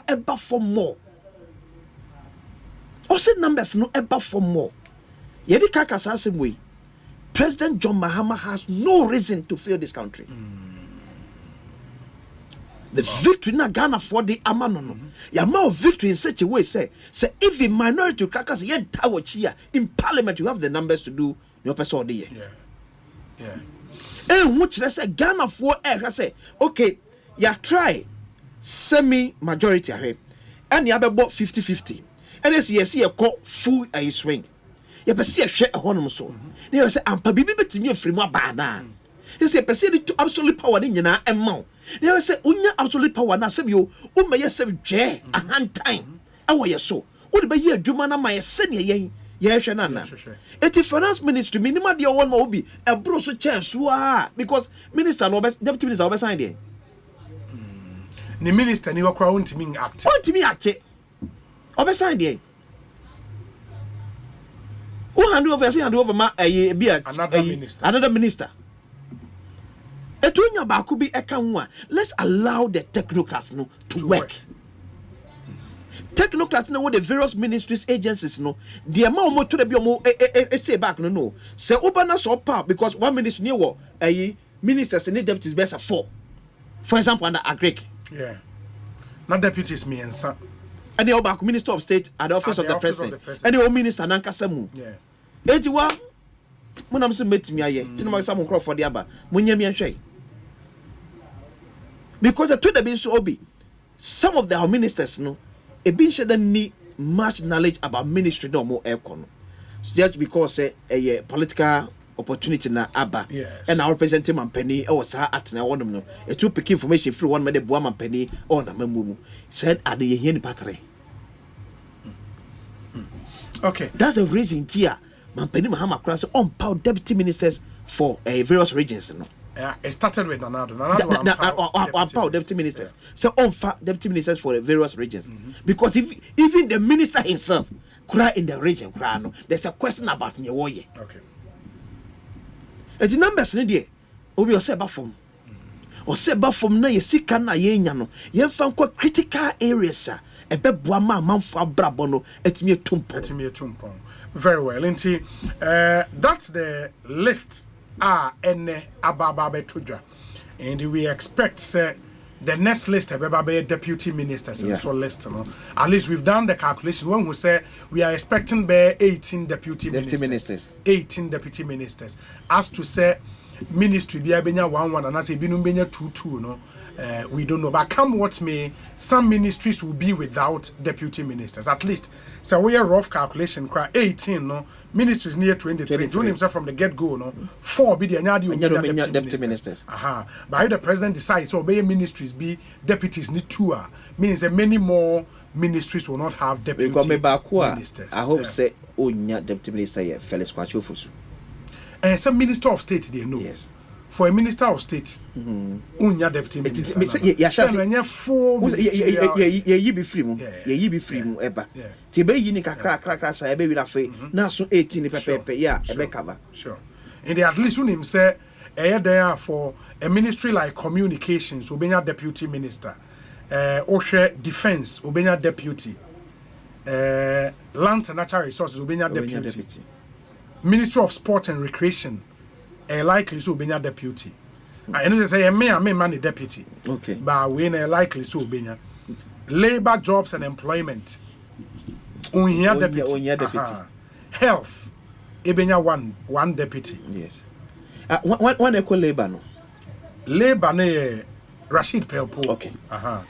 ever for more. Osei numbers no ever for more. Yedi kaka sa same way. President John Mahama has no reason to fail this country. The victory na Ghana for the amanono. Ya ma victory in such a way say if a minority crackers yen tower here in parliament you have the numbers to do your person the year. Yeah. And which let's say Ghana for say okay, ya try semi majority ahead. And you have about 50-50. And yes a call full a swing. You see a share a honor so. They say I'm baby to me free more bad. He say percent to absolute power in your amount. They say unya absolute power na say you may say je a hand time. Awa so. What be ye adwuma na my senior yen. Hwe na na. Eti finance ministry minimum dey one ma be e bro so chance because minister no deputy minister obe sign there. The minister ni wakra untimi act. Untimi act. Obe sign there. Who hand over ma another minister. Etunya bakubi ekanwa. Let's allow the technocrats no to work. Technocrats know what the various ministries, agencies know. The amount to the biomo stay back no. Say Obana so power because one ministry near what ministers and deputies best 4. For example, under Agric. Yeah. Not deputies me and son. And the Obaku Minister of State at the office of the President. And the old minister Nanka Samu. Yeah. 81 when I'm so met me aye. Tinama Samu crop for the Abba. Munyami and Shay. Because the two that been so obi. Some of our ministers no a bin shouldn't need much knowledge about ministry no more aircon. Just because a political opportunity na Abba. Yes. And our representative man penny or sa at na one no. A two pick information through one made Buama penny or na memumu. Said at the Yen Patre. Okay. That's the reason here. Man penny Mahama cross on power deputy ministers for various regions no. It started with Nanado. Power deputy ministers. So on deputy ministers for the various regions. Because if even the minister himself cry in the region, there's a question about Nyewoye. Okay. And the numbers in there, Obi Osei from. Osei from na yesika na yenya no. Yen fan critical areas a be boama manfo abrabono etimi etumpo. Very well. That's the list. Ene ababa betuja, and we expect the next list be deputy ministers and so list no. At least we've done the calculation when we say we are expecting be 18 deputy ministers 18 deputy ministers as to say ministry be abenya 1 and as e binum benya 2 no. We don't know, but come what may, some ministries will be without deputy ministers. At least, so we are rough calculation. 18 no ministries near 23. Doing himself from the get go no 4 be the deputy ministers. But if the president decides so obey ministries be deputies need 2 means that many more ministries will not have deputy ministers. I hope say onya deputy minister Felix Kwachofusu. Some minister of state they know. Yes. For a minister of state, unya deputy minister. Ye be free mu. Ye be free mu eba. Tibe yi ni kakra sa ebe wi afa. Na so 18 pepepe ya ebe cover. Sure. And at least when him say there for a ministry like communications, obenya deputy minister. Oshe defense, obenya deputy. Land and natural resources, obenya deputy. Ministry of Sport and Recreation. Likely so benya deputy. I know say me man the deputy. Okay. But we likely so benya. Labor, jobs and employment. Unya deputy. Health. Ebenya one deputy. Yes. One equal labor no. Labor ne Rashid Pelpo. Okay.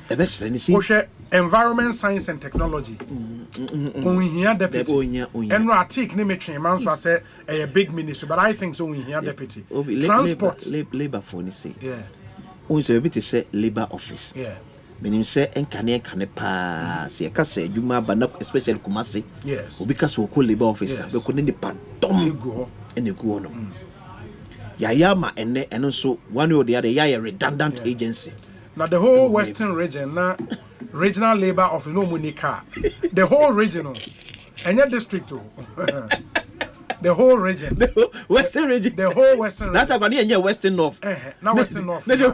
The best see. Environment, science and technology. Unya deputy. And no article ni me train man so say a big ministry, but I think so unya deputy. Transport. Labor for ni say. Yeah. Unse be to say labor office. Yeah. Meaning say enkane pa say ka say adwuma ba na especially Kumasi. Yes. Obi ka so ko labor officer be ko ni pa dom ego no. Yaya ma eno so one way or the other yaya redundant agency. Now the whole western region na regional labor office no Monica. The whole regional and your district the whole region. The western region. The whole western region. That's why western north. Not western north. The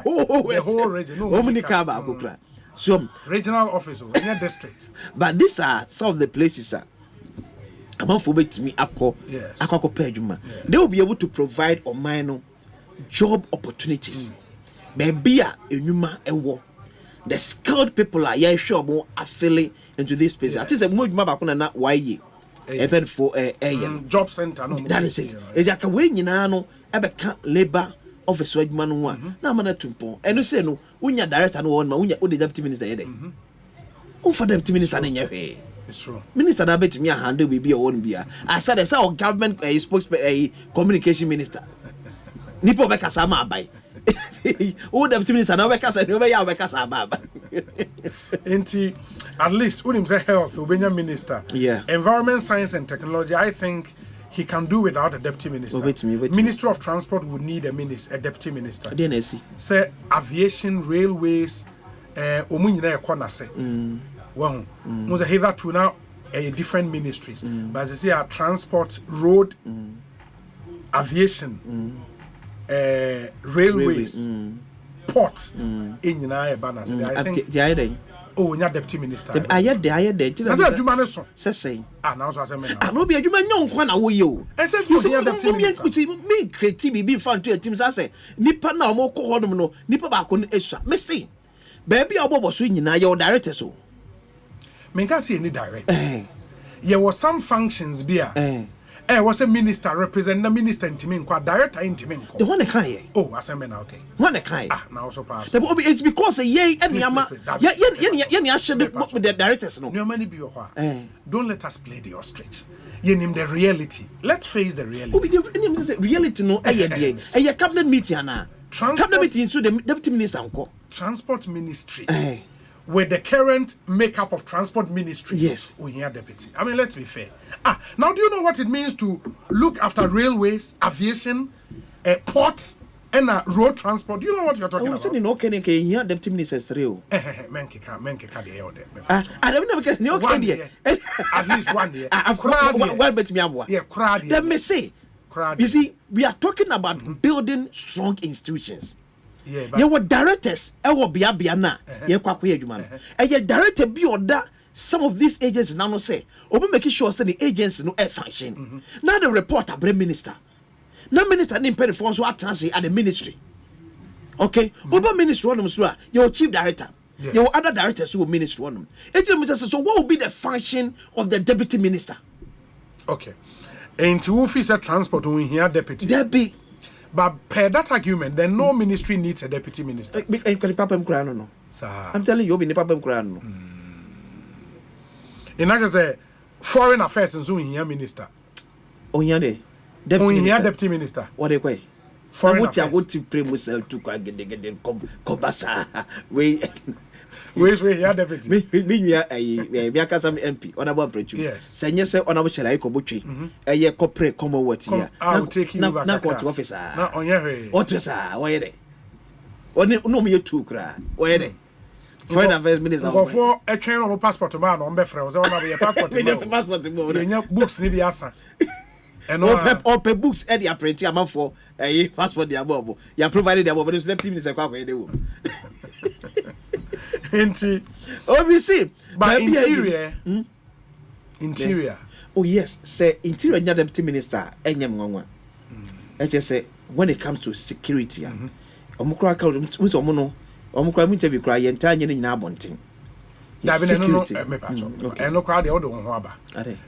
whole region. No Monica ba akokra. So regional office or in district. But these are some of the places amanfo betimi akọ akọ pejuma. They will be able to provide omano job opportunities. Maybe enuma ewo. The skilled people are sure more affiliate into this space. I think the more juma ba na why even for job center no. That is it. It's like we nyina no ebeka labor office adwuma no ho a na amana tumpo. Eno say no unya director no won ma unya the deputy minister here dey. For the deputy minister na nyehwe. It's true. Minister na betimi handle bibi o won bia. I said say our government spokesperson communication minister. Nipo be kasa ma abai. O deputy minister na be kasa no be ya be kasa ba. Enti at least unim say health obenya minister. Yeah. Environment, science and technology, I think he can do without a deputy minister. Wait me. Ministry of Transport would need a deputy minister. DNC. Say aviation, railways, omunyina ekonase. Well, was a hitherto now different ministries. But as I say, transport, road, aviation, railways, ports, in United Banners. I think. Oh, you're deputy minister. I had the. I said, you manage so. Say. Now, so I said, I know be a human young one away you. I said, you see, me creative be fun to a team. I say, Nipa now more coordinate, Nipa back on extra. Missy. Baby, our bobo swinging now your director so. Me can't see any direct. There was some functions beer. Was a minister represent the minister in Timin, director in Timin. The one kind. Oh, I said, okay. One kind. Now also pass. It's because a yay and yama. Yeah, should with the directors. No money be your Don't let us play the ostrich. You name the reality. Let's face the reality. The reality no. A cabinet meeting now. Cabinet meeting so the deputy minister uncle. Transport ministry. With the current makeup of transport ministry, yes, we hear deputy. I mean, let's be fair. Now do you know what it means to look after railways, aviation, ports, and road transport? Do you know what you're talking about? I no can hear deputy ministers through. Menke I don't know because no can at least 1 year. One bet me abwa. Yeah, crowd. Let me say. You see, we are talking about building strong institutions. Yeah, you were directors, bia na, ye kwakwe adwuma. And your director be order some of these agents now no say, obi make sure say the agents no function. Now the report a minister. Now minister nim pay the funds so at the ministry. Okay? Oba ministry one so your chief director. Your other directors who ministry one. So what will be the function of the deputy minister? Okay. And to office transport we here deputy. Deputy. But per that argument, then no ministry needs a deputy minister. I'm telling you, be Papa In other words, foreign affairs and so here minister. Oh, yeah, deputy minister. What they say? Foreign affairs. What to pray myself to get Kobasa. Where's here deputy? Me aka some MP on about preach. Yes. Say yes on about shall I kobuchi. Ye corporate commonwealth here. I'll take you over. Na court officer. Na on your what is where they? No me too cry. Where they? Foreign affairs minister. Go for a train on passport man on befre. Was one of your passport. Passport to your books need the answer. And all pay books at the apprentice amount for a passport the above. You provided the above, but it's left minister kwa they will. We see, but interior. Oh yes, say interior deputy minister enyam nwanwa. I just say when it comes to security, omukra ka uso no, omukra mu interview kra ye ntanye ni nyina abonten.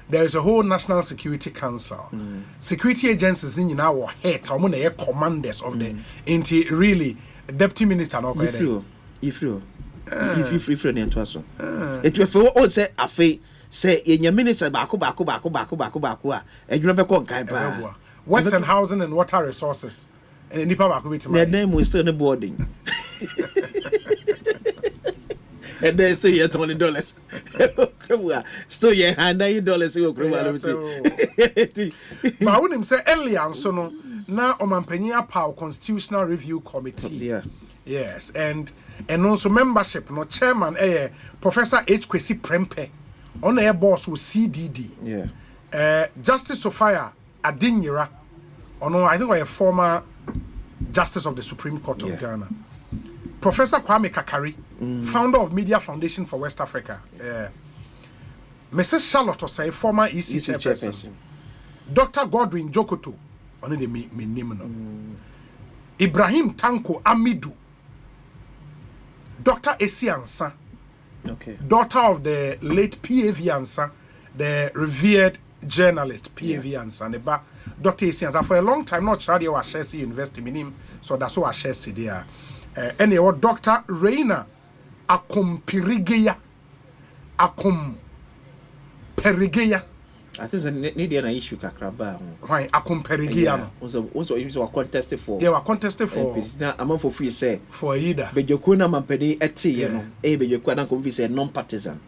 There is a whole National Security Council. Security agencies in our heads, commanders of the really deputy minister no if you it will for all say afi say your minister baako a edwuma be kon kan pa works and housing and water resources and nipa baako bit my name is still the boarding and there's still here $20 still here $100 but when him say earlier so no na omanpanyin power constitutional review committee yes and also membership no chairman Professor H. Kwesi Prempe on air boss with CDD Justice Sophia Adinyira I think a former justice of the Supreme Court of Ghana Professor Kwame Kakari, founder of Media Foundation for West Africa. Mrs. Charlotte Osei, former EC chairperson. Dr. Godwin Jokoto, only the me name no. Ibrahim Tanko Amidou. Dr. Esi Ansa, daughter of the late P.A.V. Ansa, the revered journalist P.A.V. Ansa. Dr. Esi Ansa, for a long time, not sure they were Chelsea University, minim, so that's what Chelsea there. Anyway, Dr. Reina Akumpirigeya. I think it's an issue kakraba. Why Akumpirigeya no? Also contested for. Yeah, we contested for. Now I'm for free say. For either. But you couldn't mampedi eti no. But you couldn't convince a non-partisan.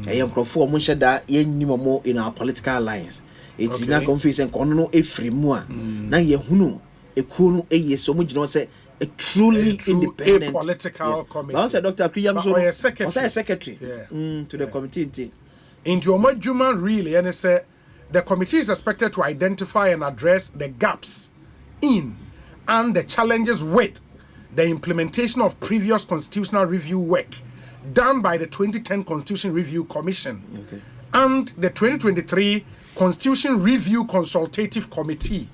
I am for much that ye more in our political alliance. It's not convincing kono e free mua. Na ye hunu e kunu e ye so much no say. A truly independent political committee. I said Dr. Kriyamso was a secretary to the committee. Into Omajuma really, and it's the committee is expected to identify and address the gaps in and the challenges with the implementation of previous constitutional review work done by the 2010 Constitution Review Commission and the 2023 Constitution Review Consultative Committee.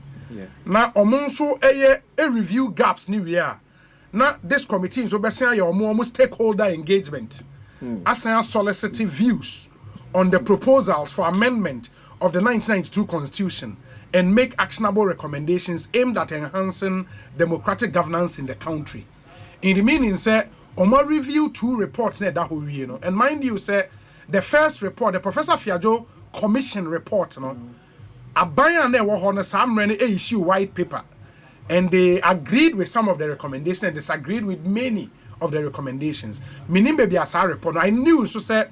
Na omonso a review gaps ni we are. Na this committee is obesia your almost stakeholder engagement. Asan solicit views on the proposals for amendment of the 1992 Constitution and make actionable recommendations aimed at enhancing democratic governance in the country. In the meaning say omo review 2 reports na that whole you know. And mind you say the first report, the Professor Fiajo Commission report, no. Abaya ne wo hono samre ne issue white paper, and they agreed with some of the recommendations and disagreed with many of the recommendations. Minim baby as a report I knew so say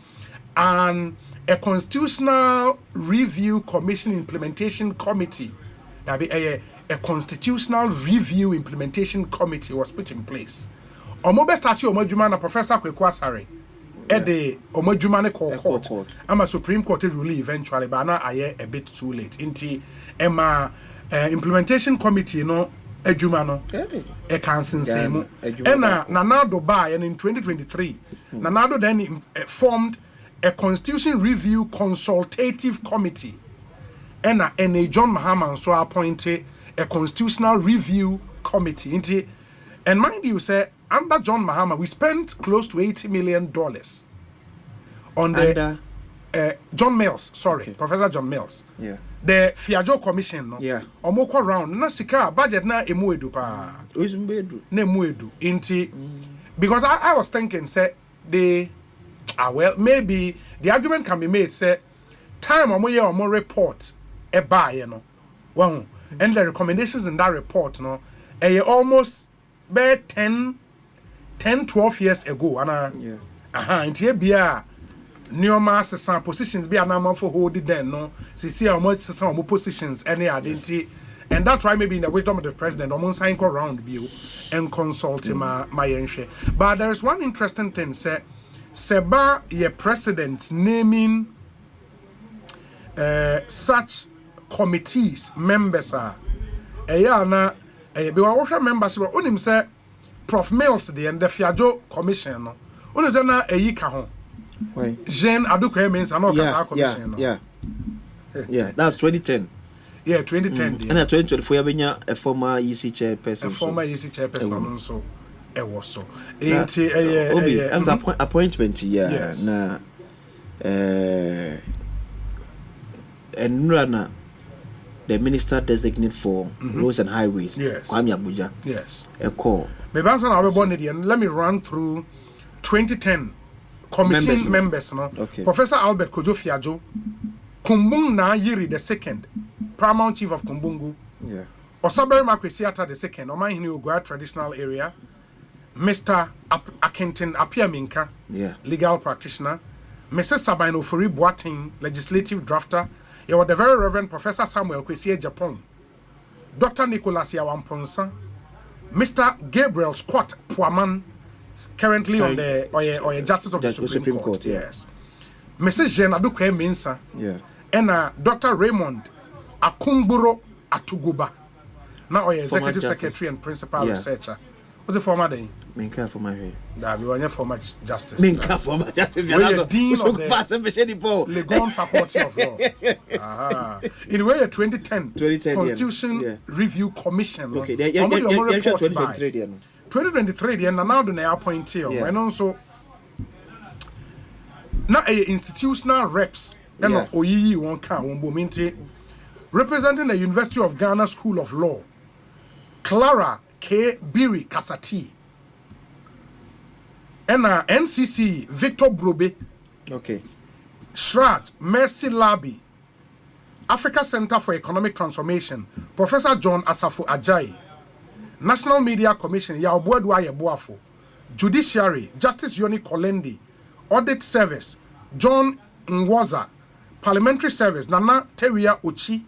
a constitutional review commission implementation committee, that be a constitutional review implementation committee was put in place. Omo be start omodwuma na Professor Kweku Asare the omodwuma court. I'm a Supreme Court ruling eventually, but now I a bit too late. Inti Emma implementation committee no edwuma no e council same. Ena Nanado by and in 2023 Nanado then formed a Constitution Review Consultative Committee. Ena John Mahama so appointed a Constitutional Review Committee. Inti, and mind you say under John Mahama, we spent close to $80 million on the John Mills, Professor John Mills. Yeah. The Fiajo Commission, no? Yeah. Omoko round, na sika budget na emuedu pa. Na emuedu. Inti, because I was thinking, say, maybe the argument can be made, say, time omo report buy, you know. Well, and the recommendations in that report, no, almost 10-12 years ago, and here be a neoma some positions be a number for holding then no see how much some positions any identity, and that's why maybe in the wisdom of the president almost sign around view and consult my entry. But there is one interesting thing, say Seba ye president naming such committees members are na be what members onim say Prof Mills the and the Fiajo Commission no onim say na ka ho Jean Adukwe means an commission no yeah that's 2010 2010 and 2024 benya a former EC chairperson so e was so appointment na and Nurana, the minister designated for roads and highways, Kwame Abuja. Yes. A call. Let me run through 2010 commission members. No? Okay. Professor Albert Kojo Fiajo, Kumbung Na Yiri II, Paramount Chief of Kumbungu. Yeah. Osaberi Makwesiata II, Omahini Ugwa traditional area. Mr. Akenton Apiaminka, legal practitioner. Mrs. Sabino Furi Boating, legislative drafter. You were the very Reverend Professor Samuel Kwesi Japan, Dr. Nicholas Yawamponsa, Mr. Gabriel Scott Puaman, currently on the or Justice of the Supreme Court. Yes. Mrs. Jean Adukwe Mensa, and Dr. Raymond Akumburo Atuguba, now Executive Secretary and Principal Researcher. What's the former name? Menka for my way. That be one former justice. Menka for my justice. Where the dean of the Legon Faculty of Law. In the way 2010 Constitution Review Commission. Okay, yeah, report 2023. 2023, and now the appoint here. And also, now a institutional reps. And Oyi won't come. Representing the University of Ghana School of Law, Clara K. Biri Kasati. And NCC Victor Brobe. Okay. Shraj Mercy Labi. Africa Center for Economic Transformation, Professor John Asafo Ajayi. National Media Commission, Yaobodwa Yeboafo. Judiciary, Justice Yoni Kolendi. Audit Service, John Ngwaza. Parliamentary Service, Nana Teria Uchi.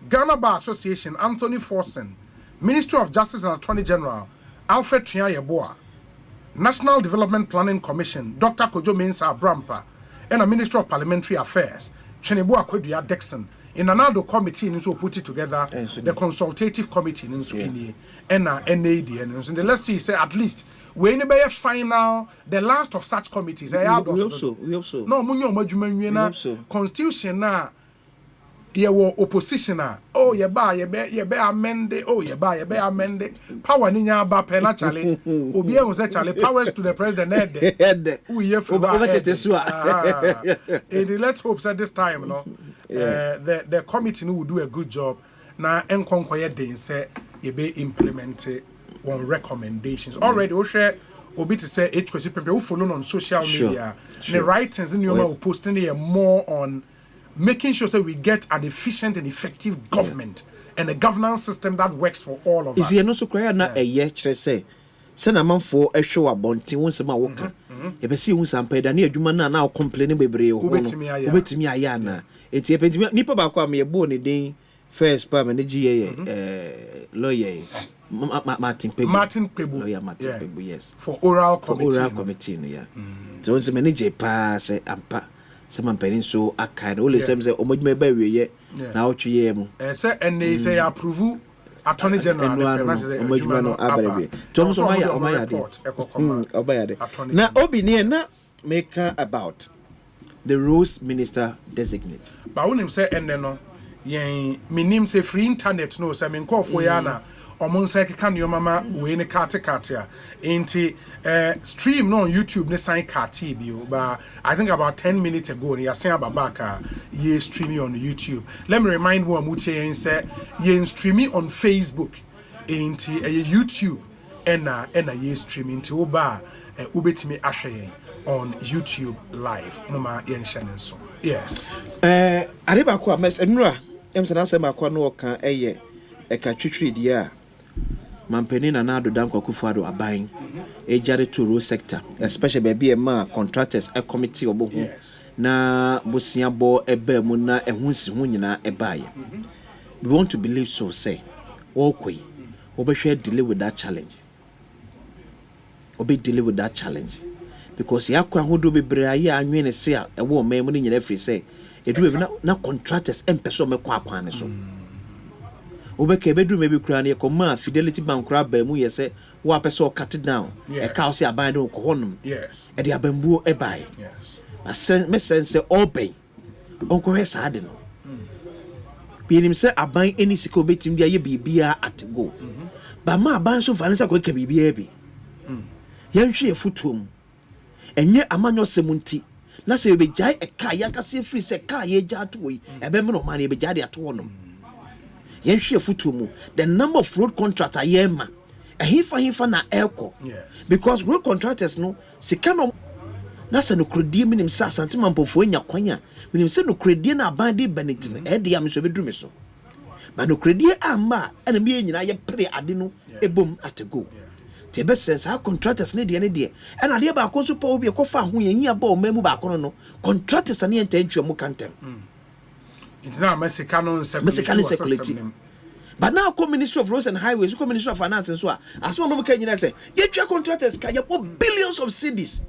Ghana Bar Association, Anthony Forsen. Ministry of Justice and Attorney General, Alfred Tria Yeboah. National Development Planning Commission, Dr. Kojo Mensah Brampa. And a Ministry of Parliamentary Affairs, Cheneboa Kweduya Dixon. In another committee, and so put it together, the consultative committee, and so in NAD, and so let's see, say at least when you final, the last of such committees, we hope so. No, Munyo Constitution na ye opposition na oh ye be amend oh ye be amend power ni nya ba pe na chale obi e say chale powers to the president head we here for and let's hope that this time the committee will do a good job na enkonkoye den say ye be implement on recommendations already we share obi to say HPC people who follow on social media the writings in your posting here more on making sure that we get an efficient and effective government and a governance system that works for all of us. Is there no so cry na a year say send a man for a show abonti won se ma woka e be see won sampa da na adwuma na na complaining bebre ho obetimi aya na enti e nipa ba kwa me ebo ne den first pa me ne giye lawyer Martin Pebo lawyer Martin Pebo yes for oral committee yeah so se me ne je pa se ampa some penny so a kind of only same say omodime ba wiye na otwe mu say and they say approve attorney general omodime no abrebe to so obayade na obi ne na make about the rules minister designate ba wonim say and no yen minim say free internet no say men call for ya na omonsa keka no mama we ne kate a enti stream no on YouTube ne sign kate bio but I think about 10 minutes ago ya say ababaka ye streaming on YouTube. Let me remind you amuche yen say ye streaming on Facebook enti YouTube ena ye streaming to oba ubetimi ahwe on YouTube live mama yen channel so yes areba ko mes enura emsana say makwa no oka eye eka twitwi dia Mampeni na nado dan kwa kufuado abain ejare to road sector especially baby ma contractors a committee obo na bosia bo ebe mu na ehunsi hu nyina ebaye we want to believe so say okwe obehwe deal with that challenge deal with that challenge because yakwa hodo bebre aye anwene se a ewo memu ni nyina free say edu na contractors empeso mekwa akwan so obeke bedru maybe kura ne koma Fidelity Bank kura ba mu yese wo apese o cut down e ka say aban do ko honum yes e de abambuo e bai yes me sense obey onko he saade no binim se aban eni sika obetim dia ye bibia at go ba ma aban so fanisa ko ka bibia bi yanhwe efutom enye amanyo semunti na se be jai e ka yakase free se ka ye ja to yi e be me no man e be ja de ato honum yenhwe futumu the number of road contractors yema hifa na elko because road contractors no sika no na se no kredie minim sa santima mpofo nya kwanya minim se no kredie na abande benedict e de am so bedru me so ba no kredie amma ena me nyina ye pre ade no ebom atego te be sense ha contractors ne de ena de ba ko so pa obi ko fa ho yen ba o memu ba ko no contractors ne entantwe mu kantem Internal Mexicano security. But now, Ministry of Roads and Highways, Ministry of Finance and so on. As one of the say, you contractors can you put billions of cedis.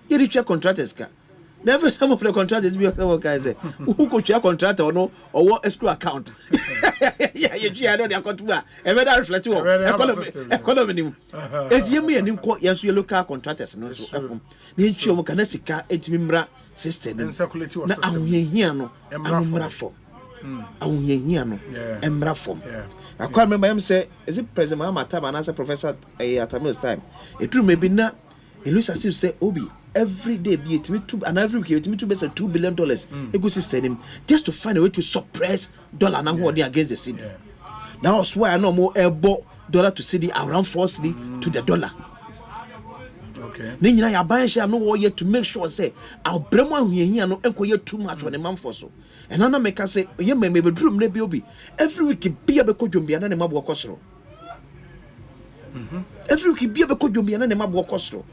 You contractors can. Never some of the contractors be some guys say who could your contractor or no or what escrow account. Yeah, you know the account to and when I reflect to economy. It's me and him call yes you local contractors no so. The issue can sika etimimbra system. And circulate your na ahuyehia no amra form. Ahuyehia no emra form. I can't remember him say is it President Muhammad Tab and as a professor at Tamil's time. It true maybe na it looks as if say Obi every day be it me two and every week it me to $2 billion ecosystem just to find a way to suppress dollar now against the city. That was why I know more elbow dollar to city around 4 cedi to the dollar. Okay. Then you buy share no war yet to make sure say our bremo here no enquire too much when the man for so. And Anna make us say yeah me bedroom ne be every week be a beko jumbi and ma boko soro. Every week be a beko jumbi and ma boko soro.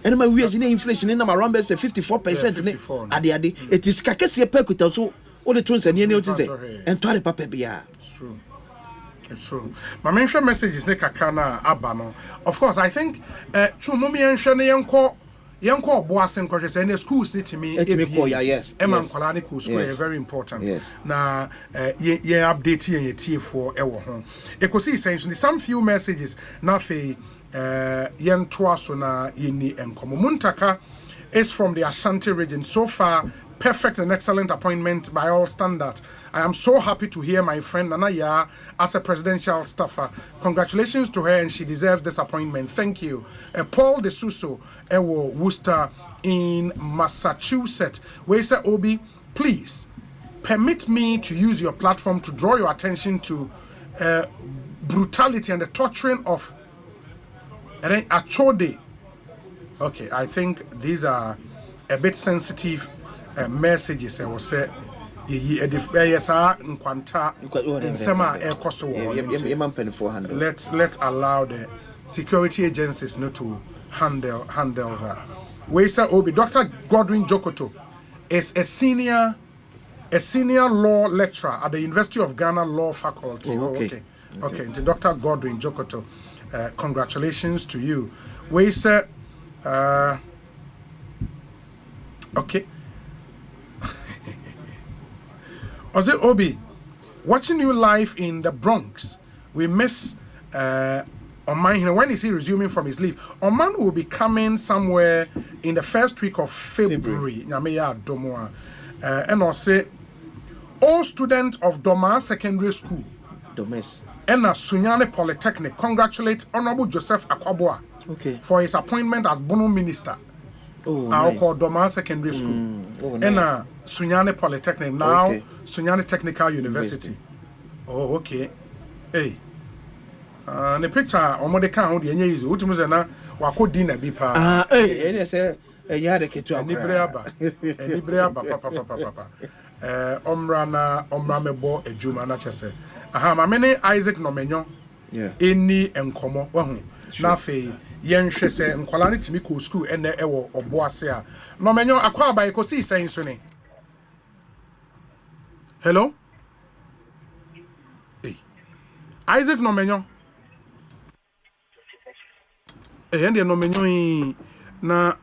And my we are inflation in around 54% at the it is kakesi perquita so all the tools and any other say and try papa bia. It's true. It's true. My main message is kakana abano. Of course, I think chumumi and Yanko Boasen coaches and the schools need to me. Yes. Eman Kolani school very important. Yes. Na ye update ye T4 ewo home. Ekosiisen essentially some few messages na fe yen twaso na yini enkomo. Muntaka is from the Ashanti region. So far, perfect and excellent appointment by all standards. I am so happy to hear my friend Nana Ya as a presidential staffer. Congratulations to her, and she deserves this appointment. Thank you. Paul De Suso, Ewo Worcester in Massachusetts. Where say Obi, please permit me to use your platform to draw your attention to brutality and the torturing of Achode. Okay, I think these are a bit sensitive messages. I will say, let's allow the security agencies not to handle that. We say Obi, Dr. Godwin Jokoto is a senior law lecturer at the University of Ghana Law Faculty. Okay. To Dr. Godwin Jokoto, congratulations to you. We say. Okay. Osei Obi, watching you live in the Bronx, we miss Oman. When is he resuming from his leave? Oman will be coming somewhere in the first week of February. And Osei, all students of Doma Secondary School and Sunyane Polytechnic congratulate Honorable Joseph Akwabua for his appointment as Bono Minister. I'll call Doma Secondary School and Sunyane Polytechnic, now Sunyane Technical University. Oh, okay. Hey. The picture on the count, the news, which was a wako dinner be pa. Hey, say, a kit and Ibrea, papa. Omramebo, a Juma Nachase. Aha, my many Isaac Nomenyon, any and Como, Nafe. Yen say nkwala timi ko school ene ewo oboase a no menyo akwa ba Ekosiisen so ni. Hello? Hey. Isaac no menyo. Ende no menyo na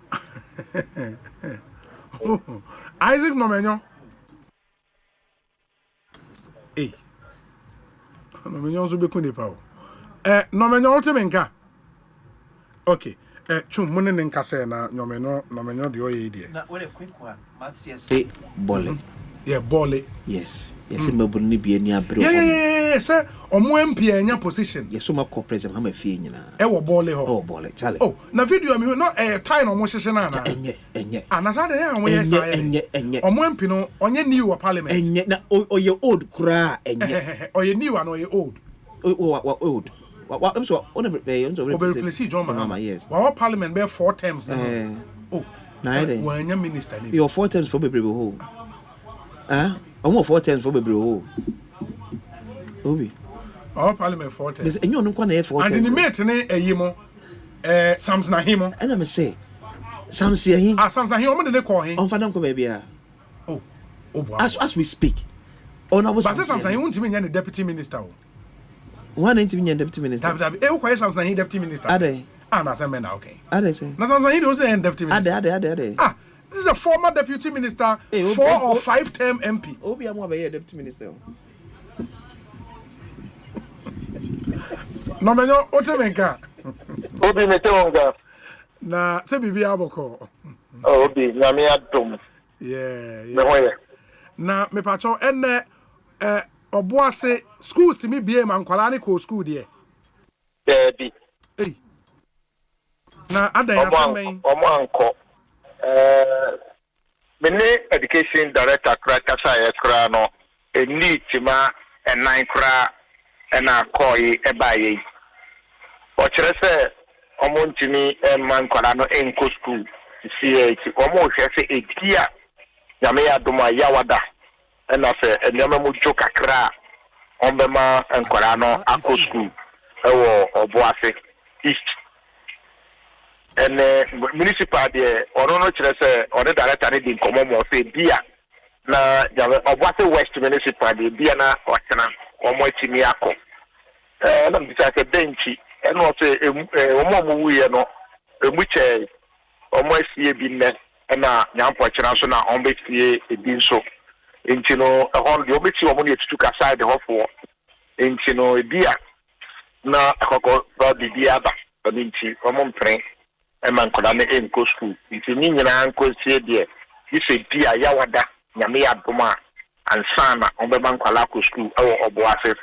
Isaac no menyo. Hey. No menyo zo be kuni pa o. No menyo ultimenka. Okay. Chum money nkase na nomenyo de oyedie. Na what a quick one. Matthew say bole. Yeah, bole. Yes. Yes, mabuni ni bi ani abro. Yeah. Say omo MP anya position. Yes, so ma ko president ha ma fie nyina. E wo bole ho. Oh, bole. Chale. Oh, na video mi no tie no mo hyehye na na. Enye. Anasa de ya omo yes enye. Omo MP no onye new wa parliament. Enye na oye old kura enye. Oye new and oye old. Old. I'm so on a replace John Mahama. Yes. Our parliament bear 4 terms now. Oh, when your minister. You're 4 terms for baby who? Almost 4 terms for baby who? Obi. Our parliament 4 terms. And you don't want to 4 terms. And in the meeting, a yimo, Sam's na him. And I'm say, Sam see him. Sam's na him. What did they call him? On Fananko baby. Oh, as we speak. On our but something you want to be the deputy minister. One interview deputy minister. Something he deputy minister. Ade. Na say men okay. Ade say. Na something he was the deputy minister. Ade. This is a former deputy minister, 4 or 5 term MP. Obi am a deputy minister. No menyo otemenka. Obi metonga. Na se bibi aboko. Obi na me adom. Yeah. Na me pacho enne oboase schools to me bie man kwala ne ko school de. Bi. Hey. Na adan asemen. Omo anko. Mene education director kasa ye kra no eni tima enan kra ena koi ebaye. O kire se omo ntimi man kwala no enko school. CH omo hwe se edia nyame ya doma yawada ena se enyama mu jo kakra ombema enkwara no akọ school ewo oboase east ene municipal de ono no kire se ono director ne di nkomo mo se bia na nyame oboase west municipal de bia na otena omo etimi akọ na mbisa ke benchi eno se omo wuye no emuche omo esie bi ne na nyampo kira so na on betie ebi nso enti no ehon de obeti omo ne etutu ka side hofo enti no ebia na akoko ba bibia ba enti omo mpren e man koda ne enko school enti ni nyina anko sie de ise bia yawada nyame adoma ansana on be man kwala ko school e wo oboase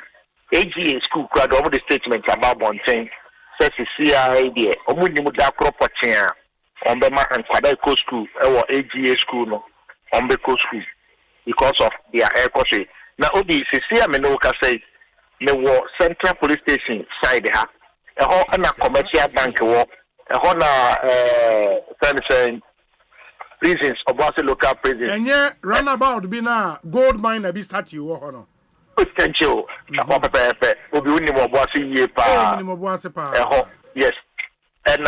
AGA school kwa do omo the statement about bonten say CCI de omo ni mu da kropochen a on be man kwada ko school or AGA school no on be ko school because of their Ekosiise. Na odi sisi me no ka say me wo central police station side ha e ho na commercial bank wo e ho na saying prisons Obuasi local prisons enye runabout bi na gold mine be statue wo ho no potential pepe obi uni mo Obuasi ye pa ni mo Obuasi pa e ho yes and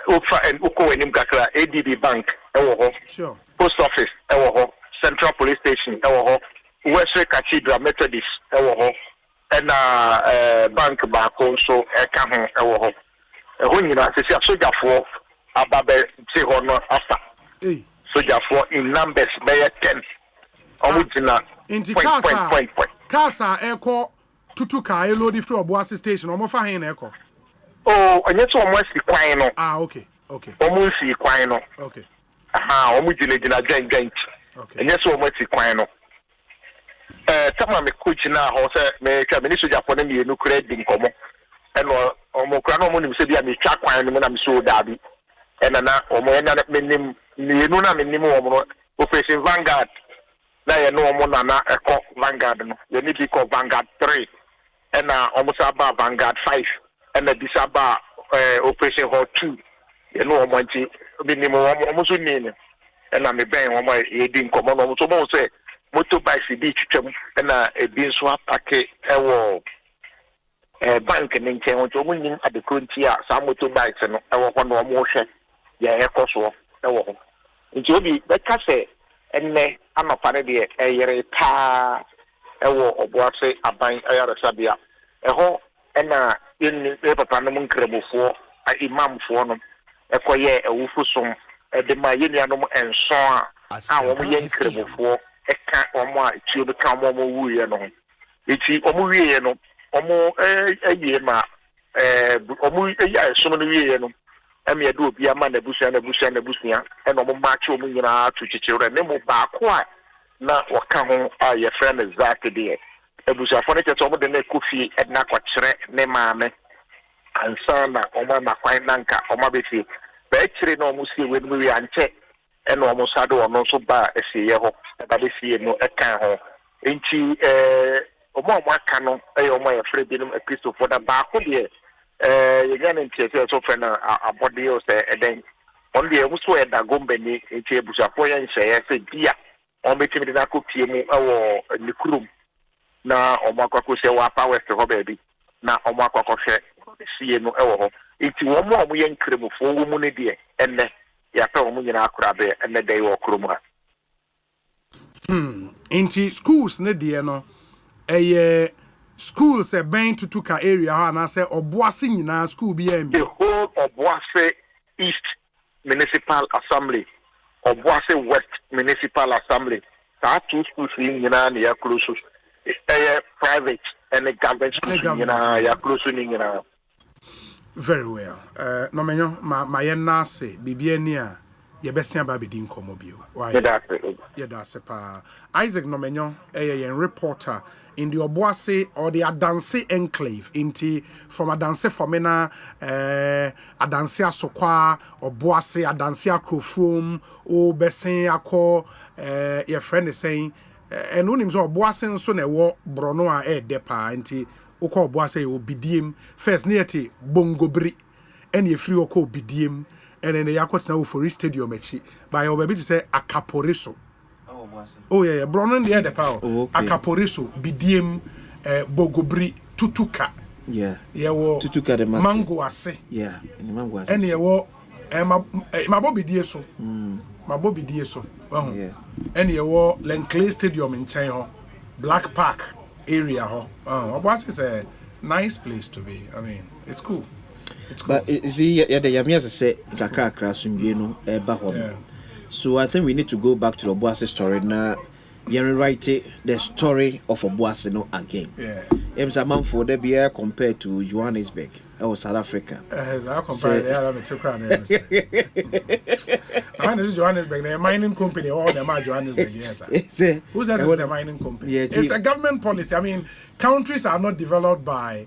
Ufa and Uko and Kakra, ADB Bank, sure. Post Office, Central Police Station, Western Cathedral Methodist, and Bank Bako, so Ekahon, when you know, I soldier for Ababe, Tihono after. Soldier for in numbers, they 10. Original. Inti Casa, Echo, Tutuka, Elodi through Obuasi Station, almost a hen echo. Oh, and yet almost equine. Okay. Almost equine. Okay. Almost in a giant. Okay. And yes, almost equine. Tama me coach na ho se me ka minister Japan me no credit in komo. And o kra no mo nim se bia me twa kwan no na me so dabi. And na o mo na me nim me no na me nim o mo Operation Vanguard. Na ye no mo na eko Vanguard no. Ye ni bi ko Vanguard 3. And na almost about Vanguard 5. And the Disaba Operation Hall 2. You know, Monty, minimum almost a name. And I'm a bang on my eating common almost say motorbikes beach and a bean swap packet a bank and then came to winning at the country, some motorbikes and our one more motion. Yeah, Ekoswo. It will be better say, and I'm a parody a year pa or what say a bank a sabia. A whole and in paper panamon crable for a imam for them, a quiet a wufusum, a demayanianum and so on. Our young crable for a cat or more, to become more wooyano. It's omuyano, omo a year ma, so many years. And me do be a man, a bush and a bush and a bushia, and no macho millionaire to children, no more back quiet. Now, what come home are your friend exactly there. A bush of furniture over the neck coffee at Naquatre, Nemame, and Sana, or my quite nanka, or my baby. But actually, no musi when we uncheck, and almost had one also bar a CEO, but this year no account. Ain't she or more canon, or my afraid a crystal for the back of the you get into so friend a body or say, and then only a also at the Gombeni, a table of four and say, I said, dear, on making the cookie or the crew. Na omakwa se wa pa west ho baby na omakwa ko hwe sie no ewo ho enti wo mo mo yen kremofo wo mu ne de enne ya pa wo mu nyina akora be enne dey wo krom ha Enti schools ne de no schools e ben tutuka area ha na say Obuasi nyina school bi am the whole Obuasi East Municipal Assembly Obuase West Municipal Assembly. That 2 schools in ya close. Private and the government schools in ya close in. Very well. No menyo my nase bibiania ye besia ba bedin komobio. Why? Yeah, that's pa. Isaac no menyo yen reporter in the Obuase or the Adanse enclave inti from Adanse Fomena Adanse Asokwa Obuase Adanse Akrofrom o besen akọ your friend is saying and unim so Obuase nso na wo brono a depa inti okọ Obuase o bidiem first nearty bongobri and ye free okọ bidiem and then the yakot na for stadium echi by your baby to say akaporiso. Oh yeah, bronon the depa akaporiso bidiem bogobri tutuka. Yeah. Yeah, wo tutuka de mango ase. Yeah, mango ase. And ye wo mabobi die so. Mabobi die so. Yeah. And ye wo Lenkley Stadium in China, Black Park area ho. Obuase is a nice place to be. I mean, it's cool. It's cool. But you see, yeah, the Yamias say kakra krasumbi no eba ho. So I think we need to go back to the Obuase story now. You rewrite the story of Obuase no again. Yeah. Emsa man for the beer compared to Johannesburg or South Africa. I compare Johannesburg, a mining company, all the Johannesburg, yes. Who says it's a mining company? Yeah, it's a government policy. I mean, countries are not developed by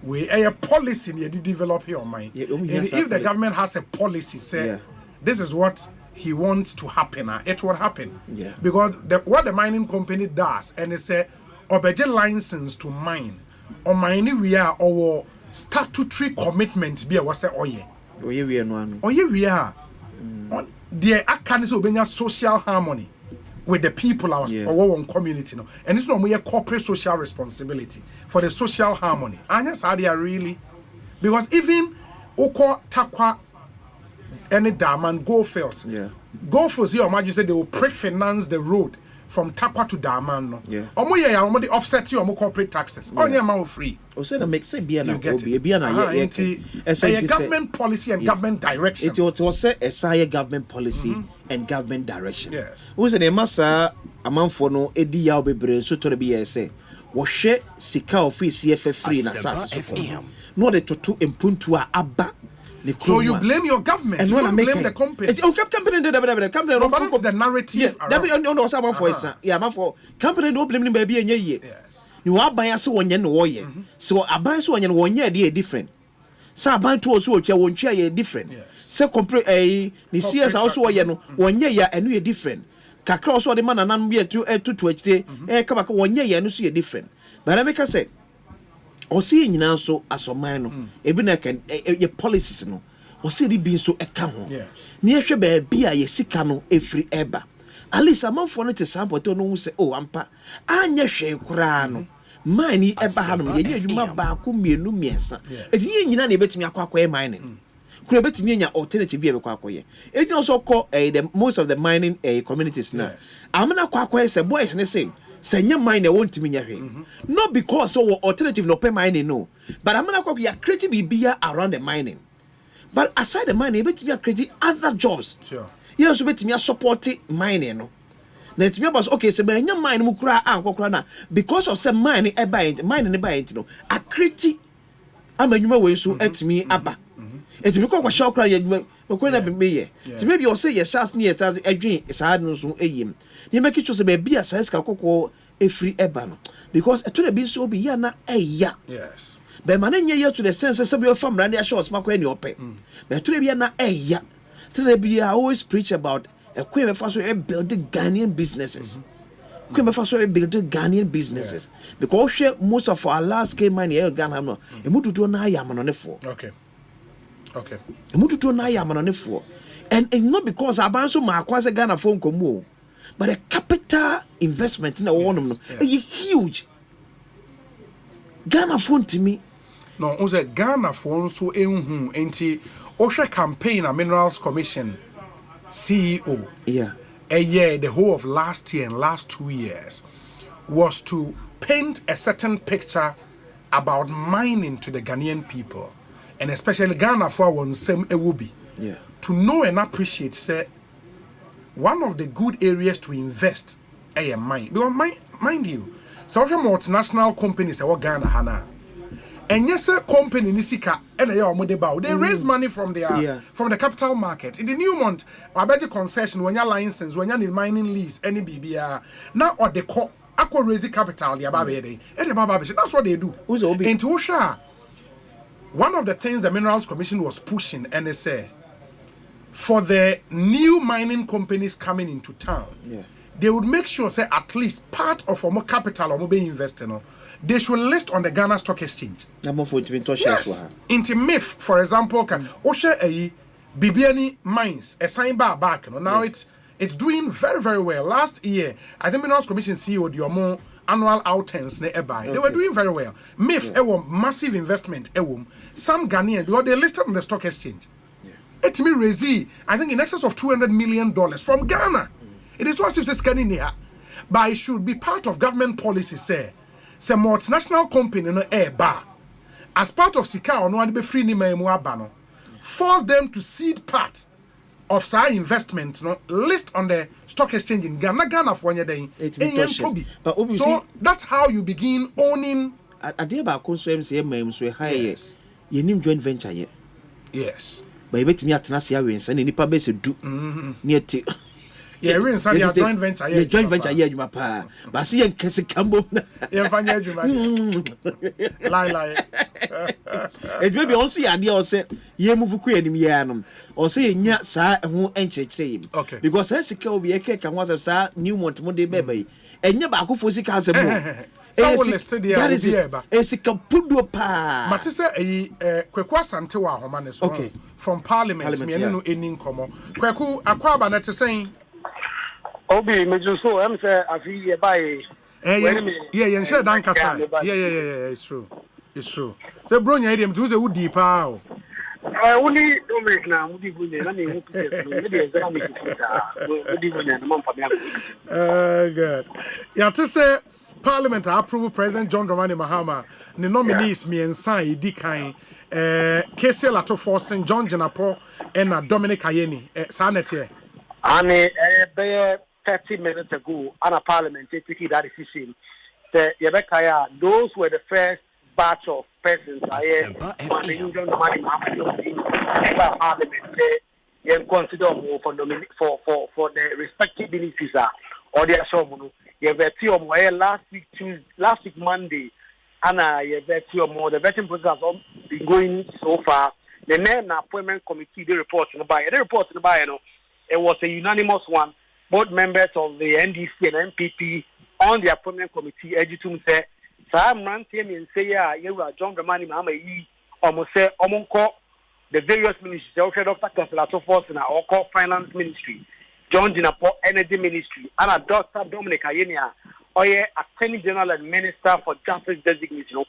a policy you develop your mind. Yeah, if the government has a policy, say this is what he wants to happen, it will happen. Yeah. Because what the mining company does, and it's a obege license to mine, or mining we are our statutory commitment be a what's oye. Oye we are no. Oye we are. The akan so obenya social harmony with the people our one community no. And it's not more corporate social responsibility for the social harmony. And that's how they are really, because even Oko Takwa any dam and Goldfields. Yeah. Goldfields here, you said they will pre-finance the road from Takwa to Daman. No. Yeah. Omo offset you corporate taxes. Oh yeah, man free. Osei that makes sense. Be an a government policy and government direction. It was a government policy and government direction. Yes. Who said the massa amount for no edi yaw bebre so to be say. Washe sika office CFF free na sasa. No the to impuntu aba. So you blame your government, and you don't blame the company. Company, but that's the narrative. Yeah, for company no blame baby and ye. Yes. You are by us one yen warrior. So I buy so one year different. So I buy two or so one chair different. So compare a the CS also one year and we different. Kakra so the man and none be to come back 1 year and see a different. But I make us say. Or see now so as a man, even can your policies no, or see it being so a camel. Yes. Near Shebe be a sicano every eba. At least a month for it to sample to know say, oh, ampa, Anya she crano. Mine ever had me, you ma back me no miensa. It's yin any bet me a quack mining. Could bet me an alternative via quackoye. It also call most of the mining communities now. I'm not quack a boys and the same. Senya mine won't mean your not because so alternative no pay mining no, but I'm not going to creative be around the mining. But aside the mining, bet me creating other jobs. Sure. Yes, bet me supporting mining no. Let me about okay, so my mine mukra and because of some mining a bind mining no. A creative I'm a human way so at me abba. It's because of shock cry you be me. To maybe you'll say yes, as near as a dream is hard no so aim. You make it just a be a size kako a free ebano because it would be so be yana a ya. Yes. But man year to the sense of your family and their shows mark when you pay. But to be yana a ya. To be I always preach about a queen of us building Ghanaian businesses. Queen of us building Ghanaian businesses because most of our last game money here Ghana no. E mutu to na ya man on the floor. Okay. Okay. E mutu to na ya man on the floor. And it's not because I ban so ma kwase Ghana phone komo. But a capital investment in a one huge. Ghana phone to me. No, on the Ghana phone so enti Osha campaign a Minerals Commission CEO. Yeah. A year, the whole of last year and last 2 years was to paint a certain picture about mining to the Ghanaian people, and especially Ghana for one same ewubi. Yeah. To know and appreciate say one of the good areas to invest mine. Because mind you, some multinational companies are Ghana Hana. And yes, a company Nisika and they raise money from the capital market. In the new month, I bet the concession when you're license, when you're in mining lease, any BBR now or the raise capital, that's what they do. In Tusha, one of the things the Minerals Commission was pushing, NSA, for the new mining companies coming into town, they would make sure say at least part of our capital or be invested. They should list on the Ghana Stock Exchange. Yes. Into MIF, for example, Osei a Bibiani mines a sign bar back. Now it's doing very, very well. Last year, I think Minerals Commission CEO Diomo annual outings they were doing very well. MIF massive investment some Ghanaian because they listed on the stock exchange. It me raise I think in excess of $200 million from Ghana. It is what it's scanning here. But it should be part of government policy say multinational company no air bar. As part of Sika or no one be free ni bano. Force them to seed part of sa investment list on the stock exchange in Ghana for one day. So that's how you begin owning. Idea about consumer so high yes. You name joint venture yet. Yes. But you bet me at Nasia wins and any public do near to joint venture. Yeah, joint venture, yeah, you pa. But see, and Cassie Campbell. Lie. It may be also idea or say, ye move queen in Yanum, or say, yeah, sir, and won't enter trade. Okay. Because as a cow be a cake and was a sir, new Monday baby, and your back for sick as a moon. That is it. It's a capudo pa. Matissa a Quequasantua Homanes. Okay. From Parliament, me no any income. Queku Aquabanet saying. Obi mejuso am say afi e buy yeah share dan kasa yeah it's true say bro nya dem to say wo di pa o only do make na mudi bunye na me hu picture no me dey exam me mudi bunye na man pa me good yeah to say Parliament approve President John Dramani Mahama the nominees miensa edi kan KC Lato Forsen John Jenapo and Dominic Ayeni sanete ani be 30 minutes ago, on a parliament taking that decision. The Yabekaya, those were the first batch of persons. Asempa parliament consider more for the respective ministries or their show. You have last week Monday, and you have more. The vetting process has been going so far. The name appointment committee they report in the buy. They report in the buy, it was a unanimous one. Both members of the NDC and MPP on the appointment committee Ejitum say Sam Rantem and say you are John Dramani Mahama almost say Omonko the various ministries, Dr. Kasalato Force and our finance ministry, John Dinapo Energy Ministry, and Dr. Dominic Ayenia, Attorney General and Minister for Justice Designation.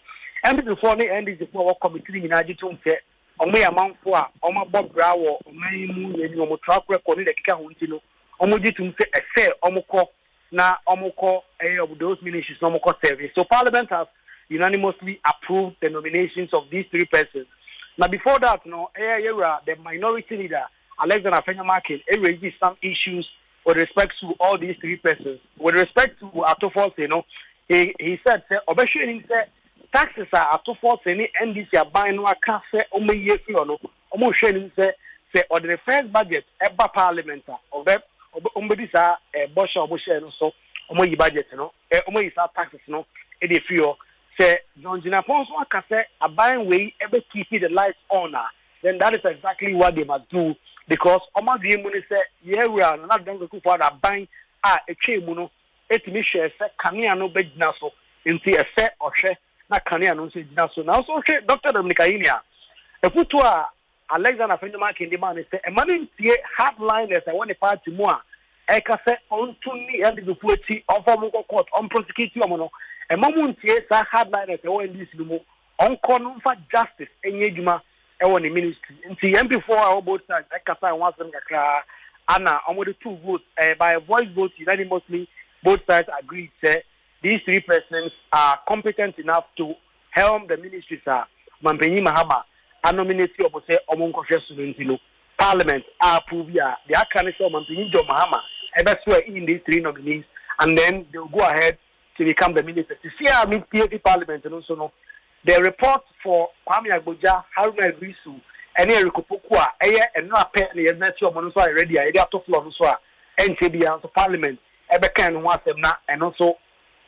And before the NDC committee in Ejitum say Ome amount for Oma Bob Brower, Omo track record the Kika Omoji to say Omoko na Omoko of those ministries Omoko service. So Parliament has unanimously approved the nominations of these three persons. Now before that, the minority leader Alexander Fenyamakin raised some issues with respect to all these three persons. With respect to Atofos, he said, Obeshin said taxes are Atofos any NDC are buying no cafe say or the first budget ever Parliament of them. Somebody say Bosch or Bosch so omo budget omo taxes e dey feel say John Jinapon so aka say a buying way ever keep the lights on then that is exactly what they must do because omo dey money say yeah we are not going to for that buying etwe mu no etimi share say kanea no begina so nti efe ohwe na kanea no so gina so now so Dr. Dominic Ayenia efutu Alexander Fenyamakin demand say a man tie hardliners I want a party more eka say on tuni and the fueti of court on prosecute omo a mamun tie sa hardliners e won this no on kono for justice enyeduma e won the ministry nti MP4 our both sides eka say one sem kakra ana omo the two votes by a voice vote unanimously both sides agreed say these three persons are competent enough to helm the ministries Mampenyi Mahama nominate omo say omo nkofie so ntino Parliament approve ya the Akanise Mampenyi John Mahama swear in these 3 nominees, and then they'll go ahead to become the ministers. You see, I mean, PAP Parliament, and also no, the report for Kwame Agboja, Haruna Idrisu, and Eric Opokwa, and not apparently, and that's your money already. I got to floor, so NTB and Parliament, Ebekan wants them not, and also.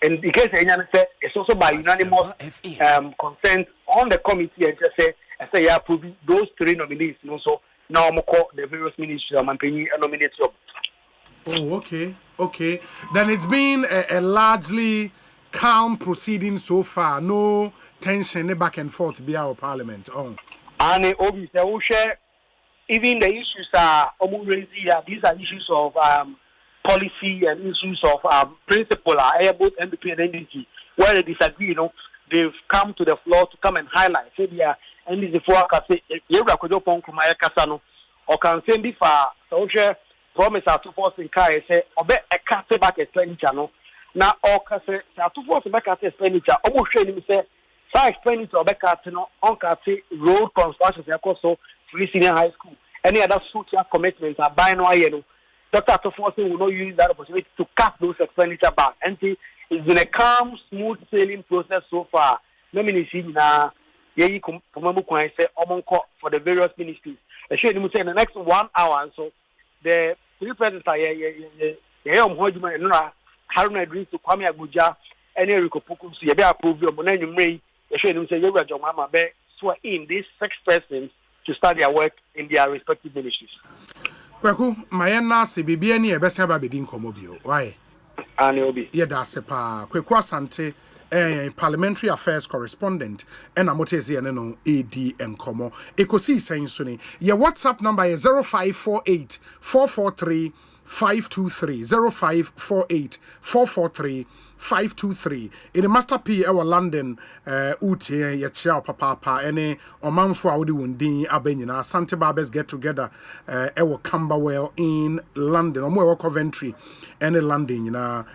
In the case it's also by unanimous consent on the committee and just say yeah, approve those 3 nominees. So now I'm call the various ministries and nominate them. Oh, okay. Then it's been a largely calm proceeding so far. No tension, back and forth be our parliament. Oh, and obviously, even the issues are almost these are issues of policy and issues of principle are both NDP and NDC where they disagree. They've come to the floor to come and highlight. Say they are NDC for say you rakojo pon kuma ya kasano or can say if social promise to force in kai say obe e cut back expenditure no na or can say to force back expenditure omo hwe ni say expenditure obe cut no on cut road construction so free senior high school any other social commitments are buying no aye no. Dr. Tofosi will not use that opportunity to cut those expenditure back. And it's been a calm, smooth sailing process so far. No ministry na yeyi kumamu kwa say omonko for the various ministries. I should say in the next 1 hour so the 3 presidents are omhojuma enura Haruna Idrisu Kwame Agboja and Eric Opokwa so be approve your money numre. I should say you Jomama be swear in these 6 persons to start their work in their respective ministries. Kweku, mayena se bibia ni ebese ba bedin komobio. Why? Ani obi. Ye da sepa. Kweku Asante parliamentary affairs correspondent and amotezi no AD enkomo. Ekosiisen so ni. Ye WhatsApp number is 0548 443 523 0548 443 523 in the Master P our London uti ye chia papa any omanfo awodi wondin abanyina Sante Barbers get together ewo Camberwell in London omo Coventry any London nyina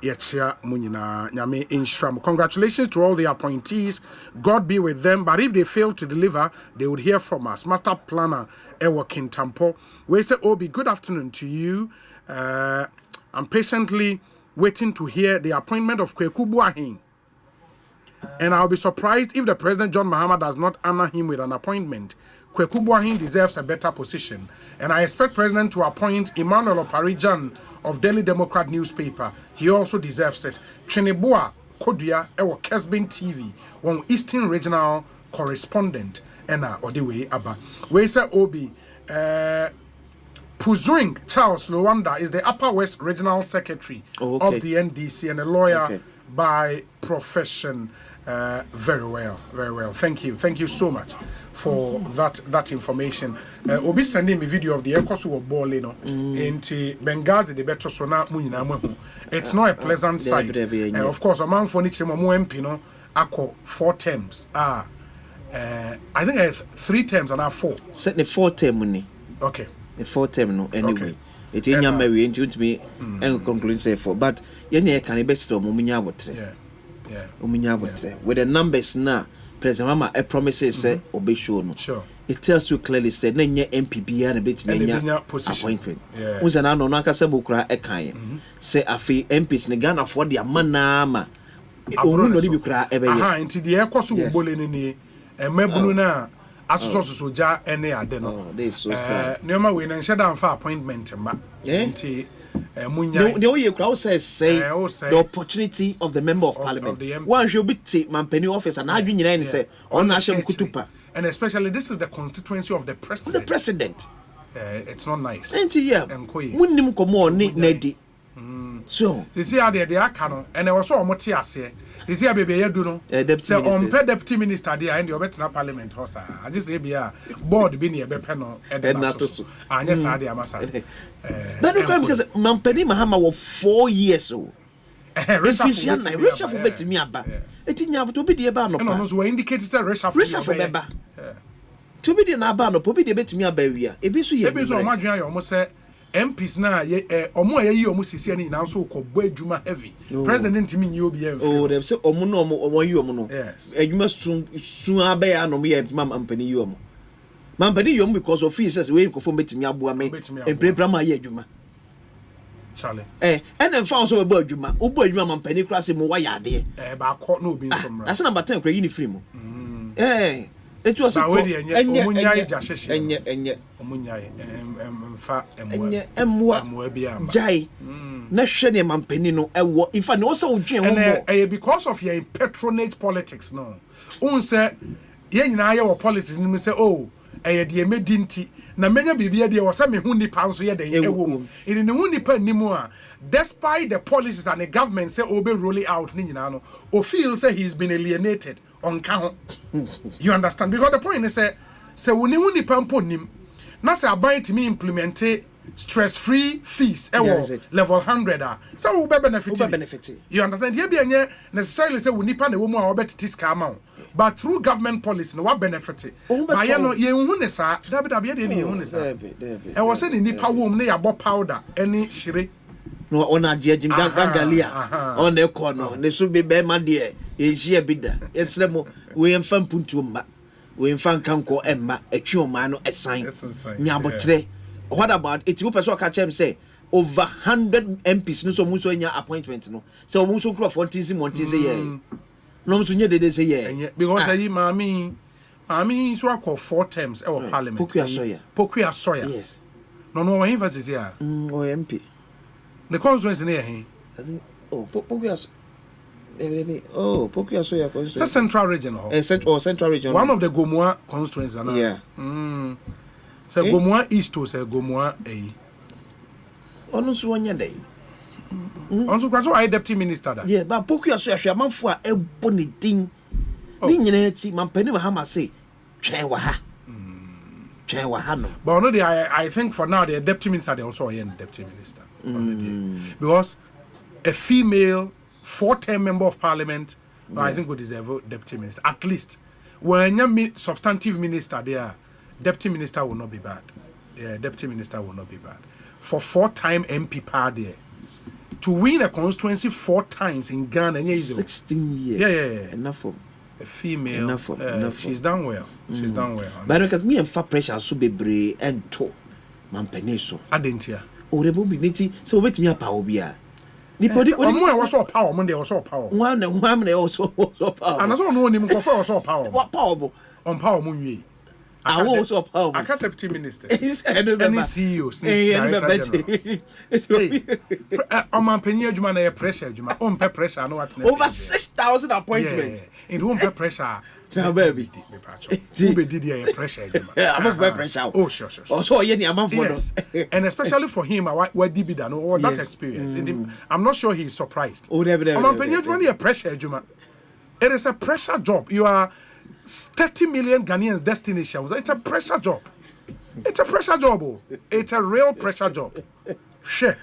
ye chia munyina nyame instram. Congratulations to all the appointees, God be with them, but if they fail to deliver they would hear from us. Master Planner ewo Kintampo we say Obi, good afternoon to you. I'm patiently waiting to hear the appointment of Kweku Buahin. And I'll be surprised if the President John Mahama does not honor him with an appointment. Kweku Buahin deserves a better position. And I expect President to appoint Emmanuel Oparijan of Daily Democrat newspaper. He also deserves it. Chenebua Kodia Ewo Kesbin TV, one Eastern Regional correspondent. Ena Odiwe Abba. We say Obi, Puzuing Charles Luanda is the Upper West Regional Secretary of the NDC and a lawyer by profession. Very well. Thank you so much for that information. Obi sending me video of the Ekosu of Bolino into Benghazi, the better sona munyina. It's not a pleasant sight. Of course, a man for Nichimo Muempino, Ako 4 terms. I think I have 3 terms and I have 4. Certainly 4 terms. Okay. The 4 term no anyway. It in your marry into me and conclude say 4. But you can be best of Muminya wotre. Yeah. Muminya wotre. With the numbers now, President Mama promises say obey shown. Sure. It tells you clearly said nenye MPB and a bit menya appointment. Unza na no naka se bukra ekan. Say afi MPs ne Ghana for their manama. Onu no bi kra ebe ye. Aha, nti de Ekosu wo bole ni emabunu na asoso ja ene ade no. Nema we na nhyeda amfa appointment ma. Nti munya. The oye crowd say the opportunity of the member of parliament. One should be mampeni office and adwin nyina ni say on ahyem kutupa. And especially this is the constituency of the president. It's not nice. Nti yeah. Munnim komo ni nadi. So you see how they aka no and there was so omote ase. You see abebe yedu no. Say on deputy minister there and the obetna parliament house. I just say bia board bi na ebe pe no e de na to. Anya sa de amasa. That no because Mampeni Mahama was 4 years old. Reshuffle bet me aba. Etinya to be the aba no. No so indicate say reshuffle beba. To be the na aba no po be the bet me aba wi a. Ebi so ye. Ebi so omadwan ya omo say MPs na omo ayi omo sisi ni na so ko bo adwuma heavy. President ntimi nyi obi en. Oh, dem say omo no omo yi omo no. Adwuma sun aba ya no me ye Mampeni yi omo. Mampeni yi omo because of fees we ko fo betimi aboa me. Emprempra ma yi adwuma. Charlie. And then found so about you, man. Ubo, you, man, penny crossing, more yard. But court no being some. That's number 10, crazy free. It was a way, and yet, Jai, Nashani, man, penny no, if I know so, and because of your patronage politics, no. Un say, yen na or politics, and say, oh, dear medinti. Na menya bibia de was me hu nipa nso ye den ewo in the hu nipa nimu a despite the policies and the government say obe roll it out ni nyina no o feel say he's been alienated on ka you understand because the point is say we ni hu nipa mpo nim na say aban timi implement stress free fees level 100 so we benefit you understand here be enye necessarily say we nipa na wo mu a obetiti scam but through government policy no what benefit but you know ye hu ne sa dabi ye de ye hu ne sa e was say nipa wo mu na ya bo powder any shire no ona jejim gangalia on the corner ne so be ma de e hia bi da esremo we emfa mpuntu mma we emfa nkanko emma atwi o ma no esan nyabotre. What about it? You person catch him say over 100 MPs no so muso nya appointment no. So muso kro for tinsi monti say yeah. No muso nye de say yeah. Because say mami so akọ 4 terms e wo parliament. Pokuya soya. Yes. No emphasis here. O MP. The constituency near here. I think Pokuya Pokuya soya constituency. It's central region central region. One of the Gomua constituencies na. Yeah. So Gomua East to say Gomua A. Ono so wonya dey. Onso kwaso I deputy minister da. Yeah, but Pokuya so ahwe amanfo a ebo ne din. Ni nyina achi man pani wa ha ma say twen wa ha. Twen wa ha no. But no I think for now the deputy minister they also are deputy minister. Because a female 4-term member of parliament I think would deserve a deputy minister at least. When you substantive minister there deputy minister will not be bad. Yeah, deputy minister will not be bad. For 4-time MP power there. To win a constituency 4 times in Ghana, 16 years. Yeah. Enough for a female. Enough she's done well. She's done well. But because me and fat pressure so be brave and to man peneso. I didn't hear. O rebo bi niti so wait me power bia. Ni podi was all power, Monday was all power. One also power. And I saw no name was all power. What power? On power munye. I also power. I can't deputy minister. Any CEOs. Man penny adwuma na pressure adwuma. On pe pressure no what. Over 6,000 appointments. In room pe pressure. Now baby. Who be did here pressure adwuma. I'm of pressure. Oh sure. Also ye ni am for and especially for him what did be done or that experience. I'm not sure he's surprised. Oh there. Man penny adwuma na pressure adwuma. It is a pressure job. You are 30 million Ghanaians destinations. It's a pressure job. It's a pressure job. Oh. It's a real pressure job. Share.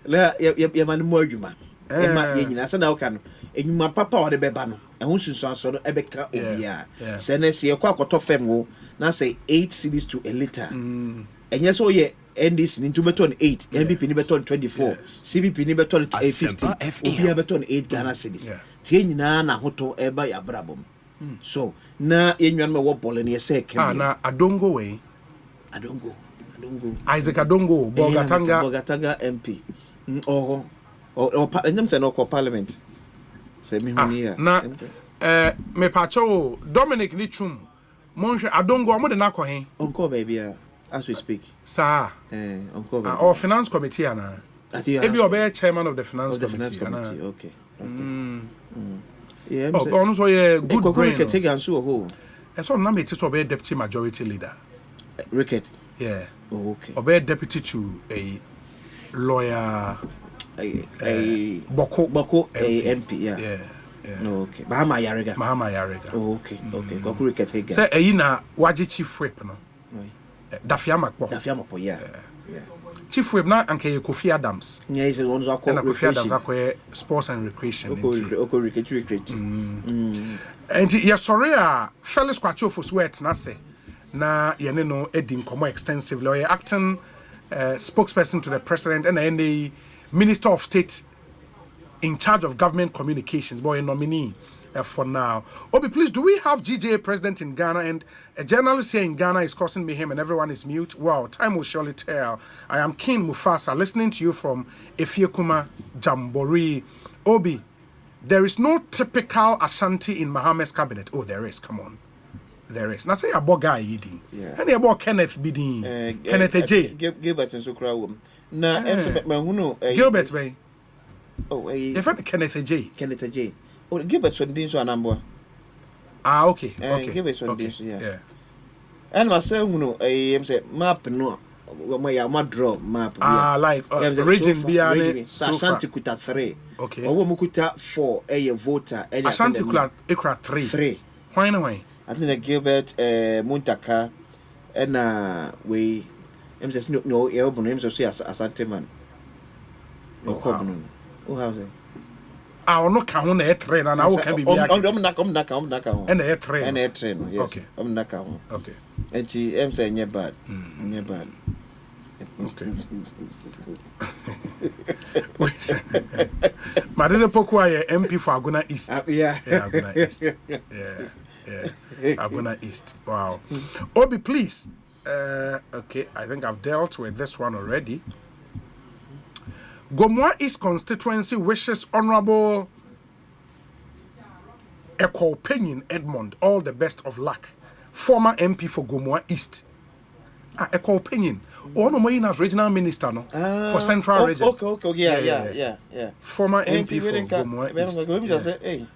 Ya man mo adwuma. E ma ye nyina se na oka no. Enyuma papa o de beba no. E ho sunsun aso no e beka obia. Se na se ekwa akoto fem wo na say 8 cedis to a liter. Enye so ye NDC ni to beton 8, MPP ni beton 24, CPP ni beton 850. Obia beton 8 Ghana cedis. Tie nyina na hoto e ba ya brabom. So na yenwan me wo bole ne say kem na Adongo way Adongo Isaac Adongo Bogatanga MP or them say no parliament say me here na me pacho Dominic Lichum monhwe Adongo mo de na ko hen onko baby as we speak sir onko baby or finance committee ana ebi obe chairman of the finance committee okay yeah, so yeah, good brain. And so now it's obey deputy majority leader. Ricket. Yeah. Oh, okay. Obey deputy to a lawyer. A Boko a MP. Yeah. No, okay. Mahama Yarega. Oh, okay. Goku Ricket again. Say Aina Waji chief whip no. Dafiamapo. Yeah. Chief whip na anke Kofi Adams. Yeah, he's the one who Kofi Adams akwe sports and recreation. Recreate. And ya sorry Felix Kwachofo sweat na say na yene no edi nkomo extensively or acting spokesperson to the president and the minister of state in charge of government communications boy nominee for now. Obi, please, do we have GJA president in Ghana? And a journalist here in Ghana is causing mayhem and everyone is mute. Wow, time will surely tell. I am King Mufasa, listening to you from Efiekuma Jamboree. Obi, there is no typical Ashanti in Mohammed's cabinet. Oh, there is. Come on. There is. Now say a guy yidi. And about Kenneth Bidin. Kenneth J. Gilbert and Sukra. Na Gilbert Bay. Oh, if I Kenneth J. Kenneth J. Oh, Gilbert from Dinso and Ambo. Ah, okay. Okay. Gilbert from Dinso, yeah. And myself, I am say map no. My draw map. Ah, like region Biane. Ashanti Kuta 3. Okay. Or Mukuta 4, a voter. Ashanti Kuta 3. Why no way? I think Gilbert Muntaka and we just no album names of Asante man. No problem. Who has it? I will not count on a train and I will can be back. And a train. And a train, yes. Okay. Okay. And she am saying you're bad. You're bad. Okay. Madame Pokwa MP for Aguna East. Yeah, Aguna East. Yeah. Aguna East. Wow. Obi, please. Okay, I think I've dealt with this one already. Gomoa East constituency wishes Honorable Ekosiise Edmond all the best of luck. Former MP for Gomoa East. Ekosiise. Ono Moyina's regional minister no for Central Region. Okay. Yeah. Former MP for Gomoa East. Hey.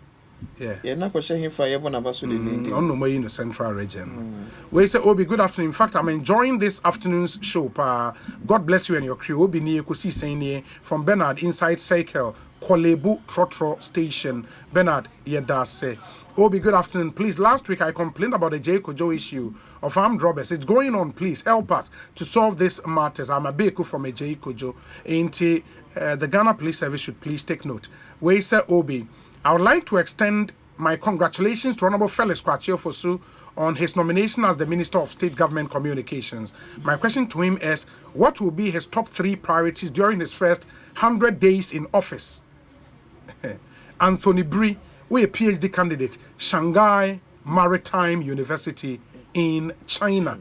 Yeah. You're not questioning him for everyone about no more in the Central Region. We say, Obi, good afternoon. In fact, I'm enjoying this afternoon's show. God bless you and your crew. Obi ni Ekosiise from Bernard inside Cycle, Kolebu Trotro Station. Bernard Yedase. Obi, good afternoon. Please, last week I complained about the J. Kojo issue of armed robbers. It's going on. Please help us to solve this matters. I'm a Beku from a J. Kojo. The Ghana Police Service should please take note. We say, Obi, I would like to extend my congratulations to Honorable Felix Kwachiofosu on his nomination as the Minister of State Government Communications. My question to him is, what will be his top 3 priorities during his first 100 days in office? Anthony Bree, we a PhD candidate, Shanghai Maritime University in China.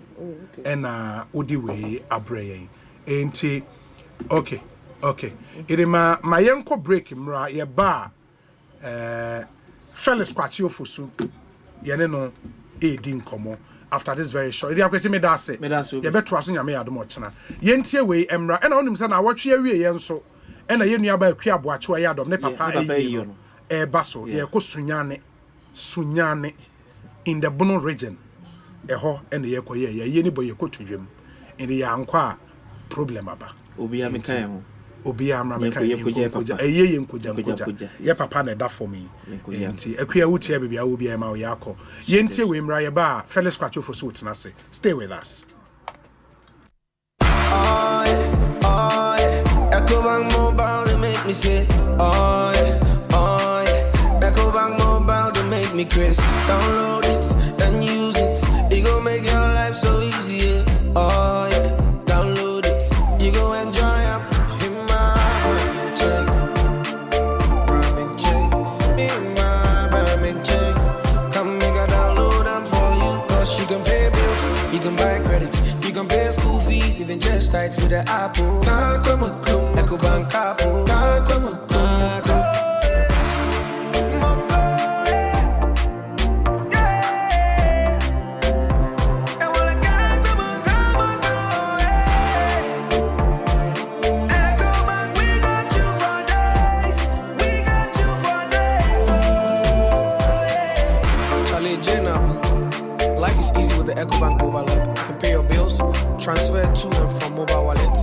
And Udiwe Abreye. Okay. It is my yanko break mra ye ba Felix Kwachiofosu yene no edi nkomo after this very short. Dia kwesi me da se. Ye beto aso nyame adom ochena. Ye ntie we emra e na onim se na awotwe awie ye nso e na ye nua ba akua aboache ye adom ne papa eyi no e baso ye ko sunyane in the Bonsu region ho e na ye ko ye ni boye ko tudwem ene ya nkwa problem aba obi amekan ho obi amra mekan eye nkoja ye papa na da for me enti akua wutia bibia obi ma wo yakọ ye ntie we mra ye ba Felix Kwachiofosu tena se. Stay with us. Ecobank mobile to make me say Ecobank mobile to make me crazy. Download it and use it. It go make your life so easy. Download it. You go enjoy it. Come make a download them for you. Cause you can pay bills, you can buy credit, you can pay school fees, even just tight with the Apple. Ecobank Apple. Life is easy with the Ecobank mobile app. You can pay your bills, transfer to and from mobile wallet,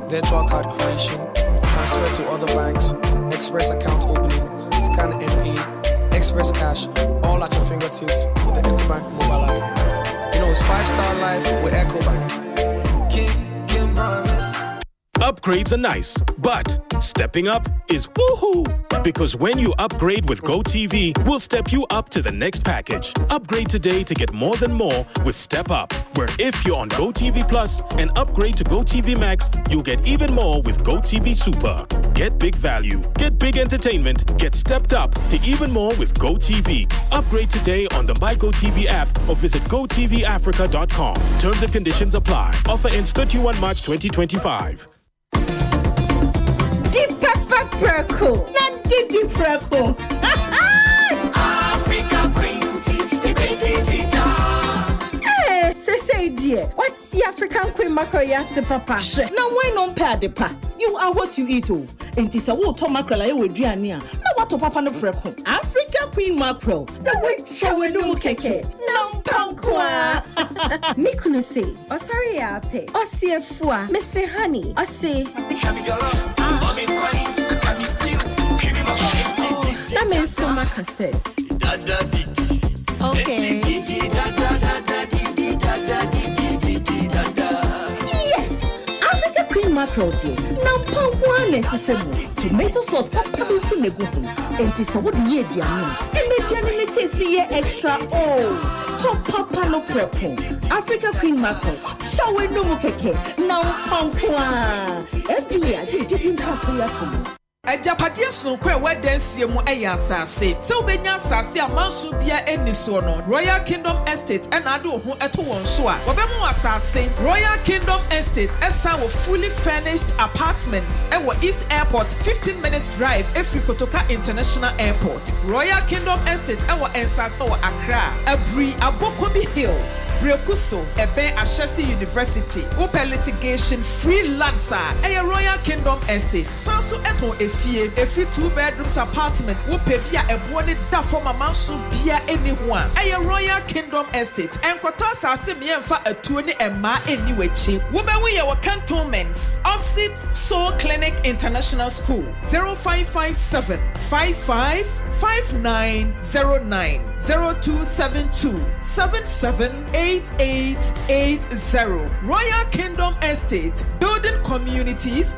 virtual card creation, transfer to other banks, express account opening, scan and pay, express cash, all at your fingertips with the Ecobank mobile app. You know it's 5-star life with Ecobank. King promise. Upgrades are nice, but stepping up is woohoo! Because when you upgrade with GoTV, we'll step you up to the next package. Upgrade today to get more than more with Step Up, where if you're on GoTV Plus and upgrade to GoTV Max, you'll get even more with GoTV Super. Get big value, get big entertainment, get stepped up to even more with GoTV. Upgrade today on the My GoTV app or visit GoTVAfrica.com. Terms and conditions apply. Offer ends 31 March 2025. Deep pepper perco, not deep perco. Africa Queen Tea, hey, say dear, what's the African Queen mackerel yasi papa? Now why non pair the pa? You are what you eat, oh. And this a water mackerel I would drink. Now what to papa no perco? Africa Queen mackerel, the way shall we no keke? No pankwa. Nikuno say, oh sorry ate, oh see a fua, Mr. Honey, oh say, that means so much I said. Okay. Yes, Africa Queen mackerel dear. Now pound one necessary. Tomato sauce, papa will soon go home. And this a wooden year, dear. And make your taste the year extra. Oh, top papa no purple. Africa Queen mackerel. Shall we no more keke? Now pound one. Every year, I didn't have to yet. Ajapadia so kwe wedensie mu eya asase se obenya asase amanso bia eniso no Royal Kingdom Estate and ade ho eto won so a wobemu asase Royal Kingdom Estate esa wo fully furnished apartments e wo East Airport 15 minutes drive efri Kotoka International Airport. Royal Kingdom Estate e wo ensase wo Accra Abri Abokobi Hills Brekuso ebe Ashesi University open litigation free lands e Royal Kingdom Estate sanso eto every 2 bedrooms apartment wo pe bia ebo ne da for mama so bia anyone a Royal Kingdom Estate enkoto asase me emfa atuo ne emma eni wachi wo be we your cantonments opposite Soul Clinic International School 0557 555909 0272 778880 Royal Kingdom Estate building communities.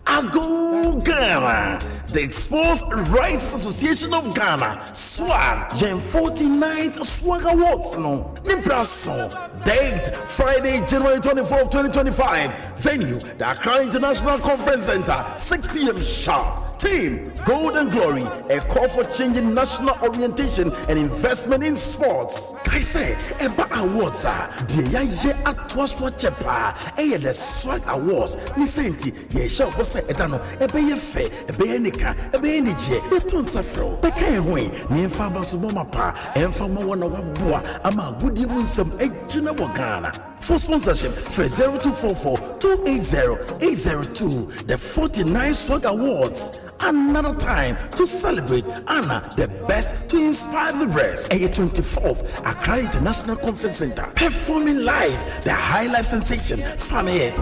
Ago Ghana, the Sports Rights Association of Ghana, SWAG, Gen 49th SWAG Awards, no, Nebraska, date Friday, January 24th, 2025, venue, the Accra International Conference Center, 6 p.m. sharp. Team Gold and Glory, a call for changing national orientation and investment in sports. I say, Eba Awards are the Yaye Atwaswa Chepa, the SWAG Awards. Nisenti, ye shall say Edano, Ebe Fe, Ebe Nika, Ebe Nije, Beton Safro, Bekawe, Nienfa Basumapa, Enfama Wanawabua, Ama Goody Winsome, Ejina Wagana. For sponsorship, for 0244-280-802, the 49 SWAG Awards. Another time to celebrate Anna, the best to inspire the rest. A 24th Accra International Conference Center, performing live the high life sensation Family.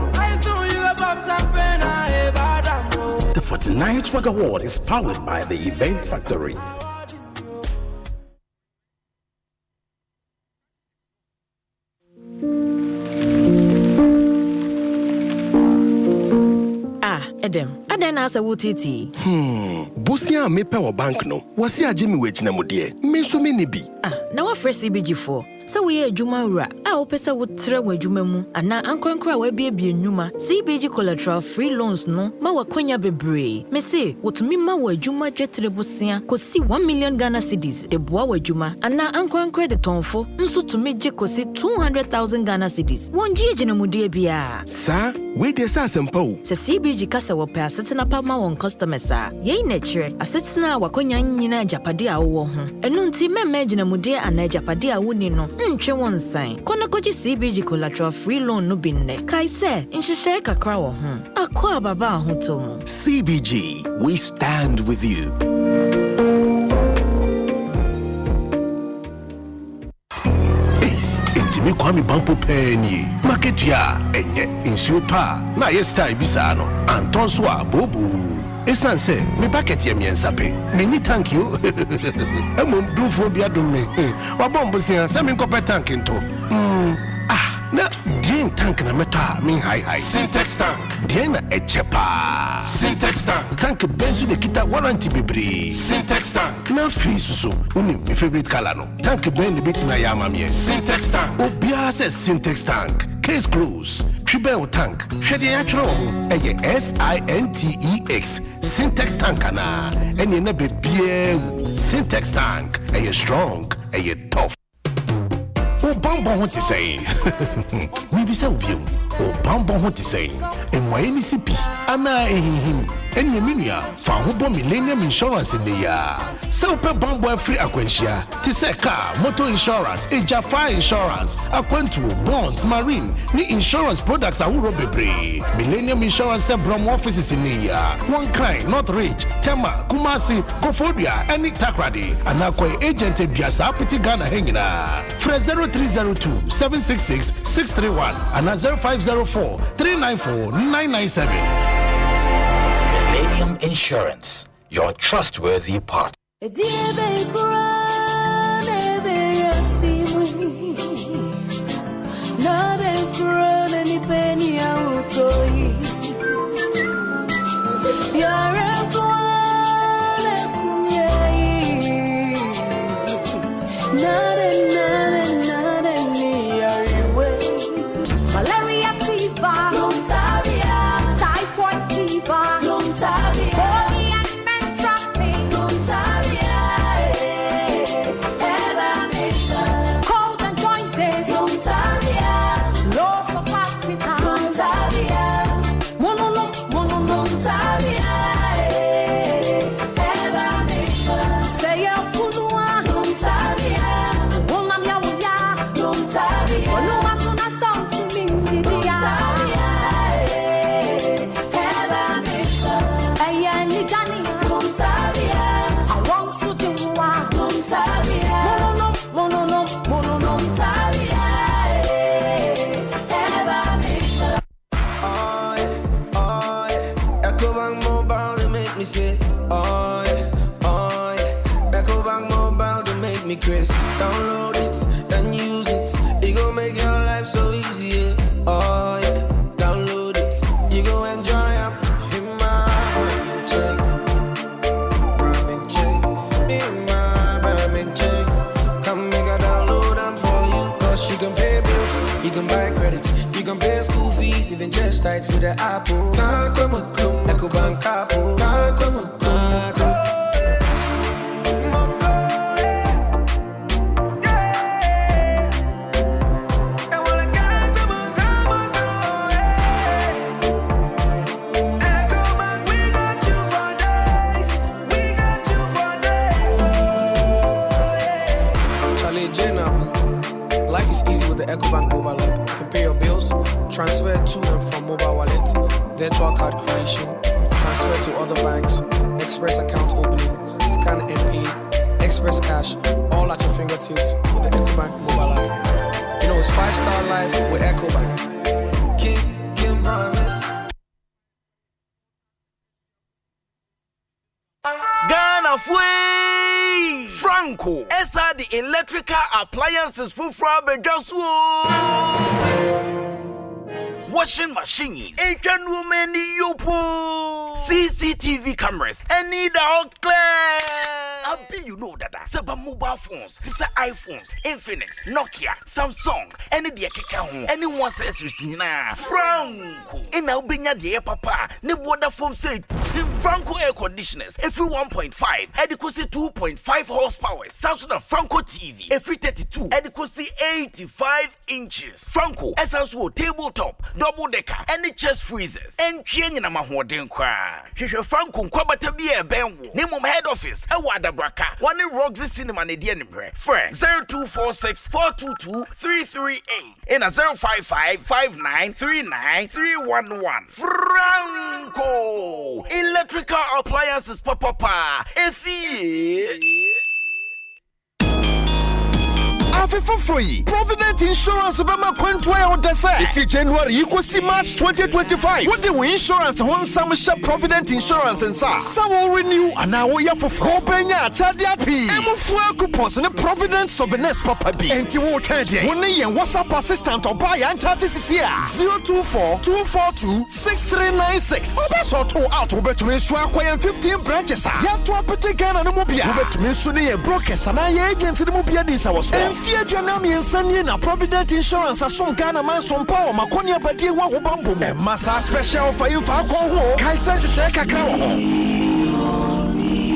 The 49th SWAG Award is powered by the Event Factory. Edem, aden asa wutiti. Busia me pe wo bank no. Wasi agye me wachina mo de. Me so me ne bi. Na wa fresh CBG for. Sa we adwuma wura. Opesa wo tre wo adwuma mu. Ana ankrankra wa biebie nnwuma. CBG collateral free loans no ma wa kwanya bebre. Me say wotumi ma wa adwuma dwetre bosia kosi 1 million Ghana cedis de boa wa adwuma. Ana ankrankra de tonfo nso tumi gye kosi 200,000 Ghana cedis. Wonji agye mu de bia. Sa we de sa Asempa o. Se CBG kasa wo pe asetena pa ma won customers a. Ye na kire asetena wakonya nyina japade a wo ho. Enu nti mema agye mu de ana japade a woni no. Ntwe won san. Kona koji CBG collateral free loan no binne. Kai se nhihye kakra wo ho. Akwa baba ahoto. CBG, we stand with you. Me kwami banpo penny market ya enye insupa na yesta ibisa no anton so abobu esan se me packet ye miensa pe me ni thank you emom dufo bia dum me wa bombo se me nkope tank nto na din Sink tank na meta min high. Syntex tank. Diana echepa. Syntex tank. Tank benzu de kita warranty bebre. Syntex tank. Na face so. Uni my favorite color no. Tank ben the bit na yama me. Syntex tank. Obia says Syntex tank. Case close. Tribel tank. Shedi actual. Eye SINTEX. Syntex tank na. Eni na be Syntex tank. Eye strong. Eye tough. O bambon what to say? Maybe so view. O bambon what to say? And why any CP? Ana him. And Yeminia found who Millennium Insurance in the year. So per bamboo free aquentia. To say car, motor insurance, fire insurance, aquentu, bonds, marine, ni insurance products are Urobebre. Millennium Insurance Brom offices in the year. One kind, not rich. Tema, Kumasi, Kofodia, any Takradi. And Aqua agent Biasa Piti Ghana hangina. Fre 0302 766 631 and 0504 394 997. Millennium Insurance, your trustworthy partner. Malaria fever, typhoid fever, cold and jointed, loss of appetite, say a punua, unam ya uya, unuma tuna sound to me, ayani gani, I want to do Ecobank Mobile, they make me say, oh yeah. Ecobank Mobile, they make me crazy. Download it and use it. It gon' make your life so easy, yeah. Oh yeah. Download it. You go enjoy up in my Birmingham chain. In my Birmingham chain. Come make a download them for you. Cause you can pay bills, you can buy credit, you can pay school fees, even just tights with the Apple. Ecobank Apple. Charlie Jenna, life is easy with the Ecobank mobile app. You can pay your bills, transfer to and from mobile wallet, virtual card creation, transfer to other banks, express account opening, scan and pay, express cash, all at your fingertips with the Ecobank mobile app. You know it's 5-star life with Ecobank. Kim promise. Ghana Fui Franco Esa the electrical appliances for washing machines, Asian women yopo, CCTV cameras, and need out clear. Abi, you know that. Saba mobile phones, this are iPhones, Infinix, Nokia, Samsung, any the home, anyone says receive na Franco. In our binya the papa, ne water phone say Franco air conditioners, every 1.5, adequacy 2.5 horsepower, Samsung Franco TV, every 32, adequacy 85 inches. Franco, essential tabletop, double decker, any chest freezers, and chain in a mahoden cry. Franco, Kwabata be a benwo, name of head office, a water braka, one in Roxy Cinema, and the enemy. Friend 0246 422 338 in a 055 5939 311. Franco electrical appliances, papa. If he Afi for free. Provident Insurance Bema Quentway or Desa. If you January equal see March 2025. What the insurance one some share Provident Insurance and sa. Some will renew and now we have for Penya Chadia P. Emo fuel coupons and Provident Souvenirs Papa B. And you will tell you. Only and WhatsApp assistant or buy and chat is here. 024-242-6396. So to out over to me swap 15 branches. Yet to a particular Mobia. Over to me soon a brokers and I agents in the Mobia this house. And fear Janami and Sunny and Provident Insurance as some Ghana man from Power Maconia Badi Wabambo. And Massa special for you for alcohol. Kaiser Shaka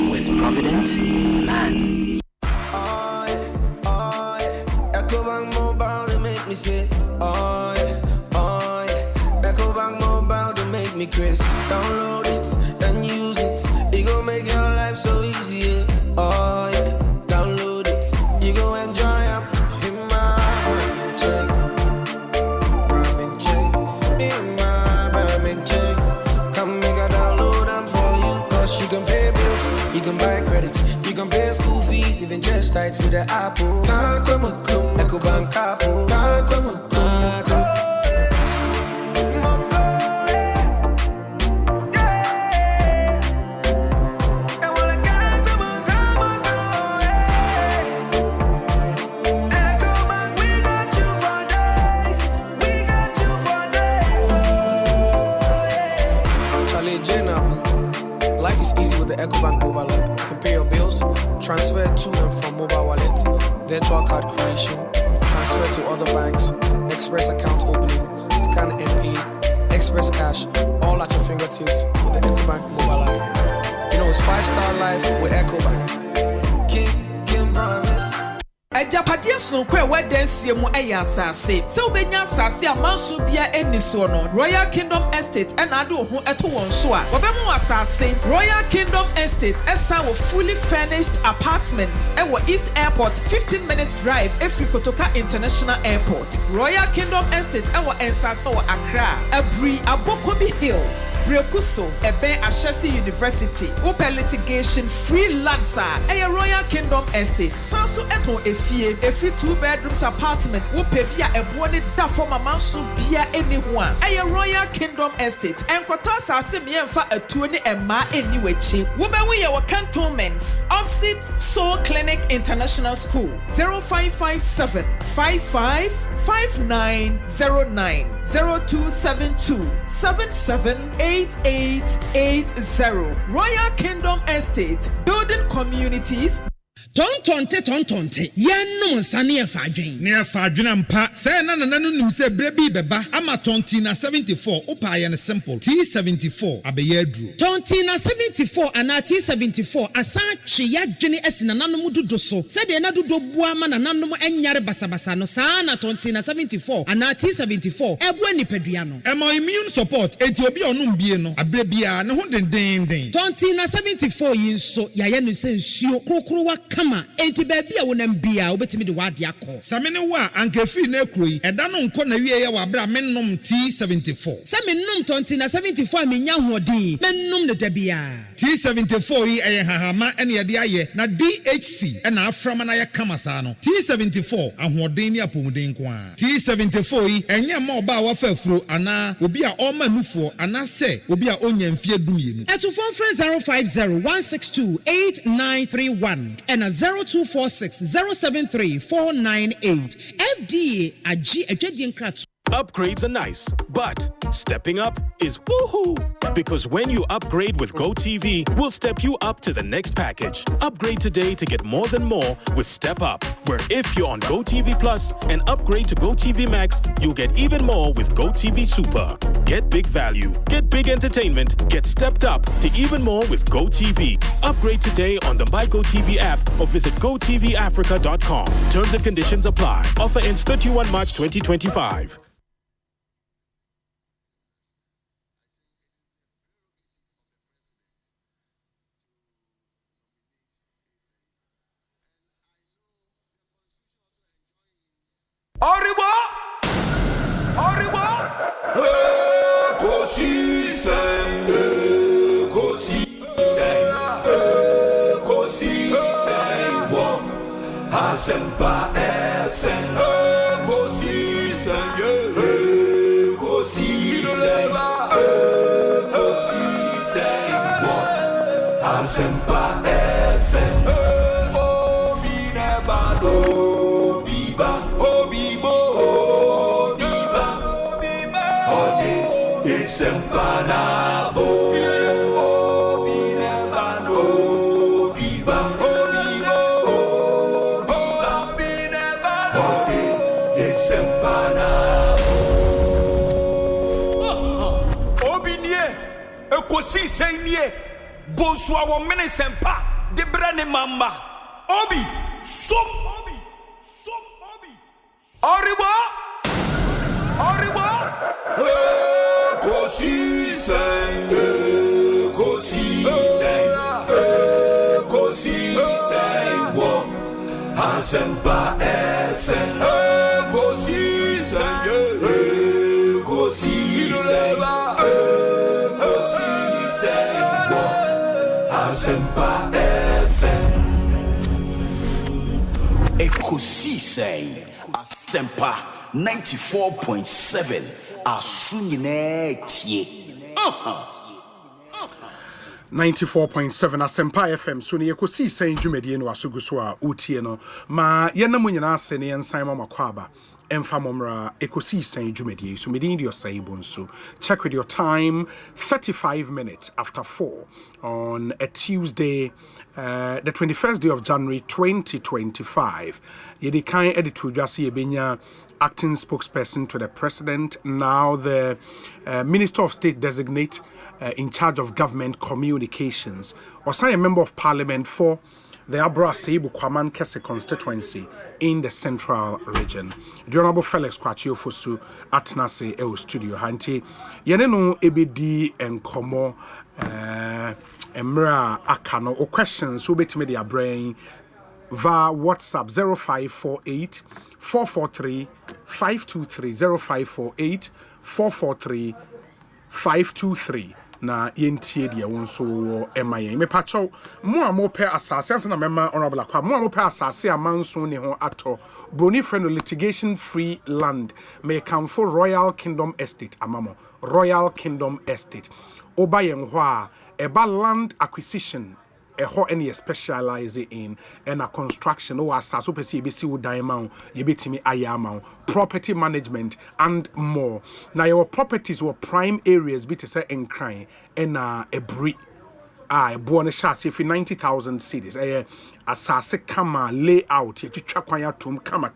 with Provident Man. Ecobank Mobile, they make me say, oh yeah. Ecobank Mobile, they make me crazy. Download it and use it. It gon' make your life so easy, yeah. Oh yeah. Download it. You gon' enjoy it. In my ramen chain. In my ramen chain. Come make a download them for you. Cause you can pay bills, you can buy credit, you can pay school fees, even just tights with the Apple. Ecobank Apple. Life is easy with the Ecobank mobile app. You can pay your bills, transfer to and from mobile wallet, virtual card creation, transfer to other banks, express account opening, scan and pay, express cash, all at your fingertips with the Ecobank mobile app. You know it's 5-star life with Ecobank. King promise. Ejapadia so kwe wedensie mu asase. Se obenya asase amanso bia eniso no. Royal Kingdom Estate and ade ho eto won so a. Obemu asase Royal Kingdom Estate esa wo fully furnished apartments e wo East Airport 15 minutes drive efi Kotoka International Airport. Royal Kingdom Estate e wo ensase wo Accra. Abri Abokobi Hills. Brekuso ebe Ashesi University. Open litigation free land sa. E Royal Kingdom Estate. Sanso eto Every 2 bedrooms apartment wo pe bia ebo ne da for mama so bia anyone. Aye Royal Kingdom Estate. Enkoto asase me emfa atuo ne emma eni wachi. Wo be we your cantonments. Offset Soul Clinic International School 0557 555909 0272 778880. Royal Kingdom Estate, building communities. Tontonte yenum nsane e fadwen ne e fadwen mpa say na nim say brebi beba ama tontina 74 opa ye ne simple T74 abeye aduro tontina 74 ana T74 asa twe yadwene asina nanom dodo so say de na dodo bua ma nanom enyare basabasa no saa na tontina 74 ana T74 ebu anipadua no e mo immune support enti obi onum bie no abrebia ne ho denden tontina 74 yinso yaye no se nsuo krokrowa kama enti baby a wonam bia obetimi de wade akọ samene wa ankefi na ekroyi eda no nko na wie ye wa bra mennom T74 samennom tontina 74 menya hoɔden mennom ne dabia T74 yi eye hahama ene ye de aye na DHC ena aframa na ye kama saa no T74 ahoɔden ni apomuden ko a T74 yi enye ma oba wa fafuro ana obi a ɔma nufo ana se obi a onya mfie dumienu eto phone 050-162-8931 and 0246-073-498 FDA agi adwadian krat. Upgrades are nice, but stepping up is woohoo! Because when you upgrade with GoTV, we'll step you up to the next package. Upgrade today to get more than more with Step Up, where if you're on GoTV Plus and upgrade to GoTV Max, you'll get even more with GoTV Super. Get big value, get big entertainment, get stepped up to even more with GoTV. Upgrade today on the My GoTV app or visit GoTVAfrica.com. Terms and conditions apply. Offer ends 31 March 2025. Asempa FM. Ekosiisen, Ekosiisen, Ekosiisen On Asempa FM. Obi nebado, Obiba, Obibo, Obiba, Ode Asempa nabo. Obi nebado, Obiba, Obibo, Obiba, Ode Asempa nabo. Obi nie, Ekosiisen nie. Bonsu awo mene sempa de brane mamba obi som oribo Ekosiisen On Asempa FM. Ekosiisen On Asempa FM. Ekosiisen Asempa 94.7 Asunyine tie. 94.7 Asempa FM so ne Ekosiisen dwumedie no asogu so a utie no ma yenam nyina ase ne yensan ma makwaba emfa momra Ekosiisen dwumedie so medin di Osei Bonsu. Check with your time, 35 minutes after 4 on a Tuesday, the 21st day of January 2025. Yedi kan editor Jasi Ebenya, acting spokesperson to the president, now the Minister of State designate in charge of government communications, Osei, a member of parliament for the Abra Seibu Kwaman Kese constituency in the central region. The Honorable Felix Kwachio Fosu Atnase Ewo Studio Hanti Yeneno Ebedi and Komo Emra Akano or questions who bet me their brain via WhatsApp 0548 443 523 0548 443 523. Na yentie dia wonso wo emaye me pacho mo a mo pe asase ansa na mema honorable akwa mo a mo pe asase amanso ne ho ato broni friend litigation free land me come for Royal Kingdom Estate amamo Royal Kingdom Estate oba yen ho a eba land acquisition ho any specialize in and a construction or asaso pesi ebesi wo dan ma yebetimi ayama property management and more. Now your properties were prime areas be to say enkran and ebri born a chassis for 90,000 cedis. Asase kama layout ye twitwa kwan atom kama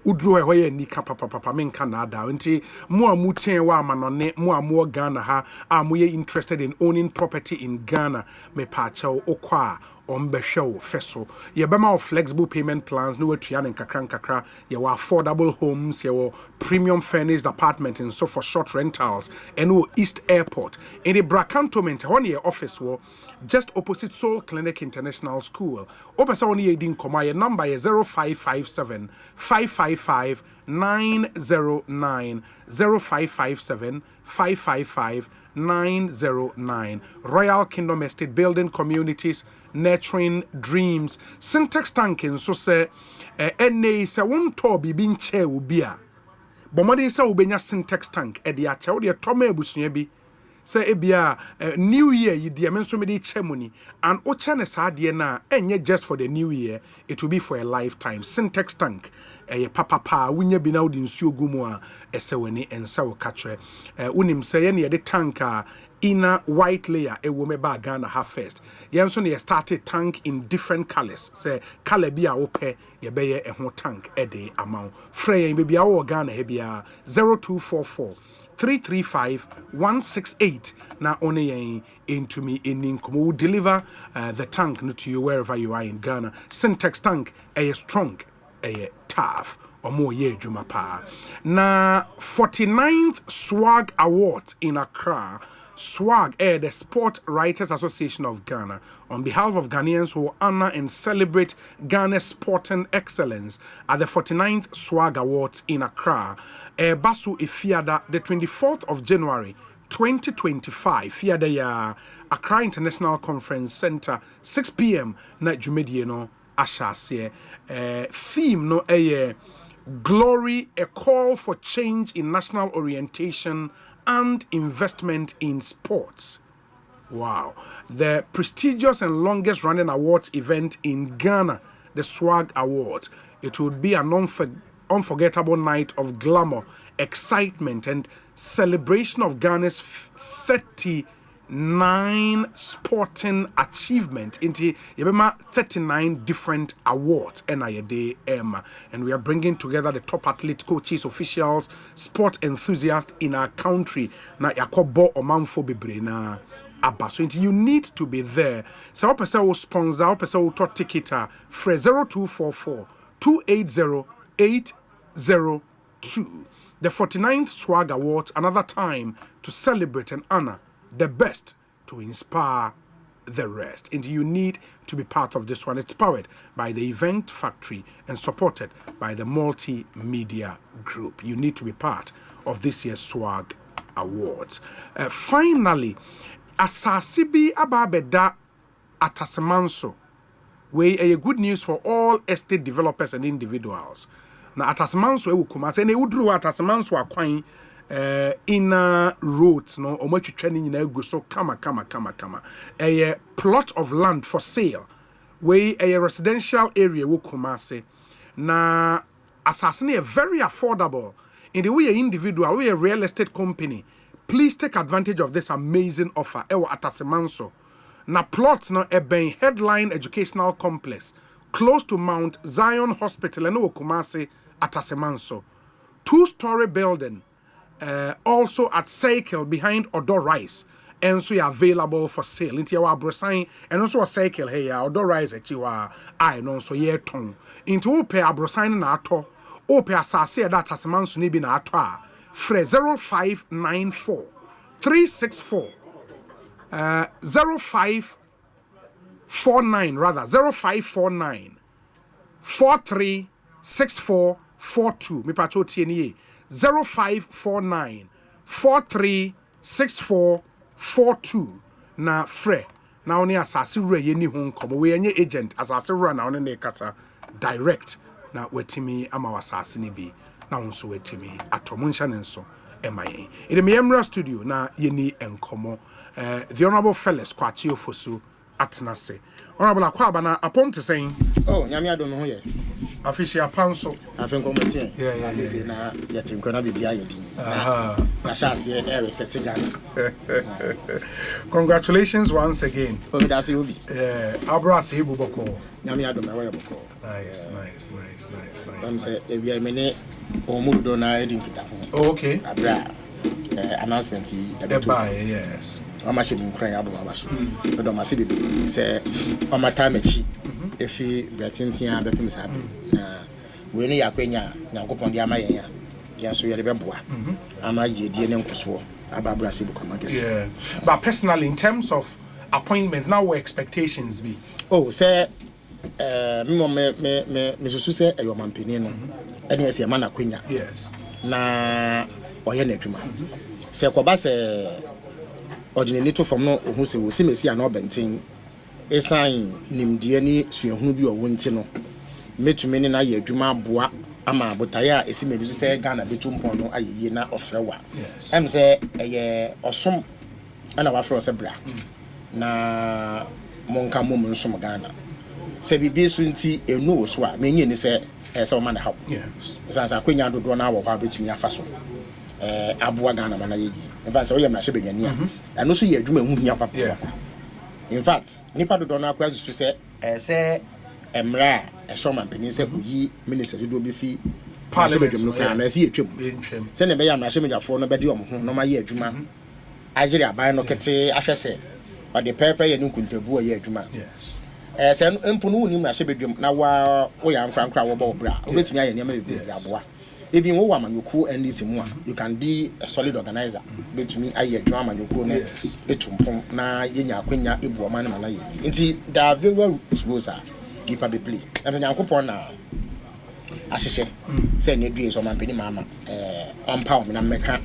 udro ho ye ni papa menka na da nti mo amuten wa amanone mo amo Ghana ha am ye interested in owning property in Ghana me pa chew okwa ombehwe feso ye bema flexible payment plans no watua ne kakra ye wa affordable homes ye wo premium furnished apartment and so for short rentals and wo East Airport in the Bra cantonment one ye office wo just opposite Soul Clinic International School. Opesa oni edin koma ye number ye 0557 555 909 0557 555 909. Royal Kingdom Estate building communities, nurturing dreams. Syntax tanking so say ene se won to bibi nche ubia. Bomode se ubenya syntax tank e de acha wo de toma ebusua bi. Say ebia new year yi de men so me de chemoni and o chane sa de na enye just for the new year, it will be for a lifetime. Syntax tank papa wunya bi na wo de nsuo gumu a ese wani ensa wo katre unim say ye de tank inner white layer wo me ba Ghana ha first yen so ne started tank in different colors say color bi a wo pe ye be ye ho tank e de amount frey yen bi a wo Ghana he bia 0244 335 168 na one yen into me in will deliver the tank to you wherever you are in Ghana. Syntax tank strong tough or more ye juma pa na 49th swag awards in Accra. Swag the Sport Writers Association of Ghana, on behalf of Ghanaians who honor and celebrate Ghana's sporting excellence at the 49th Swag Awards in Accra. Basu Ifiada, the 24th of January 2025. Fiada ya Accra International Conference Center, 6 p.m. na Jumedieno ashase theme no glory, a call for change in national orientation and investment in sports. Wow. The prestigious and longest running awards event in Ghana, the Swag Awards. It would be an unforgettable night of glamour, excitement, and celebration of Ghana's 39 sporting achievement into 39 different awards and we are bringing together the top athletes, coaches, officials, sport enthusiasts in our country na yakobo omanfo bebre na aba. So you need to be there. So our person will sponsor, our person will talk ticket for 0244 280 802. The 49th Swag Awards, another time to celebrate and honor the best to inspire the rest. And you need to be part of this one. It's powered by the Event Factory and supported by the Multimedia Group. You need to be part of this year's Swag Awards. Finally, Asasibi Ababeda Atasemanso. A good news for all estate developers and individuals. Na Atasemanso ewu kumase ne udru Atasemanso akwan in roads no omotwetwa ni nyina egu so kama a plot of land for sale a residential area wo kumase na asasene very affordable in the way individual we a real estate company. Please take advantage of this amazing offer ewo Atasemanso. Na plots no eben headline educational complex close to Mount Zion Hospital and Kumasi Atasemanso. 2-story building also at Cycle behind Odo Rice and so available for sale. Into our brosign and also a Cycle here Odo Rice at you I know so ye ton. Into ope a brosign na ato ope asase that Atasemanso ni bi na ato a fre 0594 364 0549 rather 0549 436442 me pacho tie 0549 436442 na fre na oni asase wura ye ni ho nkomo we enye agent asase wura na oni na kasa direct na wetimi ama wasase ni bi na wonso wetimi atomo nhya ne nso emaye in the Miemra studio na yeni enkomo the honorable fellas kwachi ofosu atnase honorable akwaba na apom to saying oh nyame adom ho ye official panso afen komotie yeah na yatim kona bibia yedi ya shase e reset Ghana. Congratulations once again. Oh that's obi abrase ibuboko nyame adom na we boko. Nice. I'm say we are many omudo na edin kita ho. Okay abra announcement yes I'm shedin kran abom abaso do ma se bibi say on my time echi efi bretintia bepim sabe na we ni yakwenya nyankopon dia ma yen ya so yere beboa ama yedie ne nkoso ababra se bu kwamakesi. Yeah, but personally in terms of appointments now what expectations be? Oh say me susu say eyo mampeni no ene ese ma na kwenya yes na oye na adwuma se koba se ordinary to from no ohu se wo simesi ana obentin esan nimdie ni suehunu bi owo nti no metumi ni na ye adwuma aboa ama abotaya esimenu se Ghana betumpon no ayeye na ofrewa em se eye osom ana wa fro se bra na monka mom nsom Ghana se bibi su nti enu so a menye ni se se o ma na hawo yes sansa kwenya dodo na wo ha betumi afa so aboa Ghana mana yeyi in fact se o ye na hye bedwani a eno so ye adwuma hu hia papa in fact nipa dodo na akwa su se emra show mampeni se oyi minister dodo be fi parliament no kan na se yetwem se ne be ya na hye medafo no be de omho no ma ye adwuma agere aban no kete ahwese o de pepe ye nkuntabu ye adwuma yes se empo no woni na hye bedwem na wa wo ya nkra wo bo bra obetumi aye ne ma be aboa even wo amanyoku NDC mu a you can be a solid organizer betumi aye adwuma amanyoku no etumpon na yenya akwenya ebu oman na ye nti da very well rules are nipa be play na nyankopon na ahyehyɛ sɛ ne due so mampeni mama on na meka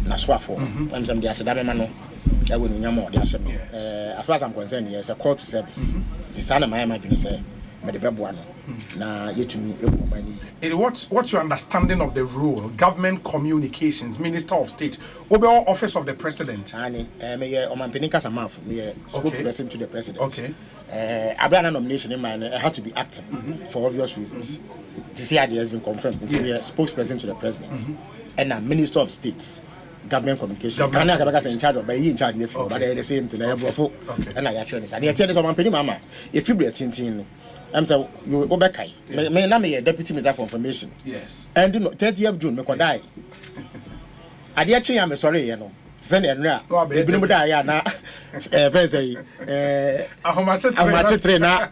na swafo am some dia seda mema no ya wonu nyama ode ahyɛ as far as I'm concerned yes a call to service the sana my imagine say me de beboa no na yetumi ebu mani. What's your understanding of the role government communications minister of state overall office of the president? Ani me omampeni kasa maf me spokesperson to the president. Okay. Abrana nomination in mine had to be acting for obvious reasons. This idea has been confirmed. It's a spokesperson to the president and a minister of state. Government communication. Can I have in charge of by in charge of but the same thing I have before. And I actually said, I tell you something, Mama. If you be a tintin, I'm so you go back. May not be a deputy minister for information. Yes. And do not 30th of June, me could die. I did actually, I'm sorry, you know. Send it now. The Binuda Yana, how much trainer,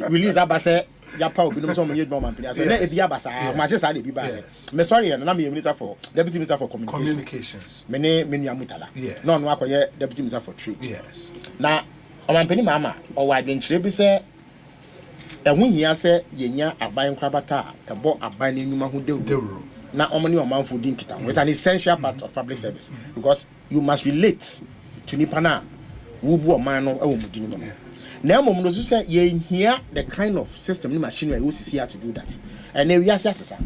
release Abase. Yapa bi no so monye dwom ampani so na e bia basa ma che sa de bi ba me sorry na me minister for deputy minister for communications me nua mutala no no akoye deputy minister for trade yes na omampani mama o wa adwenkyere bi se ehun hia se yenya aban krabata ebo aban n'enwuma ho dewuro na omoni omanfo din kita it's an essential part of public service because you must relate to nipa na wo bu oman no ewo mudini no. Now, mom no say ye here the kind of system ni machinery we see here to do that. And we are sasa.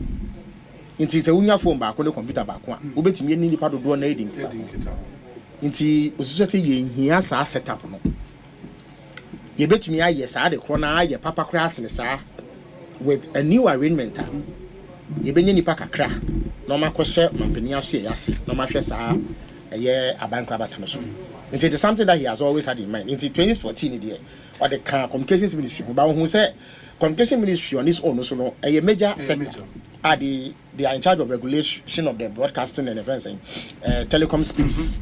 Inti se unya phone ba ko ne computer ba ko a obetumi ni nipa dodo na edin kita. Inti osusu say ye here sa setup no. Ye betumi aye sa de kro na aye papa class ne sa with a new arrangement. Ye benye nipa kakra. No ma ko hye mampani aso ye ase. No ma hwe sa eye abankra batano so. It is something that he has always had in mind. In 2014, or the communications ministry, but who said communication ministry on its own, also no, a major sector. They are in charge of regulation of the broadcasting and events and telecom space,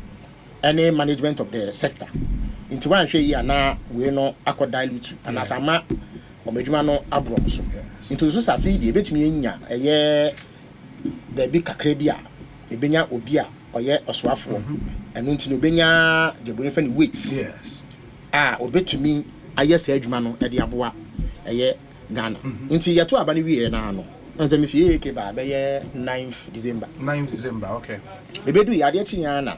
any management of the sector. Into one year now, we know aqua dilute and as a map or Medjumano Abrom. Into Susafi, the bit me a year the big Cacrebia, a benya obia. Or yet or swafo and until benya the bonifant weights. Yes. Obey to me, I yes, Edgemano, Eddie Abua, a year Ghana. Until you're 2 abani we now. And then if you came by 9th December. 9th December, okay. The bedu Yadiana,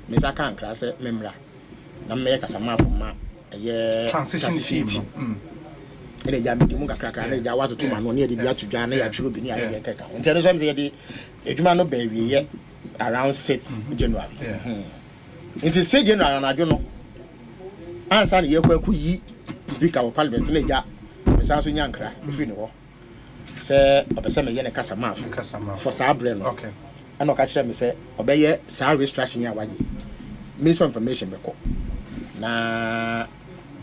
Miss Akan class, Memra, Nameka Sama for ma a year transition team. And a yammy Munga cracker, and there was a 2 man near the Biatu Ghana, I should be near the and tell us the Edgemano baby yet. Around 6th January. It is 6th January, and I don't know. Answer the Yoku Speaker of Parliament, Lega, Mrs. Yankra, if you know. Say, Obesame Yana Casamaf for Sabren. Okay. And no catch me say, Obey, Sarah Stretching Yawaji. Minister of Information, na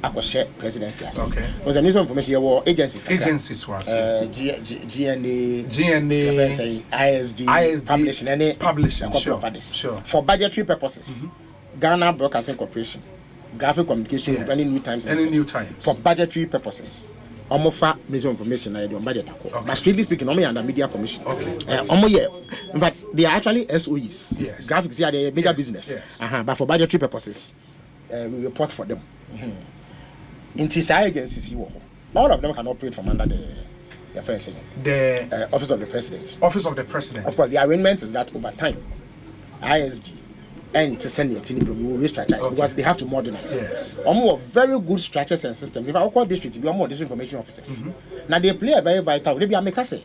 Akoshe presidency. Okay. Was a minister of information war agencies. Agencies was GNA, ISD, publishing any publishing. Sure. For budgetary purposes, Ghana Broadcasting Corporation, graphic communication, any new times. For budgetary purposes. Omofa Ministry of Information I don't budget. But strictly speaking, only under Media Commission. In fact, they are actually SOEs. Yes. Graphics are the bigger business. Yes. But for budgetary purposes, we report for them. In TCI agencies, all of them can operate from under the first the Office of the President. Office of the President. Of course, the arrangement is that over time, ISD and to send it we will restructure because they have to modernize. Yes. More very good structures and systems. If I call district, we have more district information officers. Now they play a very vital. They be a make say.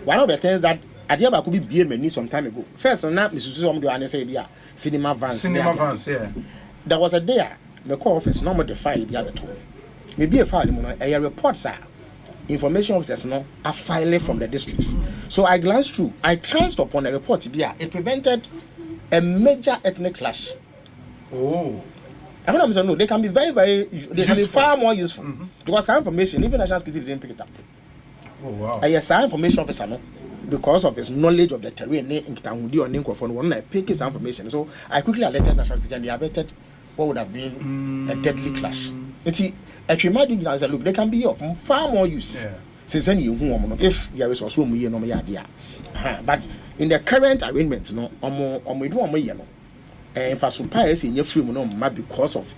One of the things that Adiaba could be BM some time ago. First, now Mrs. Somdo and say be a cinema vans. Cinema vans, yeah. There was a day the core office no more the file be a tool. Maybe a file a report sir. Information officers are filing from the districts. So I glanced through. I chanced upon a report. It prevented a major ethnic clash. Oh. I don't know. They can be they can be far more useful because some information, even National Security didn't pick it up. Oh wow. Yes, some information officer because of his knowledge of the terrain in Kitangudi or Ninko one I pick his information. So I quickly alerted National Security and they averted what would have been a deadly clash. Actually, imagine I said, look, they can be of far more use. Yeah. Since any if there is also no idea. But in the current arrangements, no, and for suppliers in your film, no, because of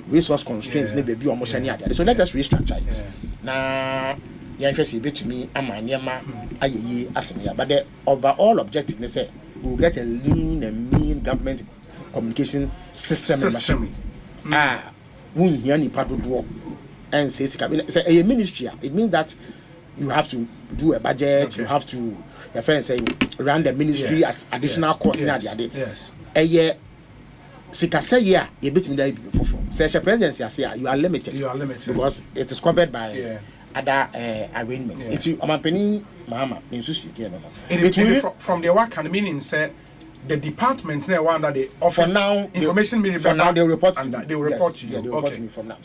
resource constraints, maybe almost any idea. So let us restructure it. Now, the interest is to me, but the overall objective, they say, we will get a lean and mean government communication system and machinery. We hear any part of and say a ministry. It means that you have to do a budget. You have to, your friend saying, run the ministry at additional cost. Yes. A year. Sika say yeah, you bet me that before. Say presidency, I say you are limited. You are limited because it is covered by other arrangements. It's Omampeni Mahama. From the work and meaning say the department now one that they offer now information. For now they will report to they will report to you. Yeah, they will report to me from now.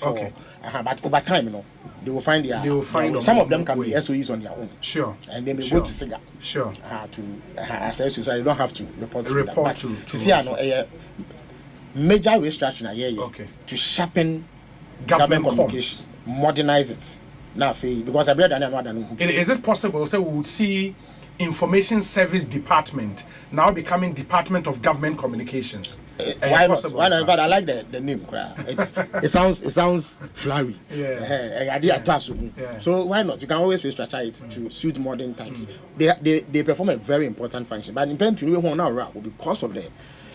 But over time, they will find some of them can be SOEs on their own. Sure. And they may go to SIGA. Sure. To assess so they don't have to report to see major restructuring to sharpen government communication, modernize it. Now, because I believe that is it possible? So we would see Information Service Department now becoming Department of Government Communications. Why not? Why not? But I like the name. It sounds flowery. So why not? You can always restructure it to suit modern times. They perform a very important function. But in Pempi, we won't now because of the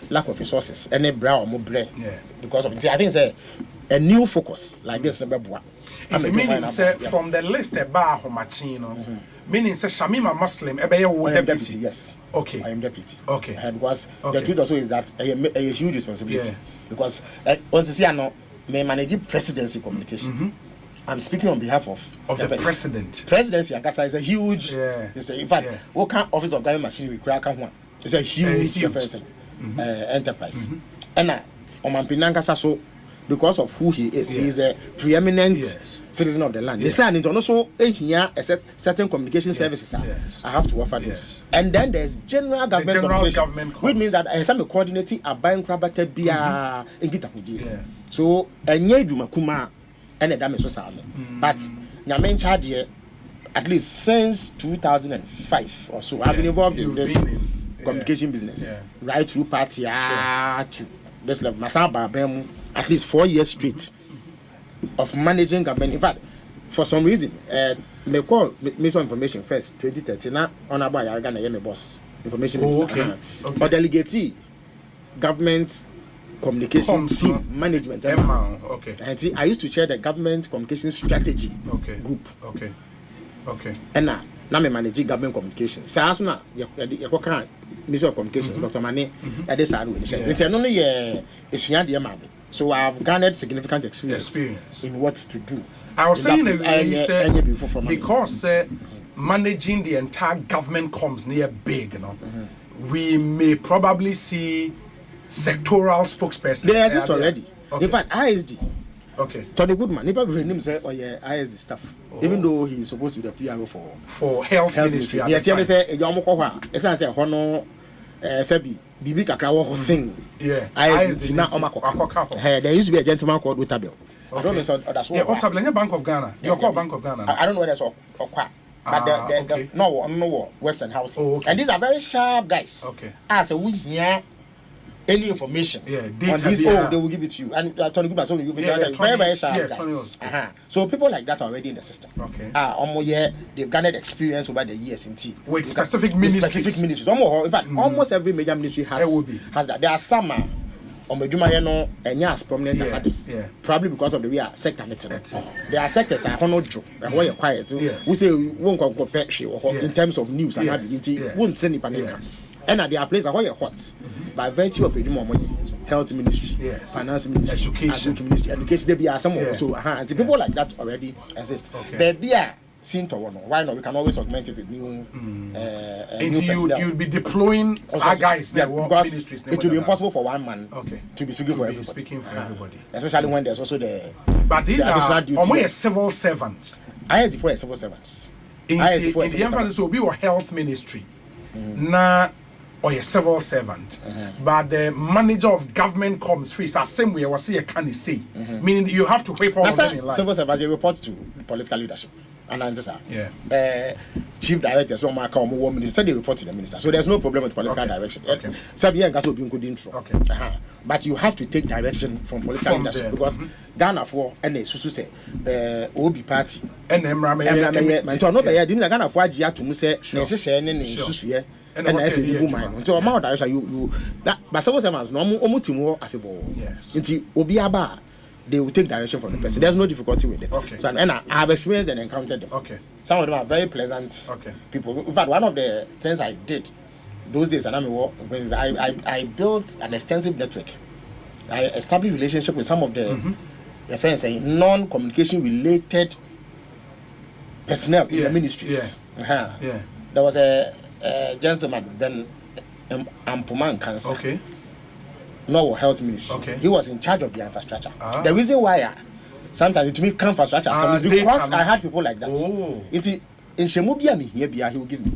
lack of resources. Any brow or more bread. Because of it. I think it's a new focus like this. Meaning, say from the list a bar homachino. Meaning, say Shamima Muslim, I am deputy. Yes. Okay. I am deputy. Okay. Because the truth also is that a huge responsibility. Because once you see, I know, may manage presidency communication. I'm speaking on behalf of the president. Presidency, Ankasa is a huge. In fact, what kind of office of government machinery it's a huge enterprise. And Omampinankasa so. Because of who he is, he is a preeminent citizen of the land. They say, and also here certain communication services I have to offer those. And then there's general government communication, which means that I have coordinating a buying crabate bia in Gitapudi. So and Makuma and a damage was but Yamen Chad at least since 2005 or so, I've been involved in this communication business, right through party to this level. Masaba Bemu. At least 4 years straight of managing government. In fact, for some reason, me call me some information first. 2013, now on about Yaragana Yeme boss information minister. Or delegate government communication team management. And see, I used to chair the government communication strategy group. And now me manage government communication. So as now you Minister of Communications, Dr. Mane, at this side. It's only a so I've garnered significant experience in what to do. I was saying because managing the entire government comms near big, we may probably see sectoral spokesperson. They exist already. In fact, ISD. Tony Goodman, he probably named say, ISD staff. Even though he's supposed to be the PRO for health ministry. Yeah, tell say Hono Sebi. Bibi kakra wo sing. ISD na omakoko. There used to be a gentleman called Utabel. I don't know so that's what. Utabel, Bank of Ghana. Your call Bank of Ghana. I don't know whether it's Okwa. But no Western House. And these are very sharp guys. As we hear any information on this, they will give it to you. And Tony Goodman so you very, very sharp guys. So people like that are already in the system. They've garnered experience over the years in T. With specific ministries. In fact, almost every major ministry has that. There are some and as prominent as others. Probably because of the way our sector there are sectors are not true. Why you're quiet. We say we won't compare in terms of news and won't send it. And there are places where you're hot by virtue of health ministry, finance ministry, education. There be some also. People like that already exist. There be seen to one. Why not? We can always augment it with new personnel. You'll be deploying our guys. Because it will be impossible for one man to be speaking for everybody. Especially when there's also the. But these are only a civil servants. ISD for a civil servants. In the emphasis will be your health ministry. Now. Or a civil servant, but the manager of government comms free. So same way, was here can say, meaning you have to whip all of them in line. Civil servant, they report to political leadership, and answer. Chief director, so my one minister, they report to the minister. So there's no problem with political direction. But you have to take direction from political leadership because Ghana for and Susu say, Obi party and Emra, so no, Ghana for Jia to say, Susu. And I say you mind. So amount that you that but some servants no almost more affable. Into Obiaba they will take direction from the person. There's no difficulty with it. Okay. So, and I have experienced and encountered them. Okay. Some of them are very pleasant people. In fact, one of the things I did those days, and I built an extensive network. I established relationship with some of the friends non-communication related personnel in the ministries. There was a gentleman then, Ampuman Cancer. Okay. No health ministry. Okay. He was in charge of the infrastructure. The reason why sometimes it will come infrastructure is because I had people like that. In Shemubia, he will give me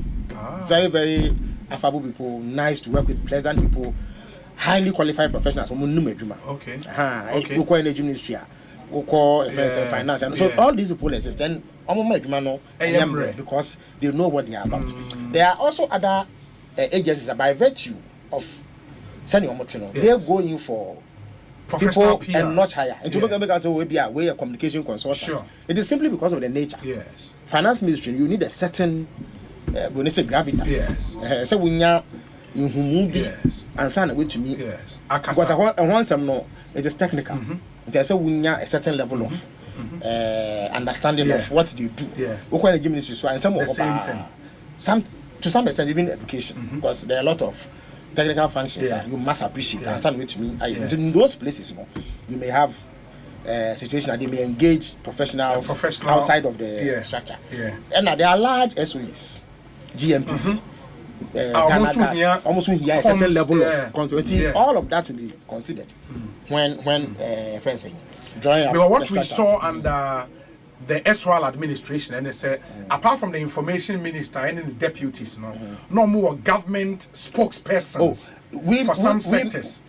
very, very affable people, nice to work with, pleasant people, highly qualified professionals. Okay. We call energy ministry. We call finance. And so all these people exist. And because they know what they are about. There are also other agencies by virtue of sending they're going for people PR. And not higher. And to make us a communication consultant. It is simply because of the nature. Yes. Finance ministry, you need a certain when they say gravitas. So when you're in whom and send away to me. Yes. Because I want some no, it is technical. There's a certain level of understanding of what they do. Okay, the ministry so and some of some to some extent even education because there are a lot of technical functions you must appreciate and send with me. In those places, you may have situation that they may engage professionals outside of the structure. And there are large SOEs, GMPC. Almost here a certain level of continuity. All of that to be considered when fencing. But what we saw under the SWAL administration, and they said, apart from the information minister and the deputies, no more government spokespersons for some sectors.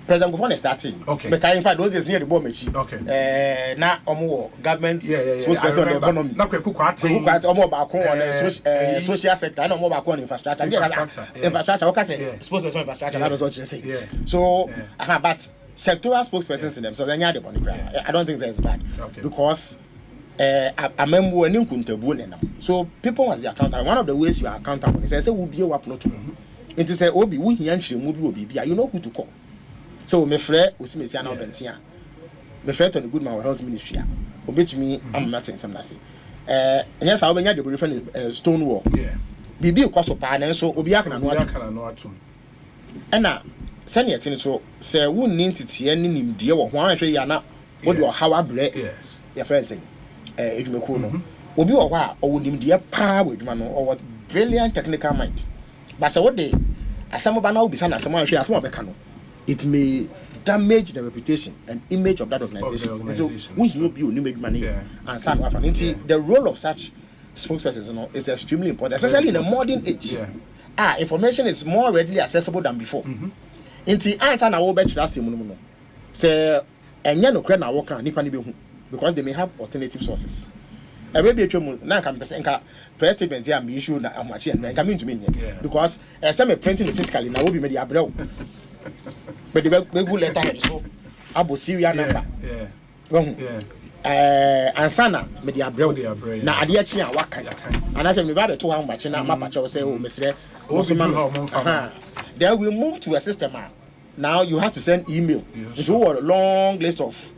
President Gufon is starting. Okay. But in fact, those is near the Bomechi. Okay. Now, government spokesperson on the economy. Now, social sector. No more on infrastructure. Infrastructure. Okay, say spokesperson infrastructure. That was what you say. So, but sectoral spokespersons in them. So then, I don't think that is bad because I remember when you couldn't. So people must be accountable. One of the ways you are accountable is I say, "We'll be a not to." It is a Obi. We will be. You know who to call. So my friend, we see me now Bentia. My friend on the good man health ministry. Obey to me, I'm not saying some nasi. And yes, I'll be the different stone wall. Bibi koso pa na so obi aka na no atum. And now, send your thing so say who need to tie ni nimdie wo ho ahwe ya na wo de ohawa bre. Yes. Your friend saying edwumako no. Obi wo ha o nimdie pa wo edwuma no o brilliant technical mind. But say what dey asamo na obi sa na asamo ahwe asamo obeka no. It may damage the reputation and image of that organization. So we hear you need money and some the role of such spokespersons is extremely important, especially in a modern age. Information is more readily accessible than before. Answer na wo be kira semu no. Say enya no kra na wo kan nipa ni be hu because they may have alternative sources. Maybe na kan person ka press statement here me issue na amachi and kan mean to me because some printing physically na wo be me dey abrew. But the go letter so abo serial number. Ansana me dey abrew na ade achi an waka and I say me ba be to ha mbachi na mapacha say o mesre then we move to a system now you have to send email into a long list of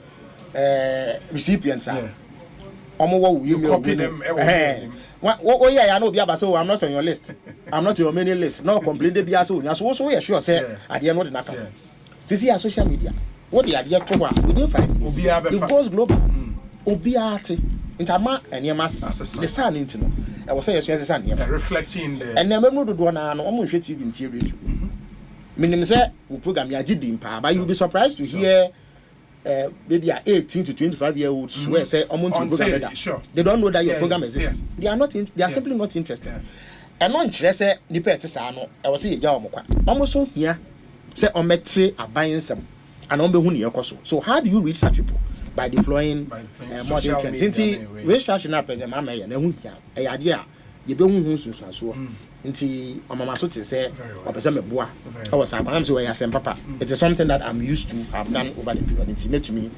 recipients you copy them I know Biaba, so I'm not on your list. I'm not on your mailing list. No complain de Bia so you sure say at the end of the night. See social media. What the idea to within 5 minutes. It goes global. Obiati Intama and your masters. The sun into no. I was saying yes, sun reflecting the and never know the one and almost TV in TV. Minimum say we program ya jidim pa, but you'll be surprised to hear maybe 18 to 25-year-olds swear say program sure. They don't know that your program exists. They are not they are simply not interested. And on say nipa etisa no I was say ya omokwa omoso here say omete aban some and on be hu ne yekoso. So how do you reach such people? By deploying modern trends. Since restructure na present ma me na hu hia e ade a ye be hu sunsuaso nti omama so te say opese meboa I was am so Asempa. It is something that I'm used to have done over the period. Nti make to me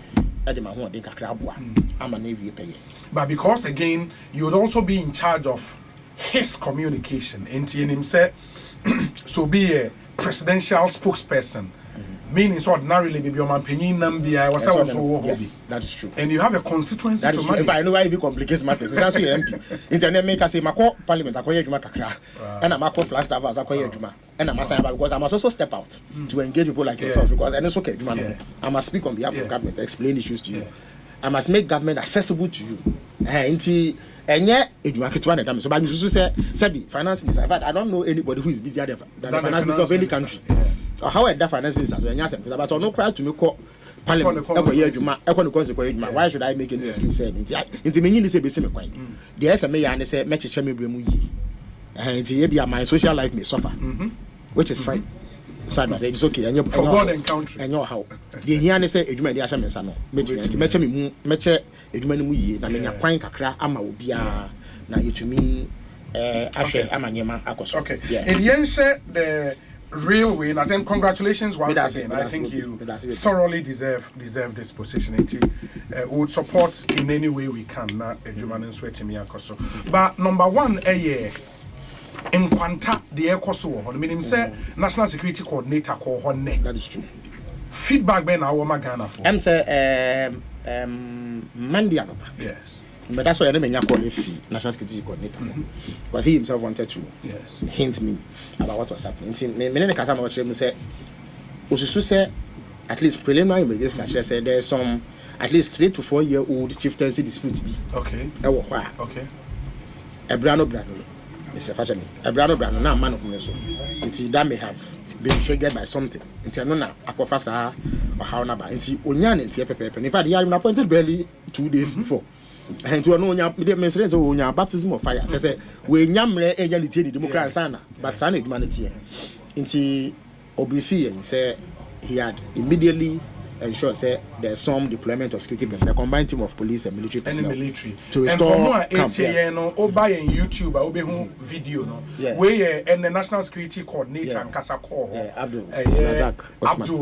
ade ma ho de kakra aboa ama na wie peye. But because again you would also be in charge of his communication nti him say so be a presidential spokesperson Meaning, so ordinarily, maybe your man penny Nambia was also yes, that is true. And you have a constituency that is true. If I know why it complicates matters, because I'm MP. Internet make us say, Mako Parliament, Akoya Juma Kakra, and I'm Mako Flash Tavas, Akoya Juma, and I'm Asempa because I must also step out to engage people like yourself because I know it's okay, Juma. I must speak on behalf of government, explain issues to you. I must make government accessible to you. And yet, it will get one of them. So, by Mrs. Sabi, finance minister. In fact, I don't know anybody who is busier than the finance minister of any country. Or how the finance minister, so yes, but I no cry to me call Parliament. Why should I make any excuse? Into me, say, Bessie McQuain. The SMA and say, Match Chemi, and my social life may suffer, which is fine. So I say it's okay. And for God and country. And your how. The here say edwuma dey ahya mesa no. Meche me edwuma no mu yie na menya kwan kakra ama obia na yetumi ahwe ama nyema akoso. Okay. In yense the real way, and saying congratulations once again. I think you thoroughly deserve this position. It would support in any way we can na edwuma no swetimi akoso. But number 1 in Quanta, the Ekosiisen On meaning say National Security Coordinator call honne. That is true. Feedback ben our Ghana for. Say Monday anopa. Yes. But that's why I never call fee National Security Coordinator. Because he himself wanted to hint me about what was happening. Me ne kasa ma watch him say Osusu say at least preliminary investigation say there's some at least 3 to 4 year old chieftaincy dispute be. Okay. Okay. Ebrano Mr. Fachami, Ebrano Brano, now man of Muneso. Until that may have been triggered by something. Until no, Akofasa or how number. Until Onyan and Pepe. In fact, he had been appointed barely 2 days before. And to know your mentions on your baptism of fire. I say, we yamre a yanity, Democrat Sana, but Sana humanity. Until Oblifi say he had immediately ensured say there's some deployment of security personnel, a combined team of police and military personnel to restore and for more no oba in YouTube obe hu video no where and the National Security Coordinator and Kasako Abdul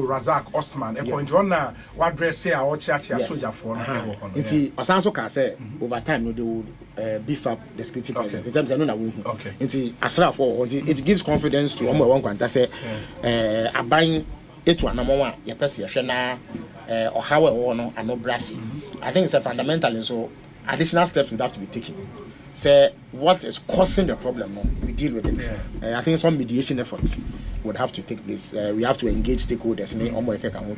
Razak Osman a point one na what dress say our church soldier for no nti asanso ka say over time no they would beef up the security presence in terms of no na nti asra for it gives confidence to omo one kwanta say aban etu anamon a ye pese ye hwe na or how we no ano brasi. I think it's a fundamental so additional steps would have to be taken. Say what is causing the problem, no, we deal with it. I think some mediation efforts would have to take place. We have to engage stakeholders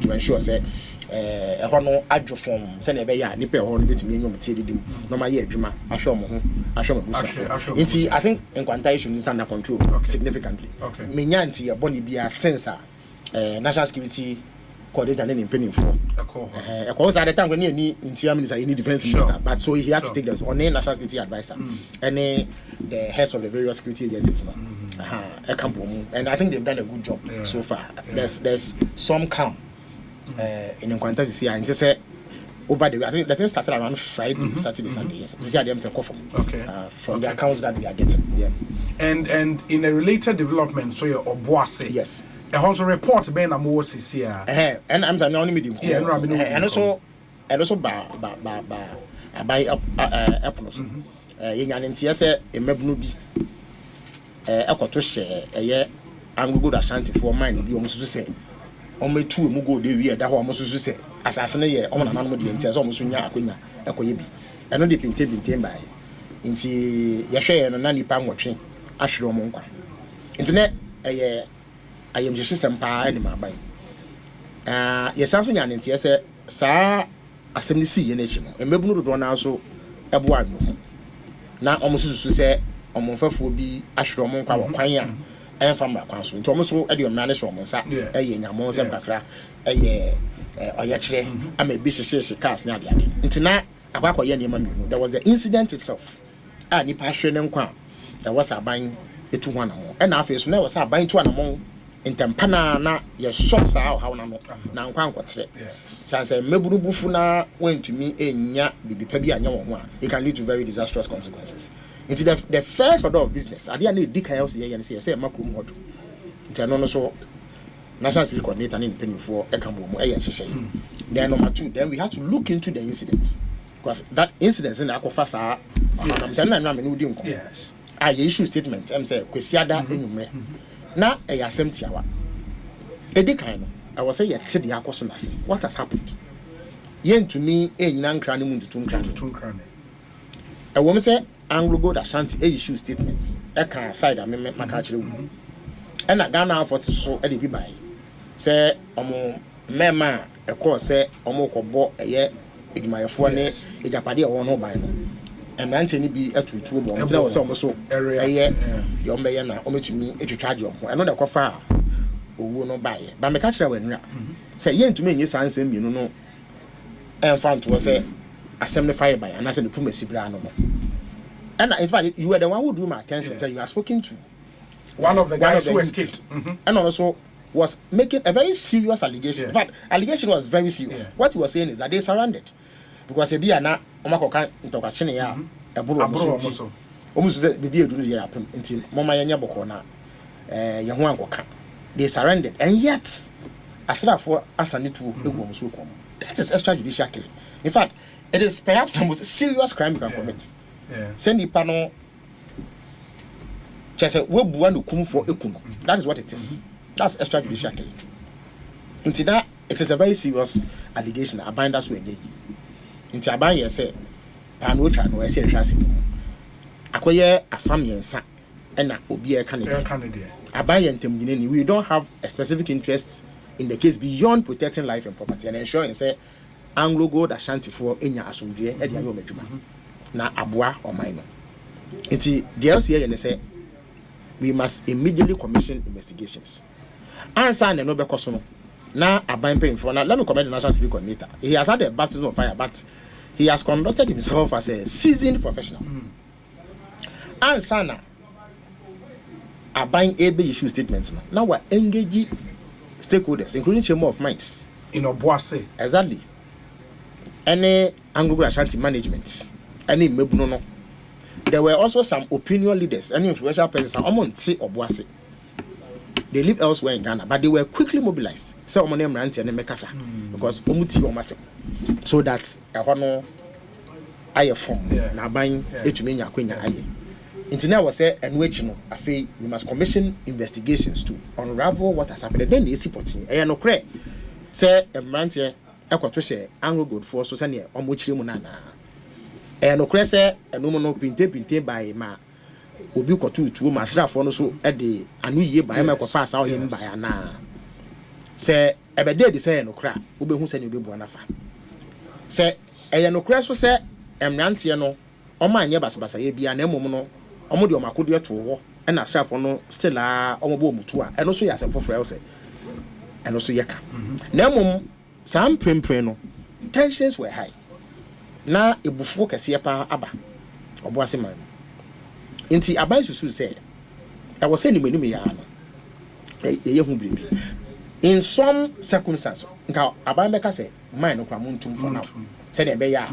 to ensure say no adjo form say na be ya ni pe ho no betumi enyo mtie didim no ma ye adwuma ahwe mo ho ahwe mabusa. Nti I think in quantitation is under control significantly. Menya nti e boni bia sense National Security Coordinator in penny for a course at the time when you need interior minister, you need defense minister, but so he had to take this on a national security advisor and the heads of the various security agencies. And I think they've done a good job so far. There's some calm in Qantas here and just say over the I think the thing started around Friday, Saturday, Sunday. Yes, this year there's a call from the accounts that we are getting. Yeah. And in a related development, so you're Obuase. Yes. A also report ben a more here. And I'm the only medium. And also by up no so. Yenyan ntia se emabunu bi ekoto hye eye angugo Ashanti for mine bi omususu se ometu emu go de wi da ho omususu se asase ne ye omna nanu de ntia se omusu nya akonya ekoye bi eno de pintem bai nti ye hwe no na nipa nwotwe ahwere omo nkwa nti ne eye I am just Asempa any my buying. Yes, something yan in say, Sir Assembly C in nation, and maybe no do now so a boy. Now almost to say, Omonfa will be Ashramon Paya and from my council. Thomas will add your manager on Sat, a year, Monsa Bacra, a year, or yet, I may be she cast Nadia. Into that, about there was the incident itself. And if passion and crown, there was a buying it to one more. And after never was a buying to one among. In Tampana na your shots how na nkwa nkotre say mebunu bufu na went to me enya bibi pa bi anya wo it can lead to very disastrous consequences. It's the first order of business ade na edi kan else ye say makrom hodo nti no so National Security Coordinator in penny for ekambo mo hyehyɛ. Then number 2 then we have to look into the incident because that incident in akofa sa I'm telling na me no di nko yes ye issue statement say kwesiada enumre na asem tiawa edi kan no I was say yet the akosonasi. What has happened? Yen to me, a young cranny moon to two cranny. A woman say Anglo Gold Ashanti issue statements. I can side I mean my catcher. And I Ghana for so Eddie by. Say mema a course say omoko bo a year in my phone a japadi or no by no. And Anthony be a two bomb. There was almost so a year. Your mayor only to me a charge of another coffee. Who no buy but me catch when say yen to me yes answer you know and found to say assembly fire by and I said the puma sibra no. And in fact you were the one who drew my attention. So you are speaking to one of the guys who escaped and also was making a very serious allegation. In fact, allegation was very serious. What he was saying is that they surrounded because a beer na omakoka ntoka chine ya aburo so almost say bibi edu no ye apem nti mama yanya boko na ye ho ankoka. They surrendered, and yet, Asrafo Asanitu Egwomsu. That is extrajudicial killing. In fact, it is perhaps the most serious crime you can commit. Send the panel. Chese webuanu kum for ekuno. That is what it is. That's extrajudicial killing. Into that, it is a very serious allegation. Abanders we engage. Into abanye say, pano cha no ese rasi. Akoye afam yensa, ena obi e Canada. We don't have a specific interest in the case beyond protecting life and property and ensuring say Anglo Gold Ashanti for enya asumdie e dia yo medjuma na aboa or minor. Nti the LCA and say we must immediately commission investigations. Answer na no be koso no na aban paying for. Now let me comment the National Security Coordinator. He has had a baptism of fire, but he has conducted himself as a seasoned professional. Answer na buying a big issue statements now we're engaging stakeholders including Chamber of Mines in Obuase. Exactly. Any Anglo Ashanti management, any mebuno. There were also some opinion leaders, any influential persons among Obuase. They live elsewhere in Ghana, but they were quickly mobilized. So name Ranti and Mekasa because Omuti Omase. So that a hono aye form na buying etumenya kwenya aye. Internet was said, and which we must commission investigations to unravel what has happened. Then they support me. No credit. Say a man here, a quatrice, Anglo Gold for Susania, on which you munana. No credit, say, a no more pinte by ma. Ubuko to Masra for no so at the and we year by Michael Fast out him by Anna. Say, a bad day, say no crap, Ubu who send you be buanafa. Say, a no crash was said, and Rantiano, or my neighbors, Basa, be an emono. Omodi omakodia to wo and asafo no still omobo mutu a eno so yasem foforo else eno so yeka na mom sam prempren no tensions were high na ebufuo kese pa aba obo aseman nti aban susu said I was saying manum ya no ye hu bibi in some circumstances nka aban meka say man no kwa muntum for now say na be ya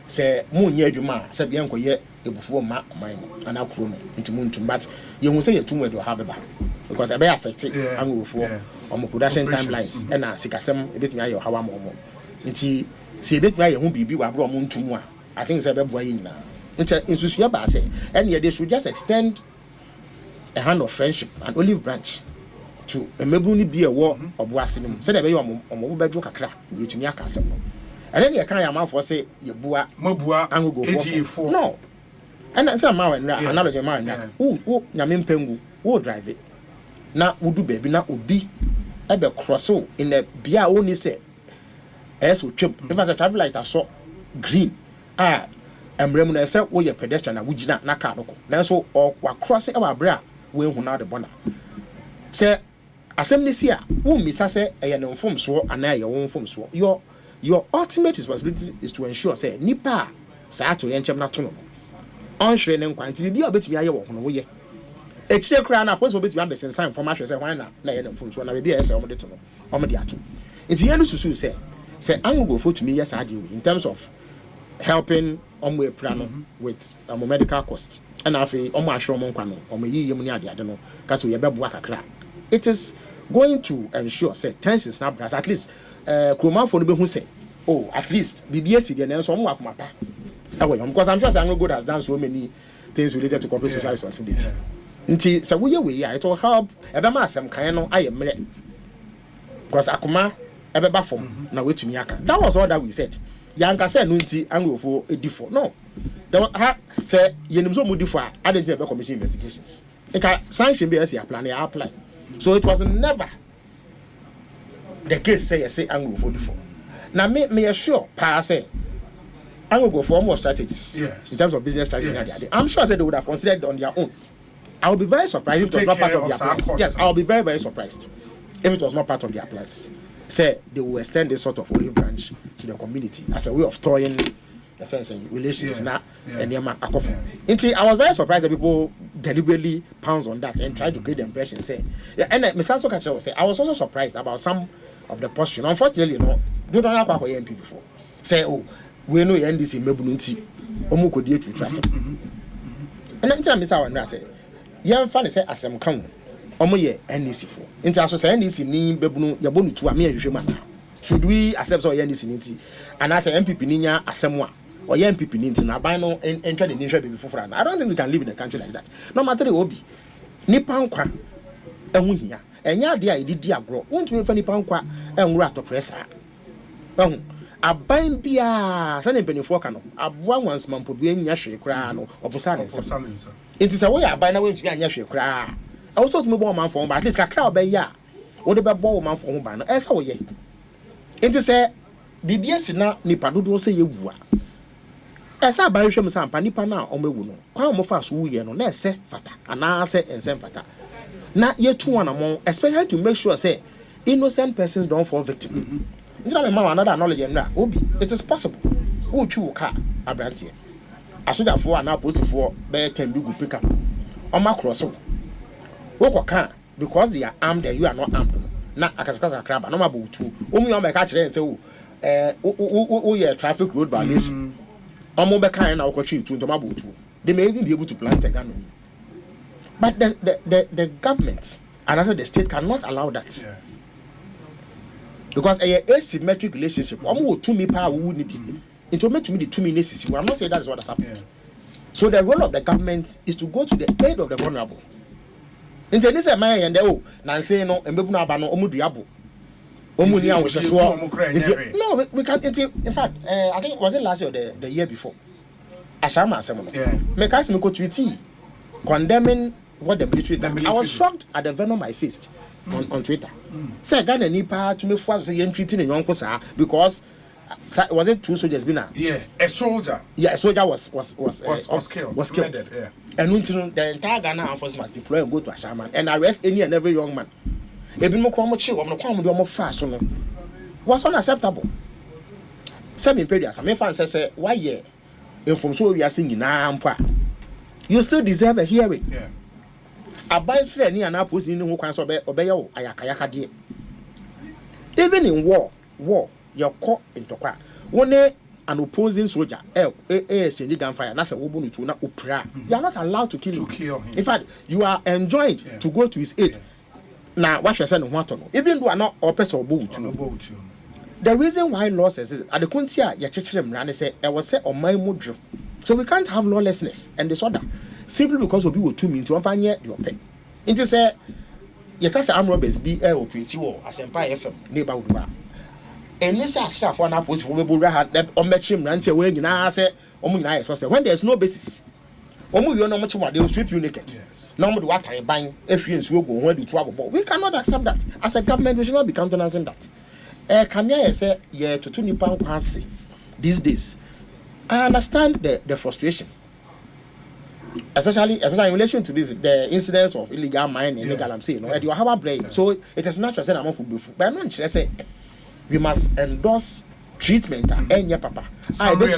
say munye adwuma say be enkoye ebufuo ma man ana kuro no ntimuntum but ye hu say yetum we do ha beba because e be affect angofuo omo production timelines and sikasem ebetumi aye hawa mo nti se ebetumi aye hu bibi wa bro omo ntum a I think say be boa ye nyina nti insusu ba say and they should just extend a hand of friendship and olive branch to emebu ni bi ewo oboase nim say na be ye omo bedwo kakra yetumi aka asem and then you can am for say ye bua mabua angogo no. And that's a man, another man. Who Yamin Pengu, who drive it. Now, would do baby, now would be a bit crosso in the beer only say. As we trip, if as a travel light, I saw green. And Remuna said, oh, your pedestrian, I would not Nakano. Now, so, or crossing our bra, when who not the bonner. Say, assembly here, who Miss Say, a young form swore, and now your own form swore. Your ultimate responsibility is to ensure, say, Nipa, Sato, and Chamnatuno. On training quantity be a bit me aye wo hono wo ye e kire kra na post bit me be sensan information say why na ye phone so na be be say o mo de to no o mo de ato it ye no susu say Anglo go for to me yes in terms of helping on we plan with medical costs and afi o mo ahwe mo nkwa no o mo yiye mu ni ade no ka so ye be boa kakra it is going to ensure say tensions na brass at least kroma for no be hu say oh at least BBS dey na so mo akoma pa because I'm sure Anglo Gold has done so many things related to corporate social responsibility. Nti so we it will help ebe ma asem kan no aye mere because akoma ebeba form na wetumi aka. That was all that we said. Yanka say no nti Anglofo edifo. No. There was say yenim so mudifo a adenty be commission investigations. Nka sanction be esi apply. So it was never the case say Anglofo defo. Now me assure pa say I'm going to go for more strategies in terms of business strategy. I'm sure they would have considered on their own. I would be very surprised if it was not part of their plans. Yes, I will be very, very surprised if it was not part of their plans. Say they will extend this sort of olive branch to the community as a way of toying affairs and relations. I was very surprised that people deliberately pounce on that and try to create the impression. And Mr. Sokacha will say, I was also surprised about some of the posture. Unfortunately, don't have a MP before. Say, we know NDC mebununti omo kodie tu trust and anytime me say wan say yan fa ne say asem kan omo ye NDC fo nti aso say NDC ni bebunu ya bonu tu a me ahwehwe mana should we accept so NDC ni nti and as MPP ni nya asem a or MPP ni nti na ban no entwa ne nhwe be fofora na I don't think we can live in a country like that no matter the obi nipa nkwa ehu hia enya ade a edidi agro wontu me fa nipa nkwa enwura to pressure ehu aban bia sane mpanifo ka no aboa wansman podu anya hwe kra no obusa ne nsem enti se wo ya aban na wentu anya hwe kra also to me bo man for at least kakra obeya wo de be bo man for ho ban no esa wo ye enti se bibia sina nipa dodo se yewu a esa aban hwe msampa nipa na omewu no kwa mo fa so wuye no na ese fata ana se ensem fata na yetu wana mo especially to make sure say innocent persons don't fall victim. It's not another knowledge obi it is possible who twu car abrantie asoja for na post for be 10 go pick up on my cross wo car because they are armed and you are not armed na akasakasa kraba no mabo tu omu yo make kire say wo ye traffic road violation omu be kan na wo twi tu to mabo tu they may even be able to plant a gun but the government and also the state cannot allow that. Because a asymmetric relationship, to me power wouldn't be. It make to me the 2 minutes. I'm not saying that is what has happened. Yeah. So the role of the government is to go to the aid of the vulnerable. In the case of my and Nancy no and Bebuna Bano Omudiabo. Omunia was just no, we can't. In fact, I think was it last year or the year before? Ashama Assembly. Yeah. Make us go to condemning what the military. I was shocked at the venom I faced. On Twitter. Say Ghana nipa to me for say you treating a young cosa because was it 2 soldiers been a soldier. Yeah, a soldier was killed. Murdered, yeah. And the entire Ghana Armed Forces must deploy and go to Ashaman and arrest any and every young man. Ebi mo kwa mo chill, mo kwa mo do mo fast no. Was unacceptable. Some imperials, some fans say why ye from so we are singing na you still deserve a hearing. Yeah. Abaisre ni ana post ni ho kwan so obeya wo ayakayaka de even in war your call into kwa one an opposing soldier exchange gunfire na say wo bonu tu na opra you are not allowed to kill him. In fact you are enjoined to go to his aid na what you say no ho no even though not or person obo tu the reason why law says at the kuntia ya chechire mra ne say e was say oman modro so we can't have lawlessness and disorder simply because obi wo 2 minutes one fanye your pen it say you can say armed robbers be operate wo Asempa FM neighborhood ba eni say asrafo na police for be ha o mechim rantie we nyina say omu nyina is suspect when there is no basis omu wi no mo chimo they will strip you naked no mo do watare ban afie nsuo go ho adu to abobo we cannot accept that as a government we should not be countenancing that kamia say ye tutu nipa nkwase these days I understand the frustration especially in relation to this the incidents of illegal mining illegal I'm saying you have a brain so it is natural say I'm for but I'm not say we must endorse treatment and papa I bet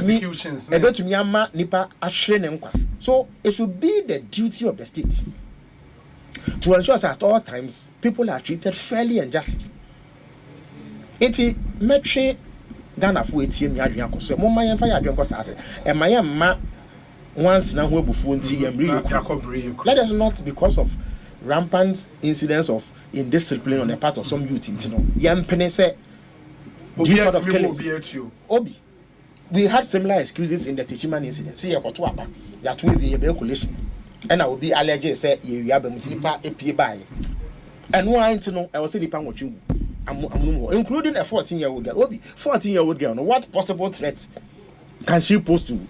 to me ama nipa ahre ne nkwa so it should be the duty of the state to ensure that at all times people are treated fairly and justly. Enti metre Ghana for ATM mi adwen akoso mo man yemfa ya adwen kosa ase e man ma once na ho abufu nti yem really let us not because of rampant incidents of indiscipline on the part of some youth into no yem pene say this sort of killings obi we had similar excuses in the Techiman incident see yakoto aba ya to we be collation and I will be alleged say ye wi aba mutinipa epie bae and one into no I was say nipa nwotwe including a 14-year-old girl. What 14-year-old girl? What possible threat can she pose to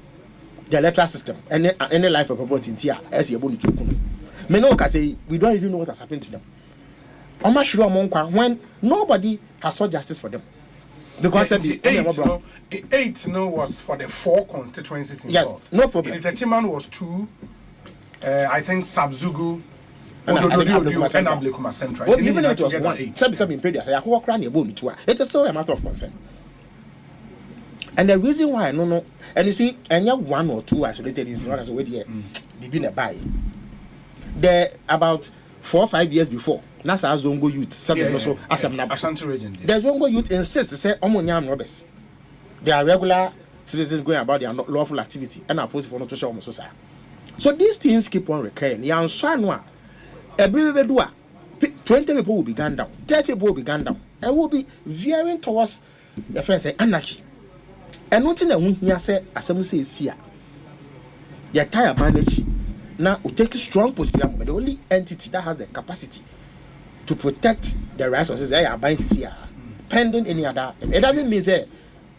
the electoral system? Any life of property in here as you're going to say we don't even know what has happened to them. I'm not sure when nobody has sought justice for them. Because the 8 was for the 4 constituencies involved. Yes, no problem. The Chiman was 2, I think Sabzugu, Odododio, and Ablekuma Central. Even if it was 1, it is still a matter of concern. And the reason why I don't know, and you see, and you 1 or 2 isolated incidents already been a buy. There about 4 or 5 years before, Nasa Zongo youth, Ashanti region. The Zongo youth insist to say, Omonyam robbers. They are regular citizens going about their lawful activity and are posted for not to show almost. So these things keep on recurring. Yan Swanwa, every 20 people will be gunned down, 30 people will be gunned down, and will be veering towards the friends say anarchy. And nothing that we hear say, as some say, see, your tire manage. Now, we take a strong position, but the only entity that has the capacity to protect the resources are buying here, pending any other. It doesn't mean that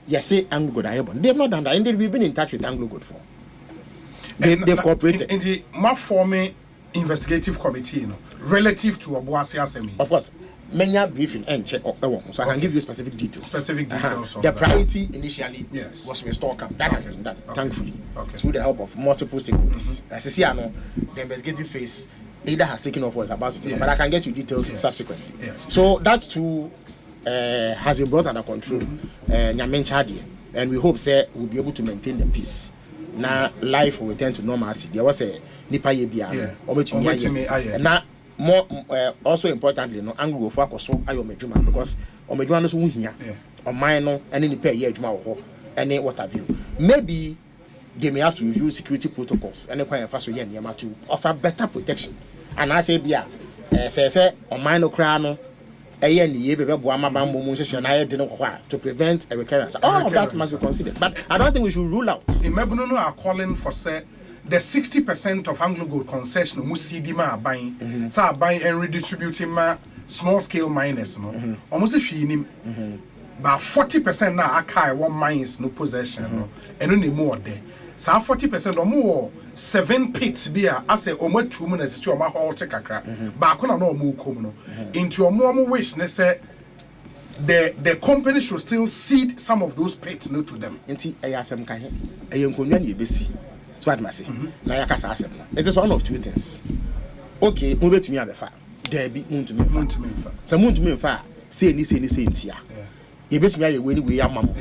yes, say Anglo Good. They've not done that. Indeed, we've been in touch with Anglo Good for. They've cooperated. In the forming investigative committee, relative to Obuasi Asemi. Of course, many briefing and check. So I can give you specific details. The priority initially was restore camp. That has been done, thankfully, through the help of multiple stakeholders. As you see, I know the investigative phase either has taken off or is about to take off, but I can get you details subsequently. So that too has been brought under control. And we hope we'll be able to maintain the peace. Now life will return to normalcy. There was a Nipa Yebia, now more also importantly, no Anglo focus so ayo medjuma because medjuma no so here on mine and in the pay year juma and what have you. Maybe they may have to review security protocols and require fast to offer better protection. And I say bia say on mine no crano to prevent a recurrence. All of that must be considered. But I don't think we should rule out. In Mebuno are calling for say the 60% of Anglo Gold concession Musidima are buying, so buying and redistributing small scale miners, almost if you but 40% now are one mines no possession, and only more there. So 40% or more 7 pits beer as a omo 2 minutes to my whole take a crack. But I no more common into a more wish. Say the company should still cede some of those pits no to them. Inti ayasem kahe ayonkonya ni ebesi. So what must say? Na yakasa asem. It is one of 2 things. Okay, mo betumi abefa. There be muntumi fa. So muntumi fa say ni ntia. Ye betumi aye we ni we amamo.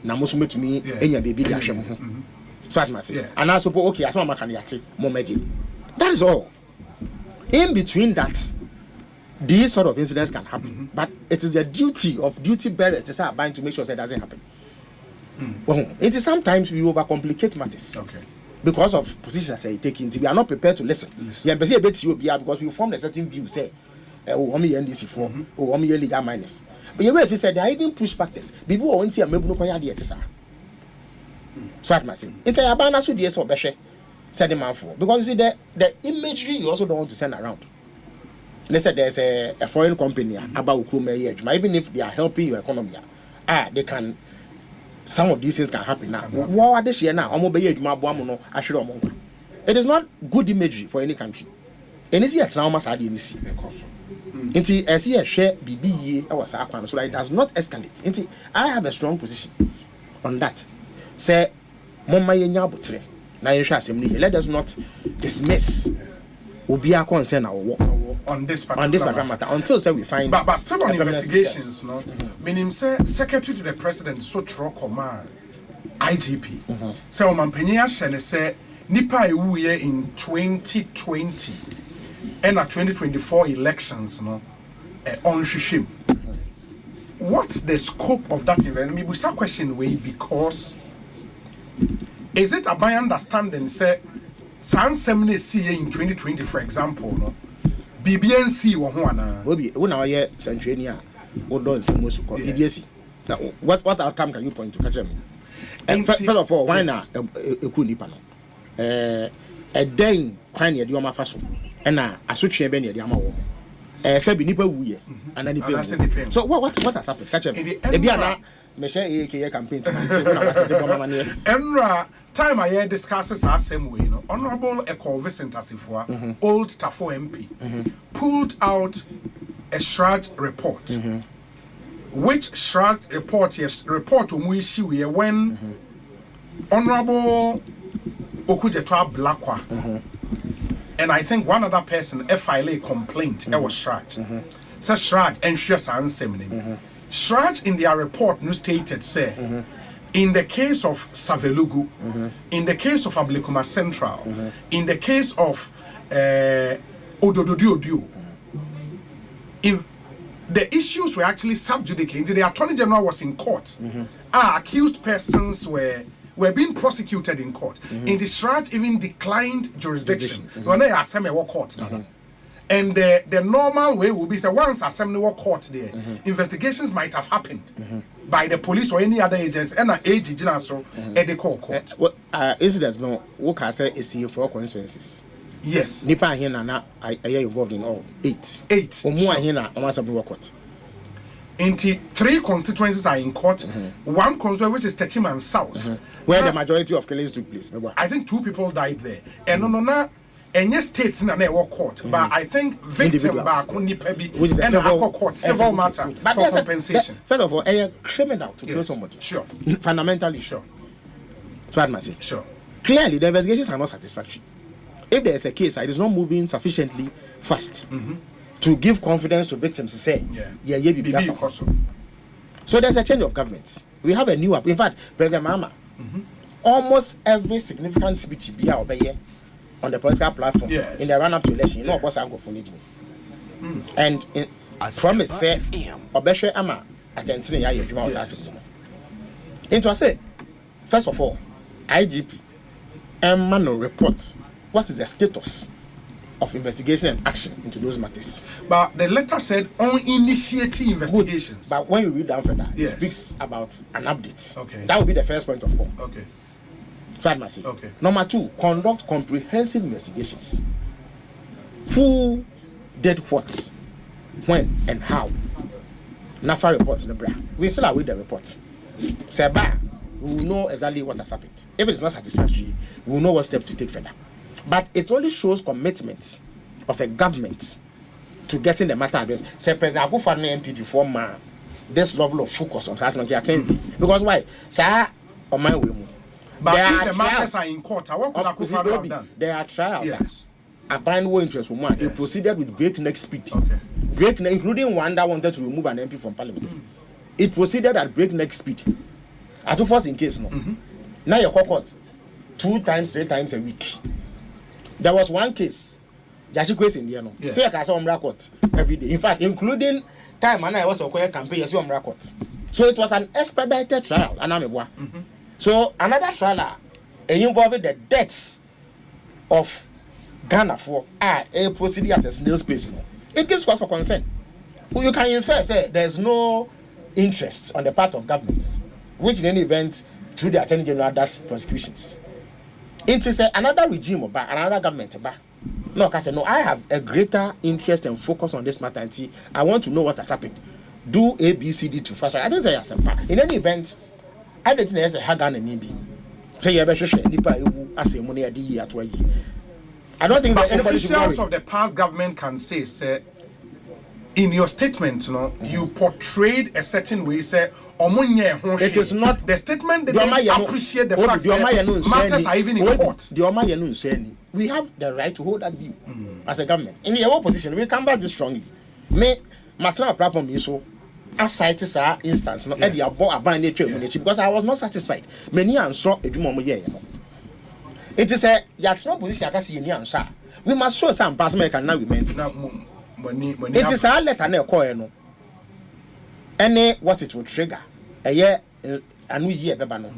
Na mo so metumi enya bebi di ahwem ho. So what must say? And I suppose okay, as one can yate mo meji. That is all. In between that, these sort of incidents can happen, but it is the duty bearers to say to make sure that doesn't happen. Well, it is sometimes we overcomplicate matters. Because of positions that you take into, we are not prepared to listen. Because we form a certain view, say, only NDC for, only legal minus. But you if you said there are even push factors. People won't see a mebno koya di etisa. So what must say? It's a abana so DS or beshe. Send them out for. Because you see the imagery you also don't want to send around. Let's say there's a foreign company about Ukrume, even if they are helping your economy, they can. Some of these things can happen now. What are this year now? It is not good imagery for any country. And it's yet now must add any see. Inti as here share BB was so that it does not escalate. Inti I have a strong position on that. Say Mama Yenya Butre. Let us not dismiss Ubia concern our work on this particular matter until say we find. But still on investigations, no. Meaning say Secretary to the President so tro command IGP. Say o mampenya shene say nipa ewu ye in 2020 and 2024 elections, no. On Shishim. What's the scope of that event? Me busa question way because is it a by understanding say San Semne see in 2020 for example, no? BBNC wo ho ana obi wo na oye centrania wo don semosu ko BBNC now what outcome can you point to catch me first of all why na eku nipa no den kwan ne de o ma fa so na asotwe be ne de ama wo Say be nipa wuye and then nipa. So what has happened? Catch him. Ebiana me share AKA campaign to Enra time I hear discusses our same way, Honorable Ekosiisen On old Tafo MP pulled out a Shraj report. Which Shraj report Umuishi when Honorable Okujetwa Blakwa and I think one other person filed a complaint was Shraj. So Shraj and Shraj Shraj in their report stated say in the case of Savelugu, in the case of Ablikuma Central, in the case of Odododio, if the issues were actually subjudicated, the Attorney General was in court. Accused persons were being prosecuted in court. In the Shraj even declined jurisdiction. When they assembly court. And the normal way will be say once assembly court there, investigations might have happened by the police or any other agents and an agent so at the court. Incidents no what can say is for consequences. Yes. Nipa here na I involved in all 8. Omu here na am assembly court. Into 3 constituencies are in court. One constituency which is Techiman South, where the majority of killings took place. I think 2 people died there. And no any states in a court, but I think victim back on which is a civil matter for compensation. First of all, a criminal to kill somebody. Sure. Fundamentally sure. So I must say. Sure. Clearly, the investigations are not satisfactory. If there is a case, it is not moving sufficiently fast to give confidence to victims to say, so there's a change of government. We have a new in fact, President Mahama, almost every significant speech be on the political platform in the run-up to election, you know what's going for leading. And promise say, Obeshe Ama attention ya Juma was asking. Into I say, first of all, IGP Mano report what is the status of investigation and action into those matters. But the letter said on initiating investigations. But when you read down further, it speaks about an update. Okay. That would be the first point of call. Okay. Okay. Number 2, conduct comprehensive investigations. Who did what, when, and how? NAFA reports in the bra. We still await the report. Seba, we will know exactly what has happened. If it is not satisfactory, we will know what step to take further. But it only shows commitment of a government to getting the matter addressed. Say President Akufo-Addo MP form this level of focus on harassment. Because why? Sir, on my way. But if the matters are in court, what could Akufo-Addo have done? There are trials. Yes. A bind interest from one. They proceeded with breakneck speed. Breakneck, including one that wanted to remove an MP from Parliament. It proceeded at breakneck speed. At two first in case no. Now your court 2 times, 3 times a week. There was one case. Jaji Kwesi in there no. So you can say on record every day. In fact, including time and I was a campaign, you see on record. So it was an expedited trial. So another trial involving the deaths of Ghana for a procedure at a snail's pace. It gives cause for concern. You can infer say there's no interest on the part of government, which in any event through the Attorney General does prosecutions. It is another regime or another government. No, I say no. I have a greater interest and focus on this matter. And see, I want to know what has happened. Do A, B, C, D to fast track. I think say Asempa. In any event, I don't think there's a Hagan and maybe. Say you better share nipa ewu as a money adi at way. I don't think that anybody officials of the past government can say in your statement, you portrayed a certain way. Say, it is not the statement that they appreciate the fact that matters are even in court. We have the right to hold that view as a government. In the opposition, we canvass this strongly. Me, Matana platform is so. As cited our instance, because I was not satisfied. Many answer a it is a yatno position. I can see any answer. We must show some past American now we meant it is a letter no call any what it will trigger a year and we year bebano.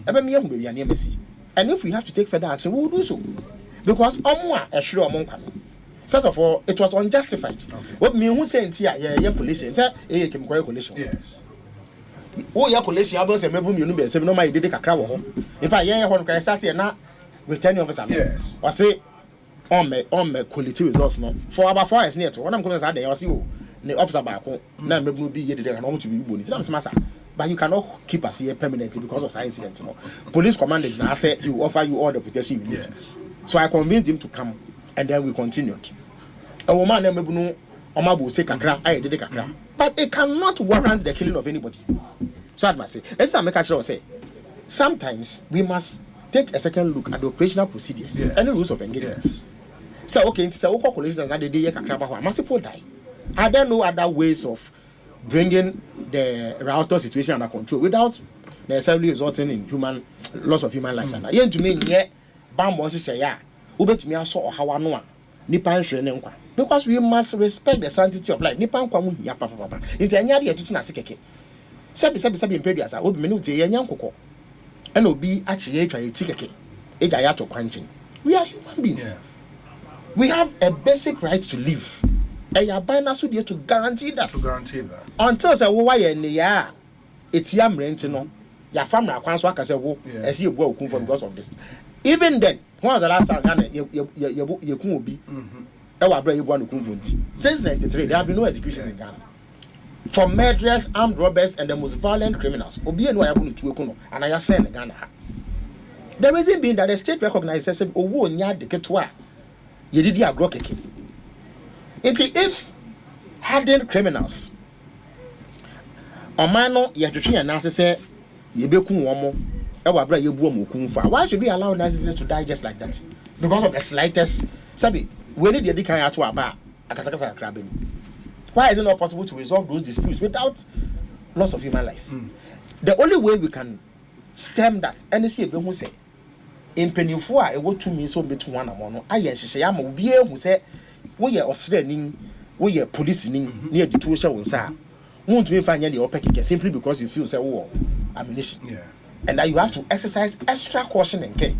And if we have to take further action, we will do so. Because a sure among first of all, it was unjustified. What me who say here, police say can coalition. Yes. Oh, your coalition, I was a member of the no, my did a crowd. In fact, one can start here now returning officer. Yes. Or say on my quality results no. For about 4 years near to what I'm going to say, I see the officer back home. Now maybe be here today and want to be born. It's not matter. But you cannot keep us here permanently because of that incident. You know? Police commanders now say you offer you all the protection you need. Yes. So I convinced him to come, and then we continued. A woman maybe no, Omabu say kakra, I did kakra, but it cannot warrant the killing of anybody. So I must say, let's make a say. Sometimes we must take a second look at the operational procedures and the rules of engagement. Yes. So okay, it's a local police that they did kakra, must people die? Are there no other ways of bringing the router situation under control without necessarily resulting in loss of human lives? And yen to me, yeah, bamboo say ya, ube to me I saw how I know nipa nhwe because we must respect the sanctity of life. Nipa nkwa mu ya papa. Inti anya de tutu na sekeke. Sabi impediasa obi me no tie nya nkokọ. And obi achi ye twa ye tikeke. Eja ya to kwanchin. We are human beings. Yeah. We have a basic right to live. And you are buying us to guarantee that. Until say wo ye ne ya etiam rent no. Ya family akwanso aka say wo esi ebu okun for because of this. Even then, when was the last time Ghana you kun obi? Ewa bra you no kun funti. Since 1993 there have been no executions in Ghana. For murderers, armed robbers and the most violent criminals. Obi enu ayabu tu ekuno and I say in Ghana. The reason being that the state recognizes owo nya de ketwa ye didi agro keke. If hardened criminals omano ye twetwe ya na say ye bekun womo ewa bra ye bu omo kun fa. Why should we allow narcissists to die just like that? Because of the slightest sabi we need the kan ato aba akasakasa krabeni. Why is it not possible to resolve those disputes without loss of human life? The only way we can stem that and see who say in penifua e wo tumi so betu one amon no aye hyehyɛ ya ma obi ehu say wo ye osrani wo ye police ni near the two hye wonsa won't me find any opekeke simply because you feel say wo ammunition. And that you have to exercise extra caution and care.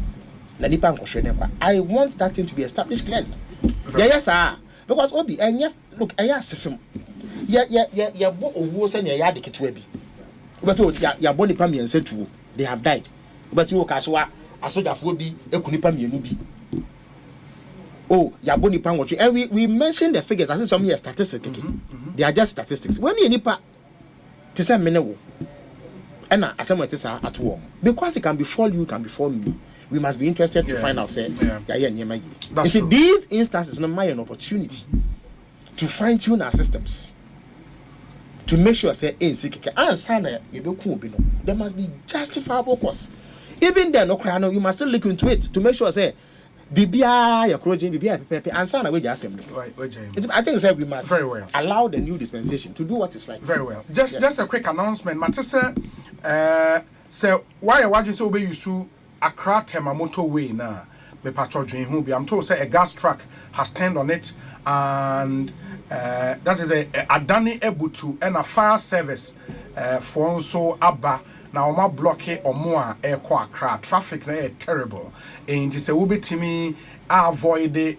Na nipa nkohwe ne kwa. I want that thing to be established clearly. Yes sir. Because obi enye look eya sefem. Ya bo owo se ne ya de ketewa bi. But ya bo nipa miense tuo. They have died. But you ka so asojafo bi ekunipa mienu bi. Oh, ya bo nipa nwotwe. And we mentioned the figures as if some are statistics. They are just statistics. When you nipa to say menewo. And Asempa it is at home. Because it can befall you, can befall me. We must be interested to find out say these instances no my an opportunity to fine tune our systems to make sure say there must be justifiable cause. Even then no you must still look into it to make sure say bibia your project bibia pepe and sana we just assembly. I think say we must allow the new dispensation to do what is right. Very well. Just a quick announcement. Matese say why you say obey you Accra Tema motorway na me patro dwen hu bi. I'm told say a gas truck has turned on it and that is a Adani Ebutu and a fire service for also Abba na oma block omo a eko Accra traffic na terrible and say we betimi avoid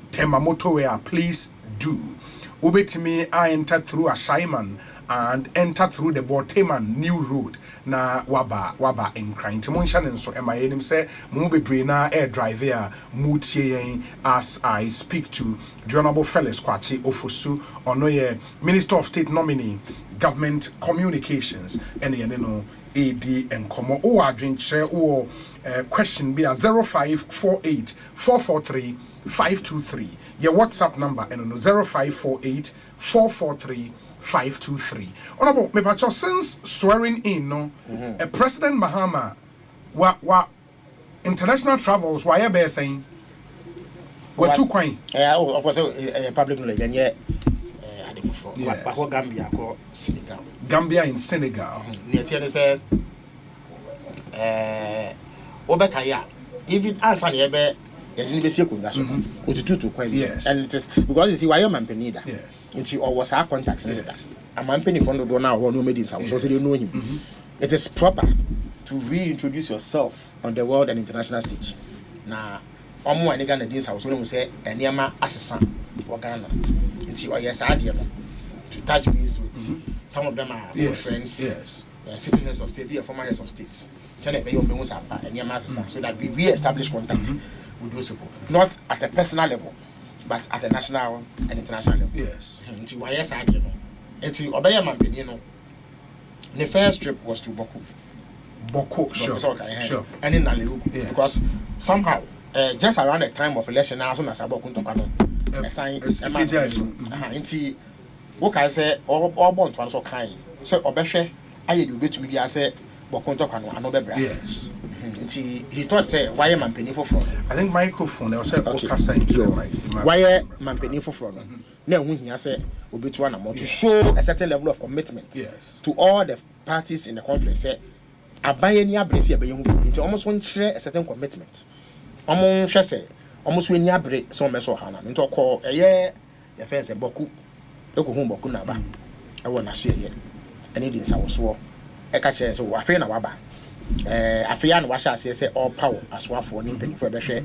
Tema motorway please do. Ubetimi enter through a Shaiman and enter through the Borteman New Road na waba in crying. Timonshan so am I him say Mubi na air drive there mutie as I speak to the Honorable Felix Kwachi Ofosu Onoye Minister of State nominee Government Communications and AD and Komo o adwin share o question be a 0548 443 523. Your WhatsApp number and 0548 443 523. Honorable, me pacho since swearing in no President Mahama wa international travels why be saying we're too quiet. Of course public knowledge and yet Gambia ko Senegal. Gambia in Senegal. Near say obekaya even as an ebe yes. And it is because you see why your man penida. Yes. Into or was our contacts. Yes. A man penny from the door now or no made in South, so they know him. It is proper to reintroduce yourself on the world and international stage. Now, on one again this house, when we say a Niama assassin or Ghana. It's your yes idea to touch base with some of them are good friends, citizens of state, be former heads of states. So that we re-establish contact with those people, not at a personal level. but at a national and international level. Yes. Until why yes I know. Until Obey man, you know. The first trip was to Boko, sure. And in Nalirugu, because somehow, just around the time of election, now as Aboku Tokano, a sign, a man, until what I say, all born to answer kind. So Obeshe, I do to me, I say, Boko Tokano, and Obe Brass. Yes. Until he thought, say, why am I penny for fraud? I think microphone, I'll say, why man penny for fraud? Now, when he said, will be to one more to show a certain level of commitment to all the parties in the conference. Say, I buy any abrasi into almost one share a certain commitment. Almost say, almost when you break some meso hana into call a year, the fence a boku, Oku Boku Naba. I want to see it. And it is our swore. A catcher, so I feel a waba. I feel and wash us say all power as well for an penny for the share.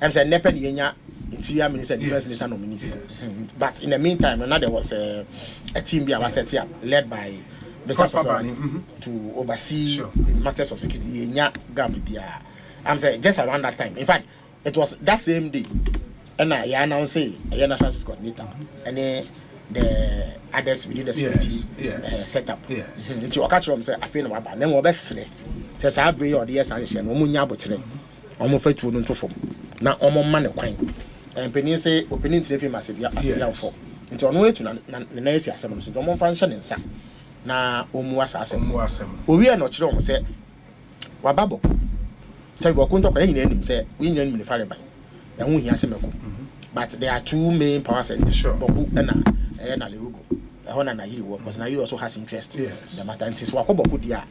I'm saying, Nepen Yenya. Interior Minister and Defense Minister nominees. But in the meantime, there was a team that was set up, led by the to oversee matters of security. I'm saying just around that time. In fact, it was that same day, and I announced a national security coordinator, and the others within the security setup. Until I catch them say, I feel no bad. Then we best says I bring your DS and Omunya Botre, Omofe to no form. Now, man, quine. And Penny say, opening to the famous as a young folk. Into on way to the next assembly, so don't function in some. Now, Omuas assembly. We are not sure, say, Wababo. Say, Wakunto, any name, say, we know in the fire by. And we hear Semeco. But there are two main power centers, Boku and Alirugo. A Hona Nahiri work, because Nahi also has interest. Yes. The matter and Swakoboku dia.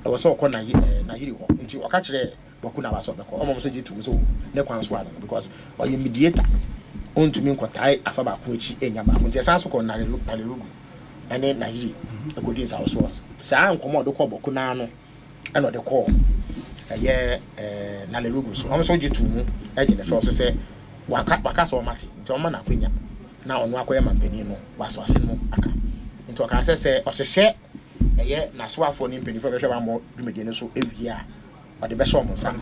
I was so called Nahiri work. Into a catch Bokuna was almost to ne kwanswa because or you mediator on to me kwatai afaba kuchi enyaba unti sanso ko nalerugu ene na yiri ekodi sa so sa nkomo do ko bokuna no eno de ko nalerugu so almost jitu mu eje ne so say waka so mati nti o ma na kwenya na onu akoye mampani no waso ase no aka nti o ka say o hye na so afo ni mpani fo be hwe ba mo dumedie no so ewia or the best one, some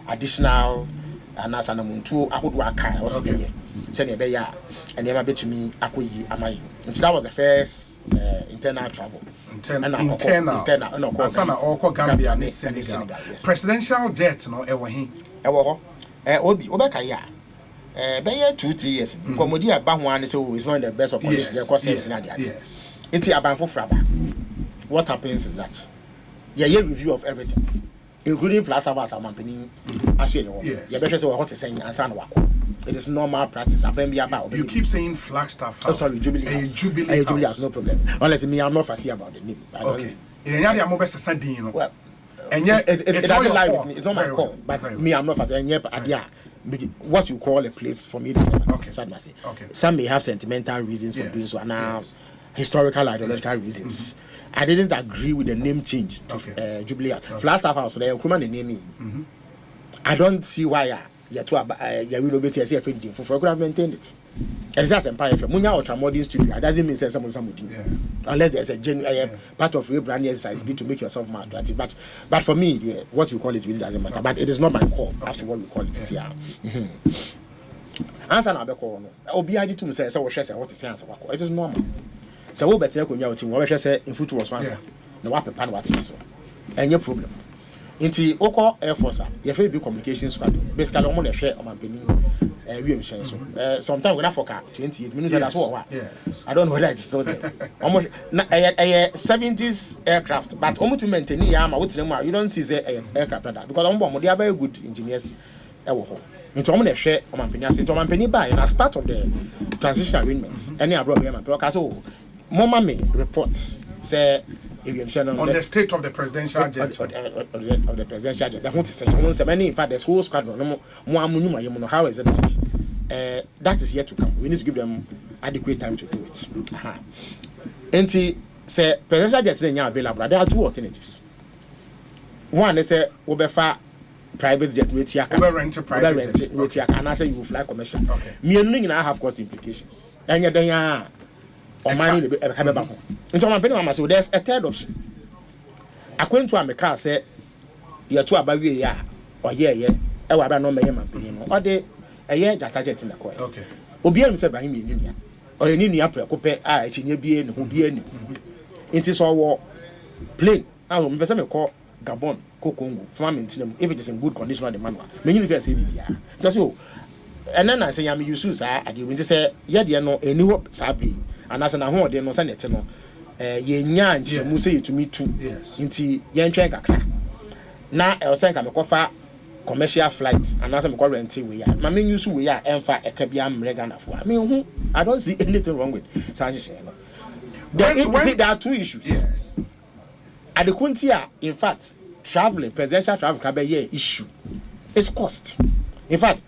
additional and as an amuntu, I would work. I was here. Send a bear and never bet to me. Am I? And that was the first internal travel. Internal. Gambia, Senegal. Presidential jet, no, Ewahi. Obi, Obakaya. Bear 2-3 years. Comodia Bangwan is always one of the best of yes. Into a band for Fraba. What happens is that your review of everything. Including last hours I'm company as you better say what is saying and san wako. It is normal practice. You keep saying Flagstaff House. Oh sorry, Jubilee House, no problem. Unless me I'm not fussy about the name. Okay. Well, and yet it doesn't lie with me. It's not my call. But me I'm not fussy and yet what you call a place for me okay. So okay. Some may have sentimental reasons for doing so now. Historical ideological reasons. I didn't agree with the name change to Jubilee. Flagstaff House, they are the name. I don't see why you renovate your friend for could have maintained it. And it's just Empire from Munya Ultra Modern Studio. It doesn't mean someone unless there's a genuine part of rebranding exercise be to make yourself more attractive. But for me, what you call it really doesn't matter. But it is not my call as to what we call it this year. Answer now, Beko. Obiadi to say, so what is the answer? It is normal. So we better when you team we say in future was answer na wa pepa na what so any problem nti oko air force you fit be communication squad basically omo na hwe omampani we mission so sometimes we na foka 28 minutes that's what I don't know whether it's still there almost 70s aircraft but almost to maintain ya ma wetin you don't see say aircraft that because omo they are very good engineers ewo ho nti omo na hwe omampani ase nti omampani buy as part of the transition arrangements any abroad be because so Mama me reports say on the state of the presidential jet of the presidential jet. They want to say many in fact there's whole squadron how is it like that is yet to come. We need to give them adequate time to do it. And say presidential jets are available. There are two alternatives. One they say obefa private jet with yaka rent a private jet with yaka and I say you fly commercial. Me and I have cost implications. And then or money the back home. Into my penny, so there's a third option. According to my car, say you're too about or I will no man, or they ɛyɛ jata jet na kɔ okay obi am sɛ Ibrahim ni nua ɔyɛ ni nua prɛko pɛ a ɛkyinye bie ne ho bie ni nti so wɔ plane a me pɛ sɛ me kɔ Gabon ko Congo from maintenance if it is in good condition on the manual me nyini sɛ bibia because o ɛna na sɛ yam use saa ade we sɛ yɛ de no eni hɔ saa bi anase na ho ɔde no sɛ nete no ye nya nche mu sɛ yetumi tu nti yɛn twɛn kakra na ɛwɔ nka me kɔfa commercial flights anase me kɔ rent we ya ma me use we ya ɛmfa ɛka bia mrega na fo me hu I don't see anything wrong with sanction no there are two issues yes at the Kuntia, in fact, traveling, presidential travel can be an issue. It's cost. In fact,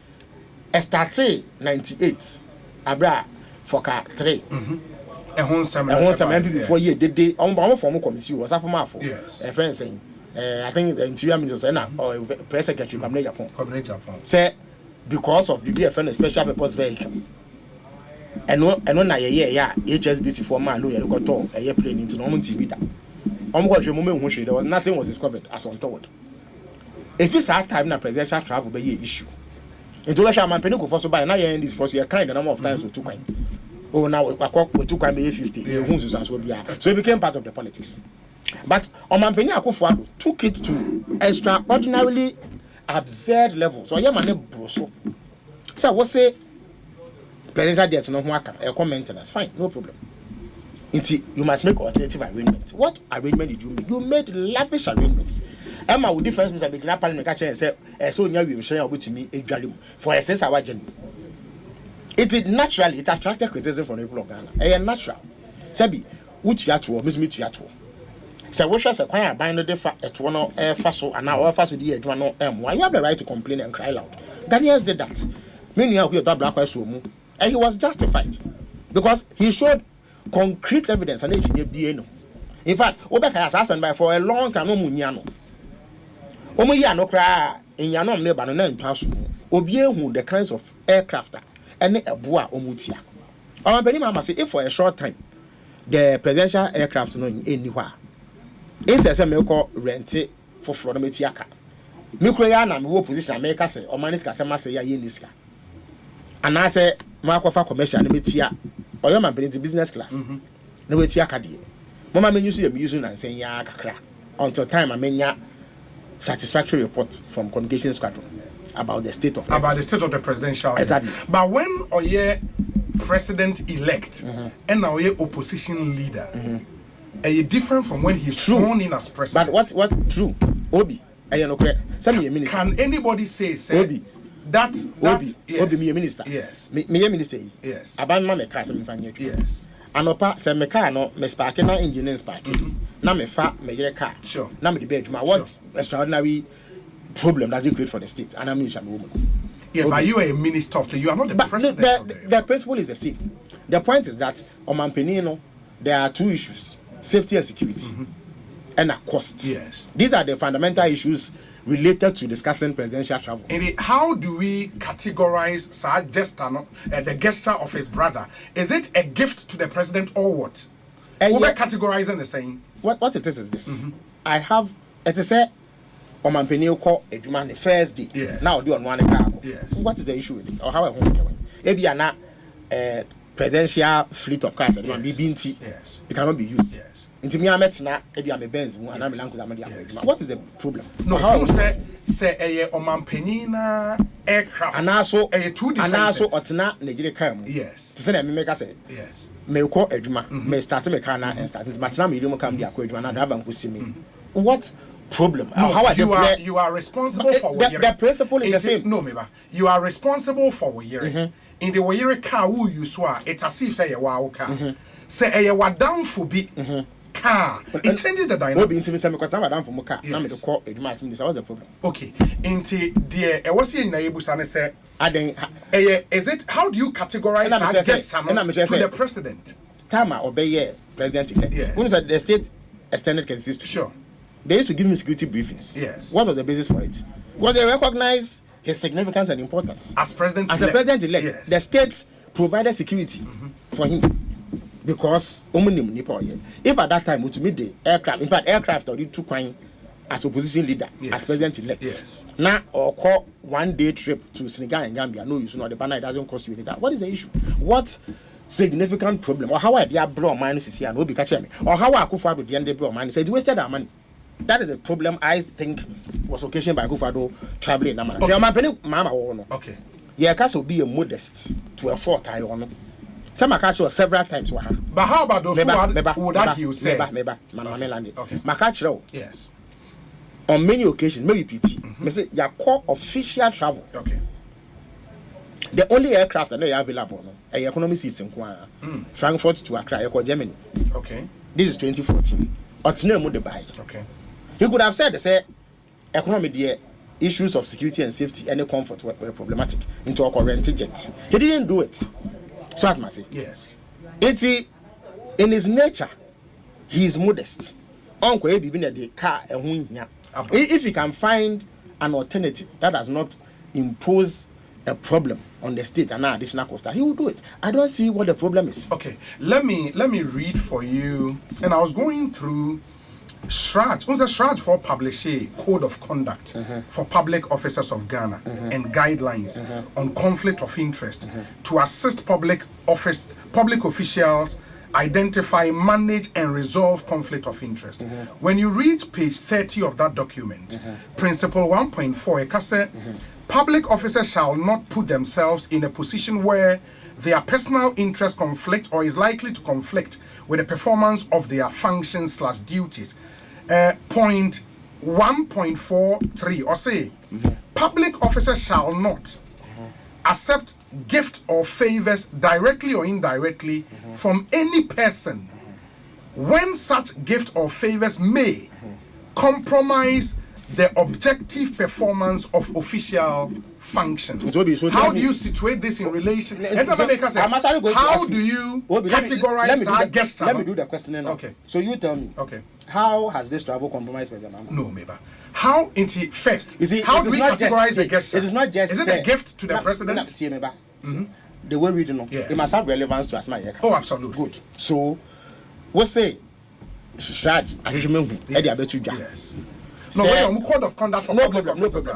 I started 98, Abra for car 3. A home MP before year, did they on formal committee was a former for a friend saying, I think the interior minister or press secretary come Japan. Say, because of the BFN special purpose vehicle. And when I HSBC for my lawyer got a year plane into normal TV. There was nothing was discovered as untoward. If it's our time na presidential travel be an issue. Into Russia man penny go for so buy now you this for so you kind the number of times with 2 coin. Oh now with 2 coin be 50. So it became part of the politics. But on man penny Akufo-Addo took it to extraordinarily absurd levels. So yeah man broso. So what say presidential debt no ho maintenance fine no problem. You must make alternative arrangements. What arrangement did you make? You made lavish arrangements. Emma with difference Mr. Begina Parliament catch and say, so near you share with me a journey for a sense our journey. It did naturally, it attracted criticism from the people of Ghana. A natural. Sabi, which you to miss me to yatu. So what shall acquire bind the fact at one or air faso and now offer to the one why you have the right to complain and cry loud. Daniels did that. Many of you thought black was so and he was justified because he showed concrete evidence and it's in in fact Obeka has asked by for a long time no munyano no cry in yanom neighbor no in pass who the kinds of aircraft and a boa omutia mama say if for a short time the presidential aircraft no anywhere it's a semi-call rent for Florometiaka me na me position America say o maniska say ya yeniska and I say Marco commercial metia or your man into business class. No way to Yakadi. Mama men use using and saying ya kakra until time I mean satisfactory report from communication squadron about the state of the presidential. Exactly. But when Oye president elect and now Oye opposition leader, are you different from when he's sworn in as president? But what true? Obi, can anybody say Obi? That yes. Obi me a minister. Yes. Me a minister. Yes. Abanma me car some fanya. Yes. Anopa se me car no me spark na engine spark. Na me fa me yere car. Sure. Na me the bedroom. What extraordinary problem does it create for the state? And I'm a woman. Yeah, Obi. But you are a minister of you are not the president. The principle is the same. The point is that on Mampenino there are two issues: safety and security, and a cost. Yes. These are the fundamental issues related to discussing presidential travel. And how do we categorize Sir Jester, the gesture of his brother? Is it a gift to the president or what? We're categorizing the same. What it is this. I have, it is a Omanpenio call a demand the first day. Yes. Now do on one car. Yes. What is the issue with it? Or how I want to maybe are not presidential fleet of cars. Yes. It cannot be used. Yes. Into me, I met now, maybe I'm a Benz, and I'm a Language. What is the problem? No, how say a Omanpenina aircraft and also a 2 different and also Otna Nigeria come. Yes. To say make us say yes. May call a Juma, may start a car and start it, but now you don't come the aquarium and have and see me. What problem? No, how you are responsible for the principle is the same. No, maybe you are responsible for what you're in the way car who you swear it's as if say a wow car. Say a what down for be. Car. It changes the dynamic. What's the problem? Okay. Into the was in Naibusane say, is it how do you categorize to the president? Tama obey president elect. Yes. When the state extended consist. Sure. They used to give him security briefings. Yes. What was the basis for it? Was they recognize his significance and importance as president? As a president elect, yes. The state provided security for him. Because if at that time we to meet the aircraft, in fact aircraft already took coin as opposition leader, as president-elect. Now, or call 1 day trip to Senegal and Gambia. No, you know the banner, it doesn't cost you anything. What is the issue? What significant problem? Or how are they bro minus is here and will be catching me? Or how are Akufo-Addo the end bro minus? It's wasted our money. That is a problem I think was occasioned by Akufo-Addo traveling. Okay. Yeah, Cass will be a modest to a fourth I on. Some Makachi was several times. But how about those who would argue say? Okay. Makachi. Yes. On many occasions, maybe PT. Me say your core official travel. Okay. The only aircraft that are available no, economy seats in Frankfurt to Accra, Germany. Okay. This is 2014. Otino mo de buy. Okay. He could have said, say, economy the issues of security and safety and comfort were problematic into a current jet. He didn't do it. So I must say. Yes. It's in his nature, he is modest. Uncle Ebi been the car and win. If he can find an alternative that does not impose a problem on the state and additional cost, he will do it. I don't see what the problem is. Okay, let me read for you. And I was going through Shraj for publish a code of conduct for public officers of Ghana and guidelines on conflict of interest to assist public officials identify, manage, and resolve conflict of interest. When you read page 30 of that document, principle 1.4, it says, public officers shall not put themselves in a position where their personal interest conflict or is likely to conflict with the performance of their functions/duties. Point 1.43, or say, public officers shall not accept gift or favors directly or indirectly from any person when such gift or favors may compromise the objective performance of official functions. How do you situate this in relation? How do you categorize our gesture? Let me do the question now. Okay. So you tell me. Okay. How has this travel compromised President? No, maybe. How into first? You see, how do we categorize the gesture? It is not just. Is it a gift to the president? The way we do know, it must have relevance to Asma Yeka. Oh, absolutely. Good. So, we say, strategy. Yes. No, we code of conduct for public officers.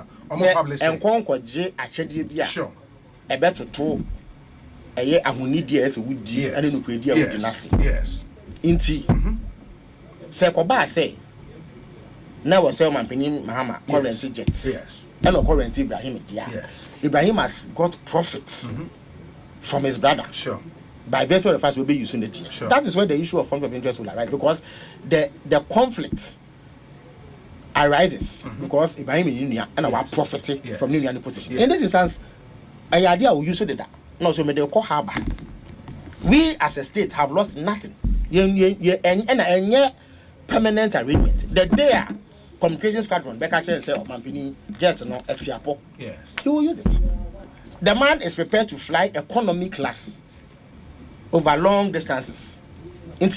And Conquer actually be sure. A better tool. A year and we need years with dear and then we deal with the Yes. Inti. Sekoba say. Now was Selman Penin Mahama, current jets. Yes. And no current Ibrahim. Yes. Ibrahim has got profits from his brother. Sure. By virtue of the fact we'll be using it. Sure. That is where the issue of conflict of interest will arise, because the conflict arises because Ibrahim is union and our profiting from union position. In this instance, an idea will use it that. No, so may they call harbor. We as a state have lost nothing. And permanent arrangement. The day communication squadron, Becca and say, oh, Mampini, jet, no, Etiapo. Yes. He will use it. The man is prepared to fly economy class over long distances. It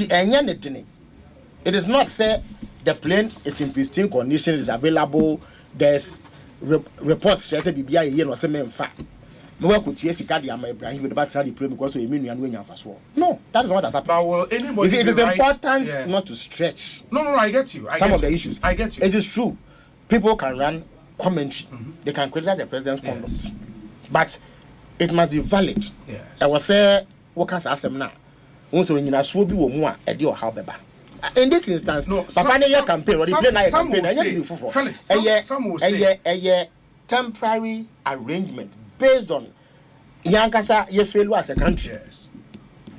is not say the plane is in pristine condition, is available. There's reports say BBI here no say me fa. No one could see Kadi and Ibrahim with the the plane because we mean and first war. No, that is what has happened. But will anybody it is important not to stretch. No, I get you. Some of the issues. I get you. It is true. People can run commentary. They can criticize the president's conduct. But it must be valid. Yes. I was say what can say now. Also when you are so be wo e dey how beba. In this instance, Papa ne campaign or the play na campaign and you before. Some will say a temporary arrangement based on Yankasa ye failure as a country. Yes.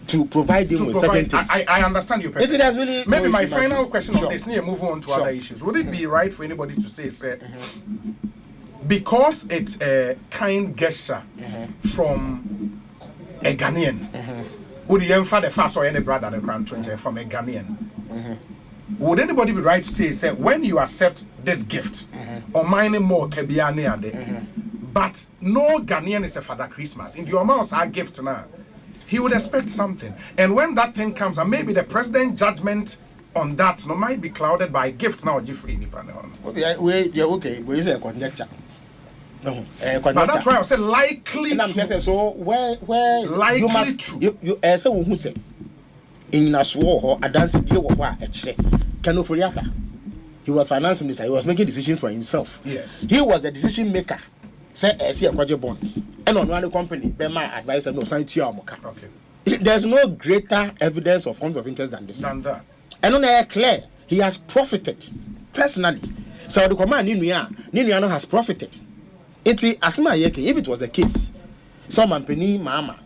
To provide them with certain things. I understand you perfectly. Really maybe my final question on this, near move on to other issues. Would it be right for anybody to say, because it's a kind gesture from a Ghanaian, would the father fast or any brother the grand from a Ghanaian? Would anybody be right to say when you accept this gift, or mine more kebiane but no Ghanaian is a Father Christmas. In your mouth, our gift now. He would expect something. And when that thing comes, and maybe the president's judgment on that might be clouded by a gift now, Jeffrey. Okay, we is a conjecture. But that's why I said likely to. So where likely you must you say who say in a swore or a dance deal with what a canopoliata. he was finance minister. He was making decisions for himself. Yes. He was the decision maker. Say, see a project bonds. And on one company, then my advisor no sign to your okay. There's no greater evidence of conflict of interest than this. Than that. And on air clear, he has profited personally. So the command Ninuano has profited. It's Asima Yeke, if it was the case, some company mama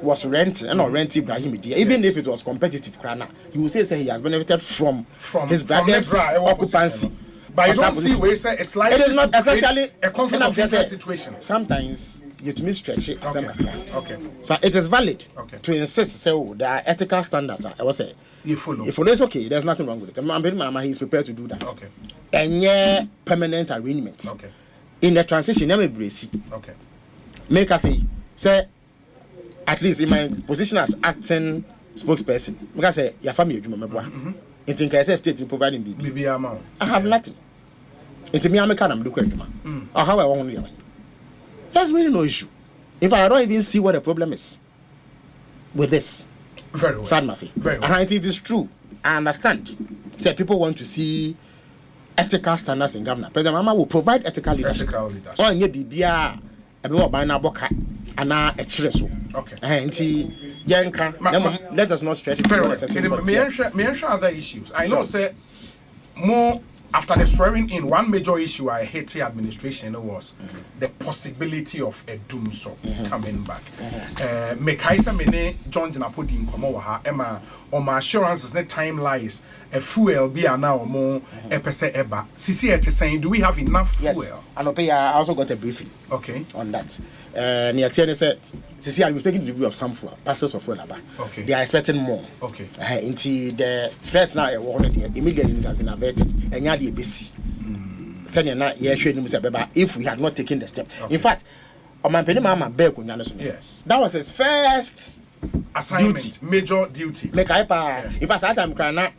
was renting and not renting Ibrahim, even if it was competitive crana, he would say he has benefited from his brother's occupancy. But you don't see where it's like it is not essentially a conflict of interest situation. Sometimes you to stretch it. Okay. So it is valid to insist so there are ethical standards. I will say you follow. If it's okay, there's nothing wrong with it. Mama, he is prepared to do that. Okay. And yeah, permanent arrangement. Okay. In the transition, let me brace. Okay. Make us say at least in my position as acting spokesperson, because say your family you remember. It's in case state to providing BB amount. I have nothing. It's me, I'm a kind of document. Or how I want to. There's really no issue. In fact, I don't even see what the problem is with this. Very well. Pharmacy. Very well. And it is true. I understand. Say people want to see ethical standards in government. President Mama will provide ethical leadership. Ethical leadership. Or nye bibia everyone buy na boka ana a so. Okay. Nti yenka let us not stretch it. Very well. Me answer other issues. I know say more after the swearing in, one major issue I hate the administration was the possibility of a doom coming back. Mekaisa mene John Jinapodi in Komowa, Emma, or my assurances, the time lies, a fuel be now more a percent eba. Sisi is saying, do we have enough fuel? Yes. And I also got a briefing on that. Near Tiene said, Sisi, I was taking the review of some fuel, parcels of fuel. Okay. They are expecting more. Okay. Into the stress now, immediately has been averted, and yadi busy. If we had not taken the step. Okay. In fact, on my penny mama yes, that was his first assignment, duty. Major duty. Make in fact, that time crying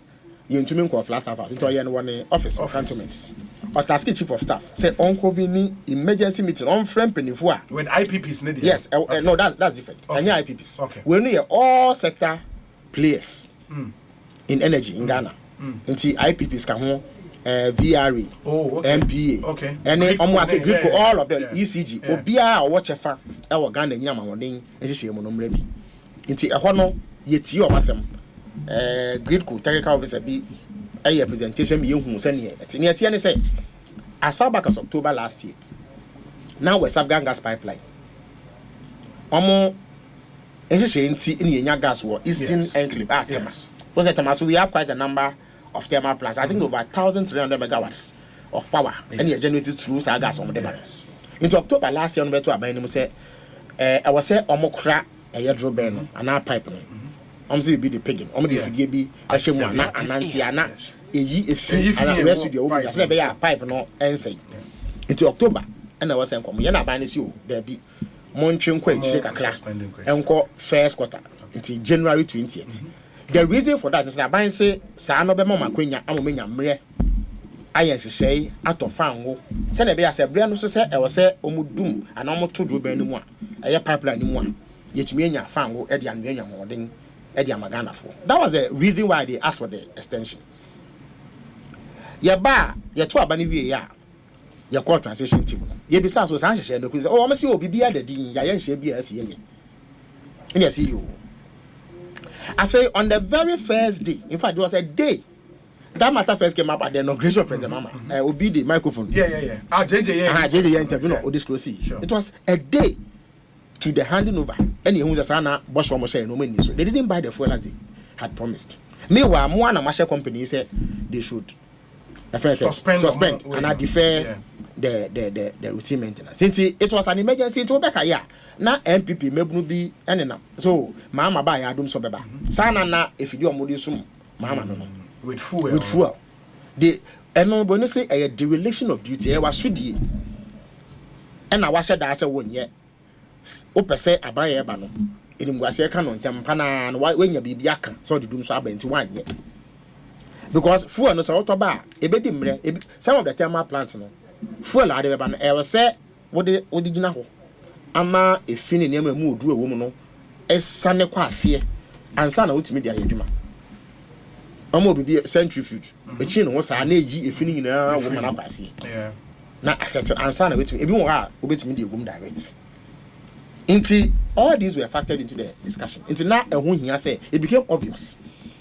you into me last half into one office of cantonments. Or task chief of staff say Uncle Vinny emergency meeting on friend penifua with IPPs needed. Yes, no, that's different. Okay. And IPPs. Okay. We need all sector players in energy in Ghana. Into IPPs can home VRE, MPA, and then all of them, ECG, Obia or watch a fan, our Ghana and Yamamoning, and she monomrebi. Into a honor, yet you are some grid co technical officer be a presentation you who send here. It's near TNA say as far back as October last year. Now we're Afghan gas pipeline. Omo, and she in the gas war, Eastern Enclave, was that time, so we have quite a number of thermal plants. I think over 1,300 megawatts of power, and you generated through gas on the bank. Into October last year, on better by him say, I was say Omokra a yadro ben and our pipe. Omzi be the pigging, Omdi be a shimwana and Nantiana, a residue, I said, be a pipe no answer. Into October, and I was saying, come, you're not buying you, there be Montreal Quake, shake a class, and call first quarter until January 20th. The reason for that is that I say, Sano Bema Quenya, Amomina Mre, I say, out of Fango. Send a bear said, Brian, so say, I was say, Omudum, and almost 2 Ruben, a pipeline in one. Yet me and Fango, Eddie and Mena Mording, Eddie Magana for. That was the reason why they asked for the extension. Your bar, your 2 Abani, your core transition team. Ye besides was anxious, and the oh, I'm see you be the Dean, Yayan shall be as ye. And I see you. I feel on the very first day, in fact, it was a day that matter first came up at the inauguration of President Mama. Would be the microphone. Yeah. JJ interview or disclose. It was a day to the handing over. Any who's a sana, Bosch almost say no money. So they didn't buy the fuel as they had promised. Meanwhile, one of my company said they should suspend and I defer the routine maintenance. Since it was an emergency, it was back a year. Na MPP maybe be any so mama buy adum so beba sana na if you do amodisum mama no with fuel the eno bonus say a dereliction of duty e wasudi and na washe da say wonye o pese abaye ba no enim wase ka no ntempa na wanya bibia aka so the dum so aba nti wanye because fuel no so otoba e be di mre some of the thermal plants no fuel ade beba no e was say wo de gina ho ama efini ne mu odu ewo mu no esane kwa ase ansa na otimi dia yedwuma Omo be centrifuge. Echi no sa na eji efini nyina wo mana kwase. Yeah. Na asset answer na wetumi ebi won ha obetumi de egum direct. Inti all these were factored into the discussion. Inti na ehun hia say it became obvious.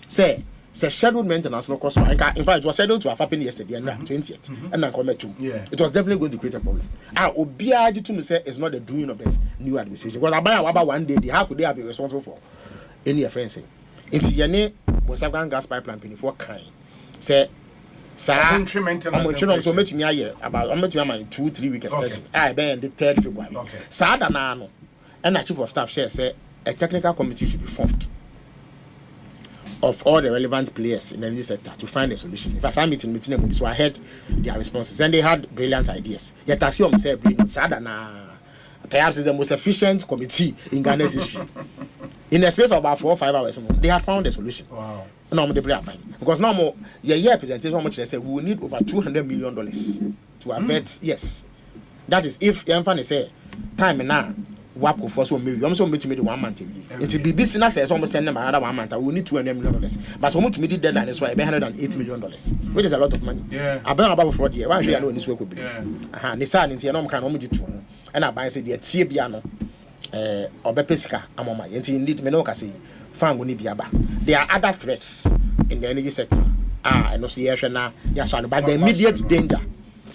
Say scheduled maintenance no cost. In fact, it was scheduled to have happened yesterday and 20th. And then come to. Yeah. It was definitely going to create a problem. Obiaji to me say it's not the doing of the new administration. Because about one day, how could they be responsible for any offense? Inti yene was a gas pipeline before kind. Say entry maintenance. So met me about 2-3 weeks extension. I been the 3rd February. Okay. Sada nano. And the chief of staff say a technical committee should be formed of all the relevant players in the energy sector to find a solution. If I saw meeting them, so I heard their responses and they had brilliant ideas. Yet I assume say sada na perhaps it's the most efficient committee in Ghana's history. In the space of about 4 or 5 hours, they had found a solution. Wow. No, they play because now more year presentation much they say we will need over $200 million to avert. Yes, that is if Yanfan say time now. Wap for so maybe I'm so to me the 1 month it be business says almost send them another 1 month. I will need $200 million, but so much to me the deadline is why $108 million, which is a lot of money. Yeah, I been about for the year. Why should I know this work could be? Yeah, Nissan into no can only do and I buy say the Tibiano or Bepesca among my indeed Menoka say fan will be aba. There are other threats in the energy sector. And no see now, yes, but the immediate danger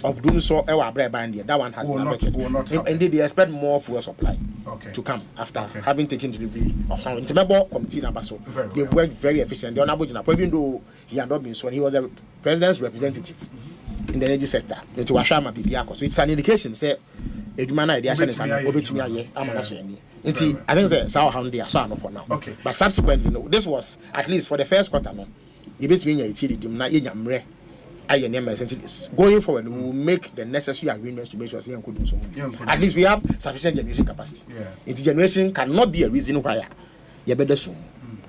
of doing so, that one has been averted. Indeed, they expect more fuel supply to come after having taken delivery of some intimate committee number. So they've worked very efficient. They're not even though he had not been sworn, he was a president's representative in the energy sector. So it's an indication, say, a demand idea is an over to me. I think that's how they are for now. Okay. But subsequently, no, this was at least for the first quarter. No, you basically going forward, we will make the necessary agreements to make sure they could do so. At least we have sufficient generation capacity. Yeah. Generation cannot be a reason why you better soon.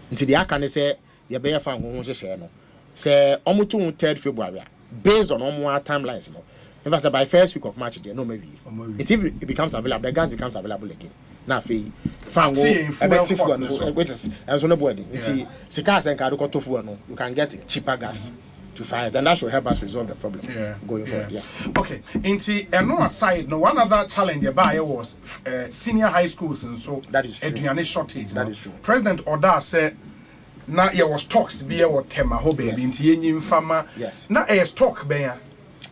Until the can say you better find one share no. Say almost 3rd February based on almost timelines. No. In fact, by 1st week of March, there no maybe. Until it becomes available, the gas becomes available again. Now, found which is as no body. Until Sikas and Kaduko Tofu, you can get cheaper gas. To find, and that should help us resolve the problem going forward. Yes. Okay. And no aside, no one other challenge about it was senior high schools, and so that is true. Education shortage. That is true. President Oda said, "Now there was talks be or tema hobe into farmer." Yes. Now there's talk bear.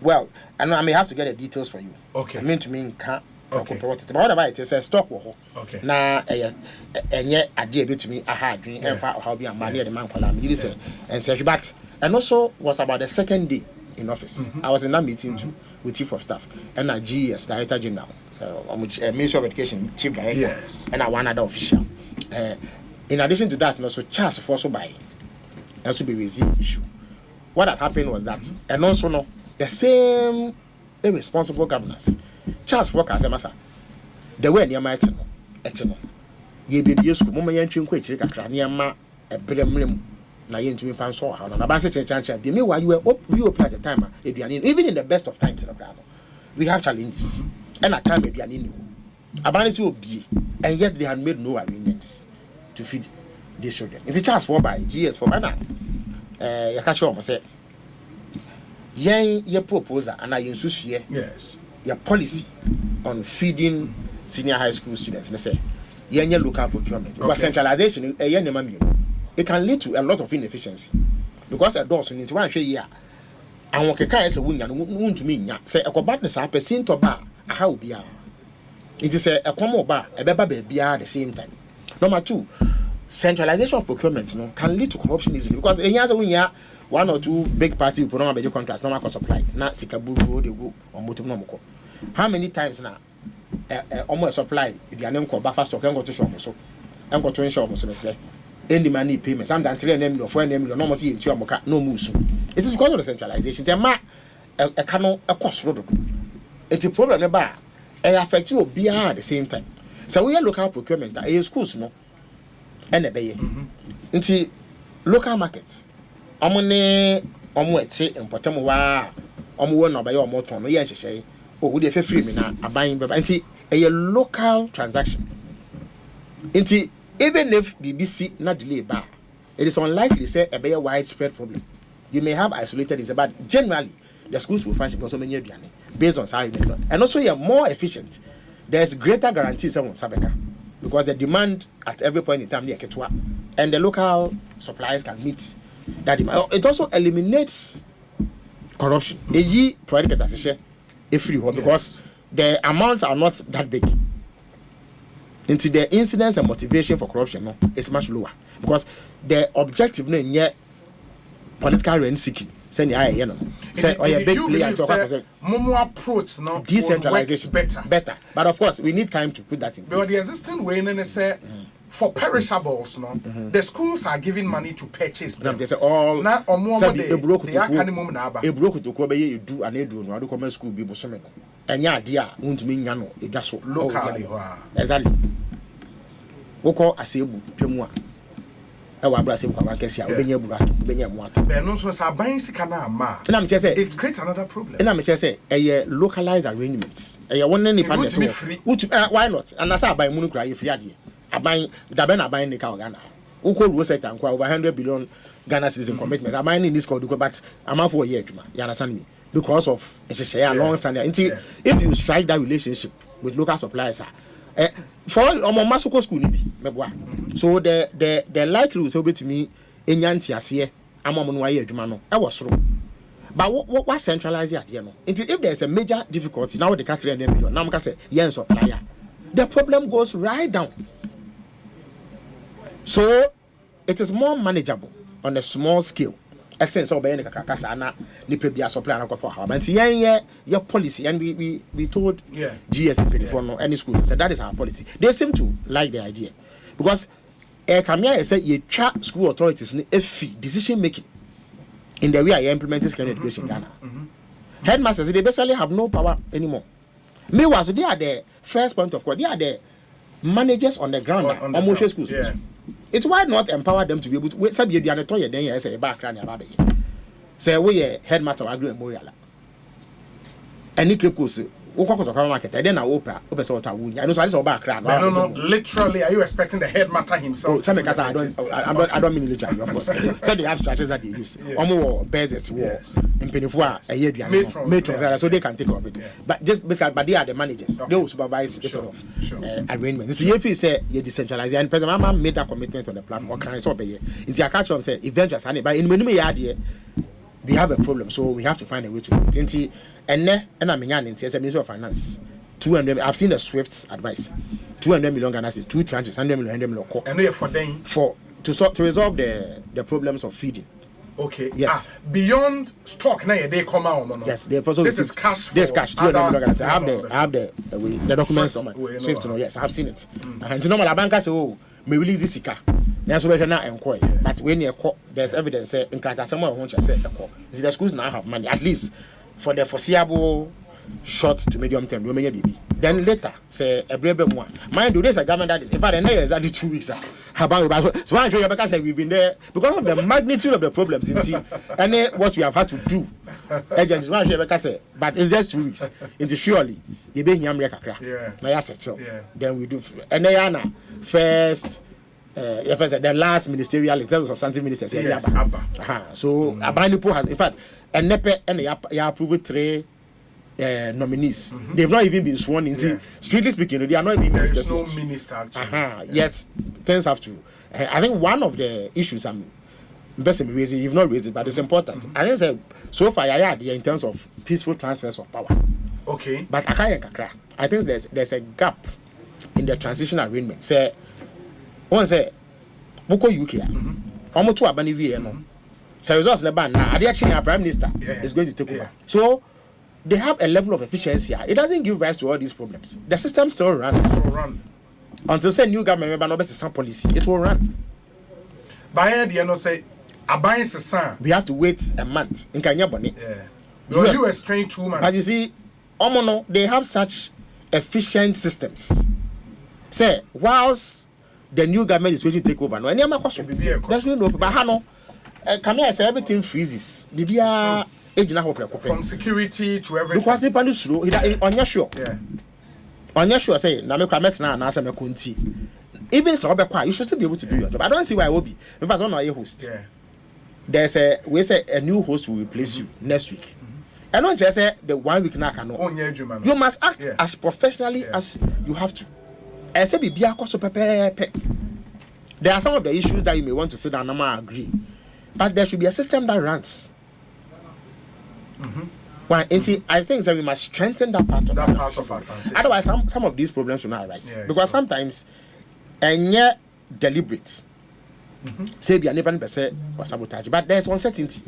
Well, and I may have to get the details for you. Okay. I mean to mean can't. Okay. But whatever it is, a stock. Okay. Now, and yet I did to me. I had dream and how be a man near the man called me. Say and say, but. And also was about the 2nd day in office. I was in that meeting too with Chief of Staff and GS, Director General, Ministry of Education, Chief Director, and one other official. In addition to that, also Charles also by also be raising issue. What had happened was that, and also no, the same irresponsible governance. Charles Walker as a massa, the way near my etino. Ye baby school, Mama Yanchin Quich, Craniama, a premium. Na yen to me fan so how na ban say chancha be me why you were reopen at the time even in the best of times we have challenges and at time aduane abanisi obi and yet they had made no arrangements to feed these children. It's a chance for by GS for na ya ka show say yen your proposal and I insusu yes your policy on feeding senior high school students and say yen your local procurement because centralization it can lead to a lot of inefficiency because a doors need to one year and what can say won to me say a badness a person to bar a how be it is a common bar a baby at the same time. Number 2, centralization of procurement can lead to corruption easily because in years when you 1 or 2 big party put on a contracts no cost supply na sikaburu they go on motomoko. How many times now almost supply if you name called buffer stock and go to show so and go to ensure so any money payments. Sometimes 3 million or 4 million, no more see no moves. It is because of the centralization. A canoe, a cost road. It's a problem about it affects you at the same time. So we are local procurement, a schools no, and a bay. Into local markets. Omone, omwete, and Potamoa, omwon by your motor, no yes, say, oh, would you free me now? A buying a local transaction. Into even if BBC not delay bar, it is unlikely say a very widespread problem. You may have isolated incidents, but generally the schools will function also many based on salary and also you're more efficient. There's greater guarantees on Sabeka because the demand at every point in time near Ketwa and the local suppliers can meet that demand. It also eliminates corruption. Eji project as because the amounts are not that big. Into the incidence and motivation for corruption is much lower because the objective no political rent seeking. Say a big player more approach no decentralization better. But of course we need time to put that in place. But the existing way say for perishables the schools are giving money to purchase them. They say all now or more they broke to go you do an edu no come school be bosome no. Enya ade a wontumi nya no edwa so locally. Exactly. Woko asebu twemu a e wa bra asebu kwa kesi a obenya burato obenya mu ato. Be no so sa ban sika na ma. Na me say it creates another problem. Na me say a localized arrangements. One ne nipa net. Why not? And asa ban mu no kura ye free ade. Aban da be na ban ne ka Ghana. Woko ruo set and kwa over 100 billion Ghana citizen commitments. Aban in this called but am for a year adwuma. You understand me? Because of a long time. If you strike that relationship with local suppliers, for Masuko school, so the likelihood will be to me in Yantiasie, Amamunwaye Jumano. I was through. But what centralized here? If there's a major difficulty, now the country and million, now say yen supplier, the problem goes right down. So it is more manageable on a small scale. Essence of any kakasa na nipa bia supply na for how but your policy and we told GS for no any schools said that is our policy. They seem to like the idea because Kamia said you trap school authorities in decision making in the way I implement this kind of education in Ghana. Headmasters they basically have no power anymore. Meanwhile, so they are the first point of call. They are the managers on the ground on most schools. Yeah. It's why not empower them to be able to say be the toy then say background about it. Say we headmaster agree memorial. Any course market then I open so I know so this background. No, literally are you expecting the headmaster himself? Some because I don't mean literally of course. So they have structures that they use. More bases war in Penifua a year matrons so they can take of it. But just basically but they are the managers. They will supervise this sort of arrangement. See if you say you decentralize and President Mama made that commitment on the platform can so be into a catch from say eventually but in many years we have a problem, so we have to find a way to do it. And I'm in Ministry of Finance. 200. I've seen the Swift's advice. 200 million Ghana is 2 tranches, 100 million. And for them to resolve the problems of feeding. Okay. Yes. Beyond stock, now they come out. No? Yes. This is cash. This cash. 200 million Ghana. I have the documents on my Swift. No. Yes, I've seen it. And to normal banker say, oh, me release this car. That's why now inquiry. But when you call, there's evidence. In fact, someone wants to say a call. The schools now have money at least for the foreseeable short to medium term. You may be. Then later, say a brave one. Mind you, there's a government that is. In fact, the next is only 2 weeks. So I'm sure because we've been there because of the magnitude of the problems in and what we have had to do. Agents, but it's just 2 weeks. Into surely you be then we do. And then first. The last ministerial in terms of substantive ministers. Yes, so Abanipo has, in fact, and Nepe and they approved 3 nominees. They've not even been sworn into. Strictly speaking, they are not even ministers. There is no minister actually. Yet things have to. I think one of the issues I'm raising, you've not raised it, but it's important. I think so far, in terms of peaceful transfers of power. Okay. But I think there's a gap in the transition arrangement. Say. One say, Boko UK, almost 2 abandoned no. So results the ban now. Actually, our Prime Minister is going to take over. So they have a level of efficiency. It doesn't give rise to all these problems. The system still runs. Until say new government member no be some policy, it will run. By the end, say, we have to wait a month. In Kenya Bonnie. Yeah. You was trained 2 months. But you see, Omono, they have such efficient systems. Say, whilst the new government is waiting to take over. No, any other question. That's really no. But Hano, Kamia say everything freezes. Bibia age na from security to everything. Because the panel slow. On your sure. Yeah. On your sure say na me kwamet na say me konti. even so you should still be able to do your job. I don't see why I will be. In fact, one of your hosts. Yeah. There's a new host will replace you next week. And not just say the 1 week now cannot. You must act as professionally as you have to. I say be so pepe. There are some of the issues that you may want to sit down and agree, but there should be a system that runs. Well, I think that we must strengthen that part of our transition. Otherwise, some of these problems will not arise because sometimes, and yet deliberate. Say be a never percent or sabotage, but there's uncertainty.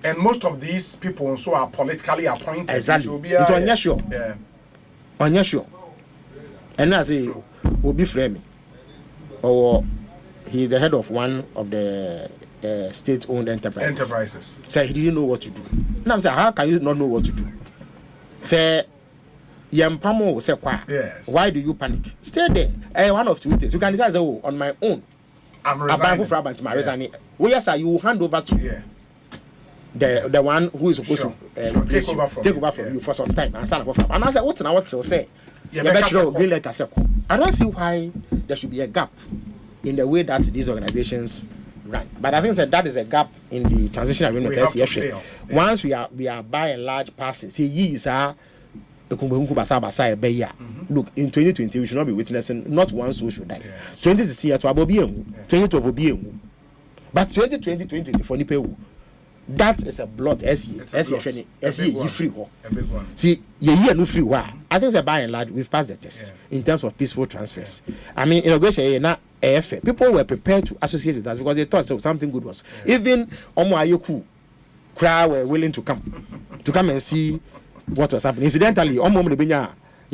And most of these people also are politically appointed. Exactly. It's unsure. Yeah. Unsure. And I say, will be framing. Or he's the head of one of the state-owned enterprises. So he didn't know what to do. Now I'm saying, how can you not know what to do? Say, Yampamo, say, why do you panic? Stay there. One of two things. You can decide, on my own. I'm resigning. You will hand over to the one who is supposed to take over from you for some time. And I said, what to say? I don't see why there should be a gap in the way that these organizations run. But I think that is a gap in the transition agreement. Once we are by and large passing, see, years are. Look, in 2020 we should not be witnessing not one soul should die. 2016 to Abobi, 2012 Obi, but 2020 for Nipewu. That is a blot. SE free. See, you no free. I think by and large we've passed the test in terms of peaceful transfers. I mean, integration now people were prepared to associate with us because they thought something good was. Even Omo Ayoku crowd were willing to come and see what was happening. Incidentally, your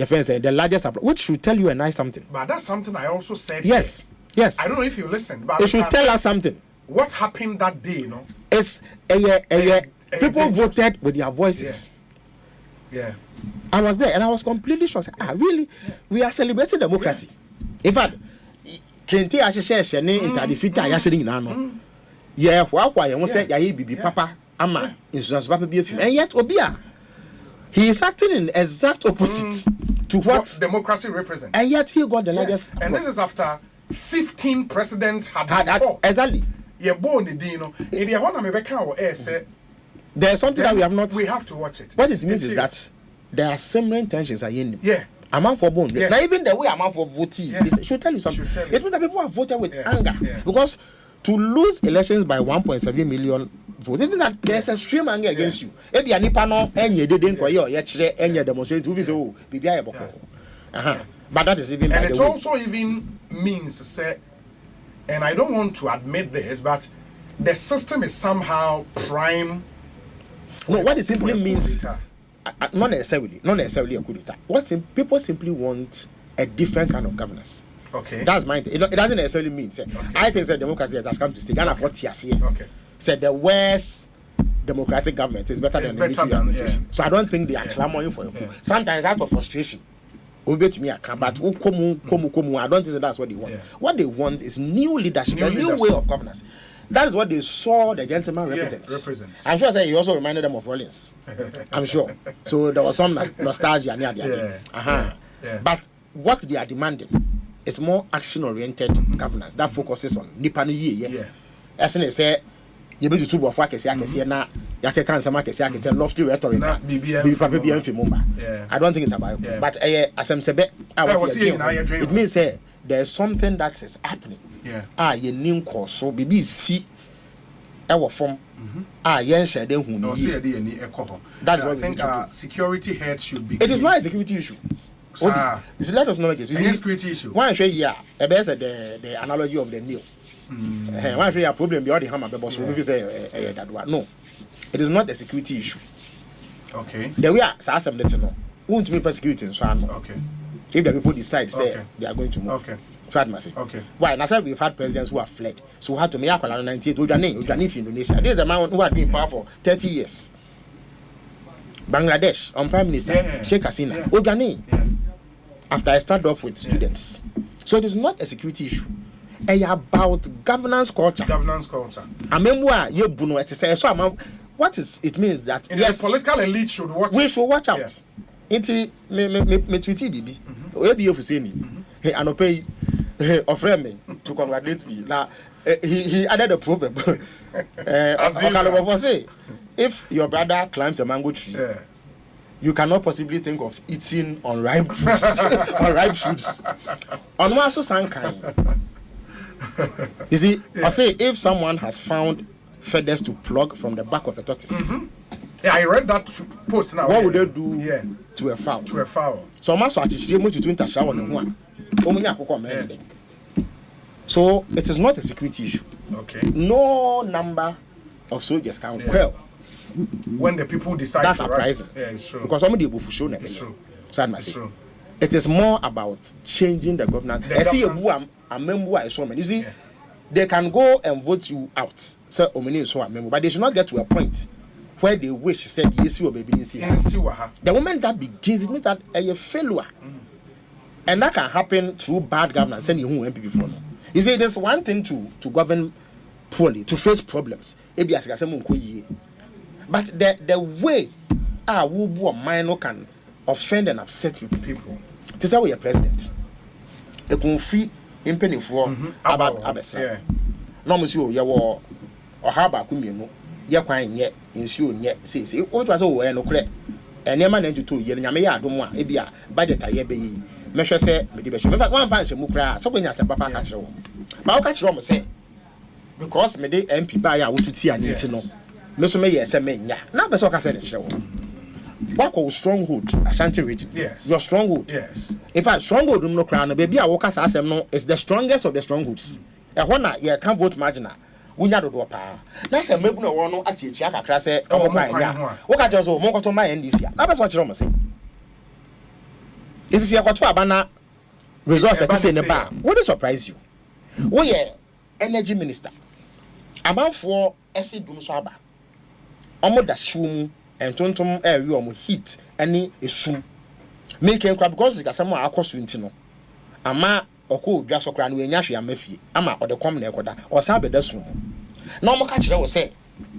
friend said the largest upload, which should tell you a nice something. But that's something I also said. Yes. I don't know if you listened, but it should tell us something. What happened that day, you know? It's people voted with their voices. Yeah. I was there and I was completely shocked. Really? We are celebrating democracy. In fact, Kente Association in Tadifita Yashing Nano. Yeah, why you say Bibi Papa Ama insurance Papa be and yet Obia. He is acting in exact opposite to what democracy represents. And yet he got the largest. And this is after 15 presidents had exactly. You're born in Dino. In the one I'm say there's something that we have not. We have to watch it. What it means is that there are simmering tensions in him. Yeah. Amount for bone. Now even the way amount for voting, it should tell you something. It means that people have voted with anger because to lose elections by 1.7 million votes, it means that there's extreme anger against you. If you are Nipano and you didn't go here, you demonstrate to visit but that is even. And it also even means say, and I don't want to admit this, but the system is somehow prime. No, what it simply means, not necessarily a coup d'etat. People simply want a different kind of governance. Okay. That's my thing. It doesn't necessarily mean. I think that democracy has come to stay. Ghana for TSC. Okay. Said the worst democratic government is better than the military administration. So I don't think they are clamoring for a coup. Sometimes out of frustration. But I don't think that's what they want. What they want is new leadership, a new way of governance. That is what they saw the gentleman represents. I'm sure he also reminded them of Rollins. I'm sure. So there was some nostalgia near the But what they are demanding is more action-oriented governance that focuses on Nipani. As I say, you be to two of work, na lofty rhetoric. I don't think it's about it. But as I'm saying, it means there's something that is happening. You need course so BBC our form. That is what I think security heads should be. It is not a security issue. Let us know it is. It's a security issue. One show the analogy of the nail. One show a problem beyond the hammer, but we say that one. No, it is not a security issue. Okay. The way I some let no. Won't mean for security in Swan. Okay. If the people decide say they are going to move. Okay. Okay. Why? And I said we've had presidents who have fled. So we had to make a 98 Ujani Indonesia. This is a man who had been in power for 30 years. Bangladesh on Prime Minister Sheikh Hasina. Ujani. After I started off with students. So it is not a security issue. It's about governance culture. I remember what it means that the political elite should watch. We should watch out. It's me tweety bibi. We be for saying. Hey, I no pay offered me to congratulate me. Now he added a proverb. Say, if your brother climbs a mango tree, you cannot possibly think of eating unripe fruits. Unripe fruits. On also sankai. You see, I say if someone has found feathers to pluck from the back of a tortoise. Yeah, I read that post now. What would they do to a fowl? To a fowl. So much actually much to interest on one. So it is not a security issue. Okay. No number of soldiers can quell. When the people decide that's to uprising. Yeah, it's true. Because somebody will show them. It's true. So it's true. It is more about changing the governance. I see a member I saw. You see, they can go and vote you out. So a member, but they should not get to a point where they wish said yes or baby. The moment that begins, it means that a failure. And that can happen through bad governance. Sending who MP before. You see, there's one thing to govern poorly, to face problems. But the way a minor can offend and upset people. This is how we are president. A conflict in penny for about Abessa. No, monsieur, you were or harbor kumino. You're crying yet, ensure yet, says what was over no credit. And your man into 2 years, Yamea, don't want Ebia, by the Taye. Measure say, medication. In fact, one finds a mukra, so when you say Papa catch room. But catch room say, because me de MP buy out to see and to know. Miss May, yes, a man, ya. Now, the soccer said, show. What called stronghold, Ashanti region? Yes. Your stronghold? Yes. In fact, stronghold, no crown, baby, I walk as Asem is the strongest of the strongholds. A one, you can't vote marginal. We not do a power. That's a maybe no one at the Chaka Crass, oh, my, what I just walk to my end this year. Now, that's what you're saying. This is your Abana resource at the bar. What will surprise you? We are energy minister. About for Essie Dumsaba. Almost the shroom and tontum air you heat any is soon. Make a crab because we got someone across Wintino. Ama or cool just or cran when Yashi and Mefi, Ama or the common equator or Sabe the soon. No more catcher will say,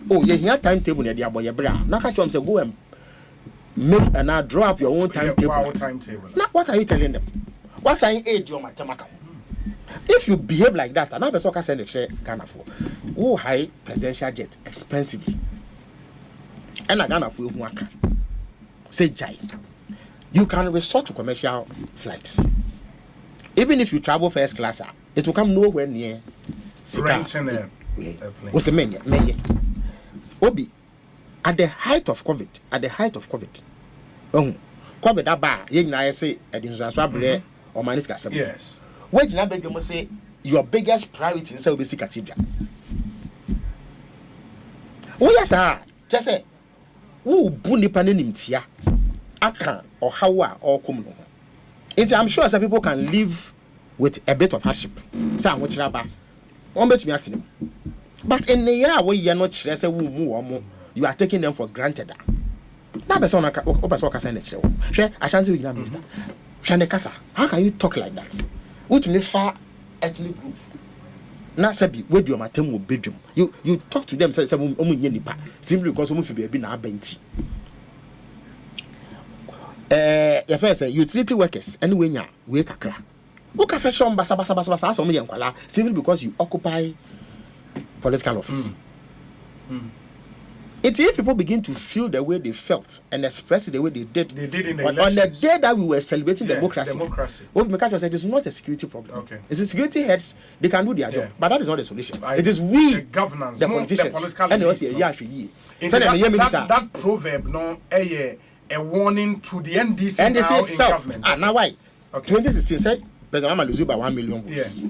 oh, yeah, here timetable near the boy bra. Now catch them say go and make and now draw up your own timetable. Now, what are you telling them? What's I aid your mathematical? If you behave like that, another person can send a check Ghana for who high presidential jet expensively. And a Ghana for work. Say Jai. You can resort to commercial flights. Even if you travel first class, it will come nowhere near renting a what's the menu? Obi. At the height of COVID, COVID aba, I say at insurance or manisca. Yes. Where you now say your biggest priority is Obisi Cathedral. Oh yes, sir. Just say who buni panenim tia, Aka or Hawa or Kumno. I'm sure some people can live with a bit of hardship. Some which raba, one bet me at him. But in the year where you are not stressed, you are taking them for granted. Now, person can send it. Ashanti minister. Shandekasa, how can you talk like that? Which me far ethnic group. Now, Sabi, where do you matem will bedroom? You talk to them, say, simply because you must be na benti. Your first utility workers, anyway, nya, we kakra. Who can say, basa, simply because you occupy political office. It's if people begin to feel the way they felt and express it the way they did in the on the day that we were celebrating democracy. What we said it is not a security problem. Okay. It's a security heads, they can do their job, but that is not the solution. It is we, the governance, the politicians, and that proverb, no, a warning to the NDC now itself. In government. Now why? Okay. 2016 said President Mama lose by 1 million votes. Yeah.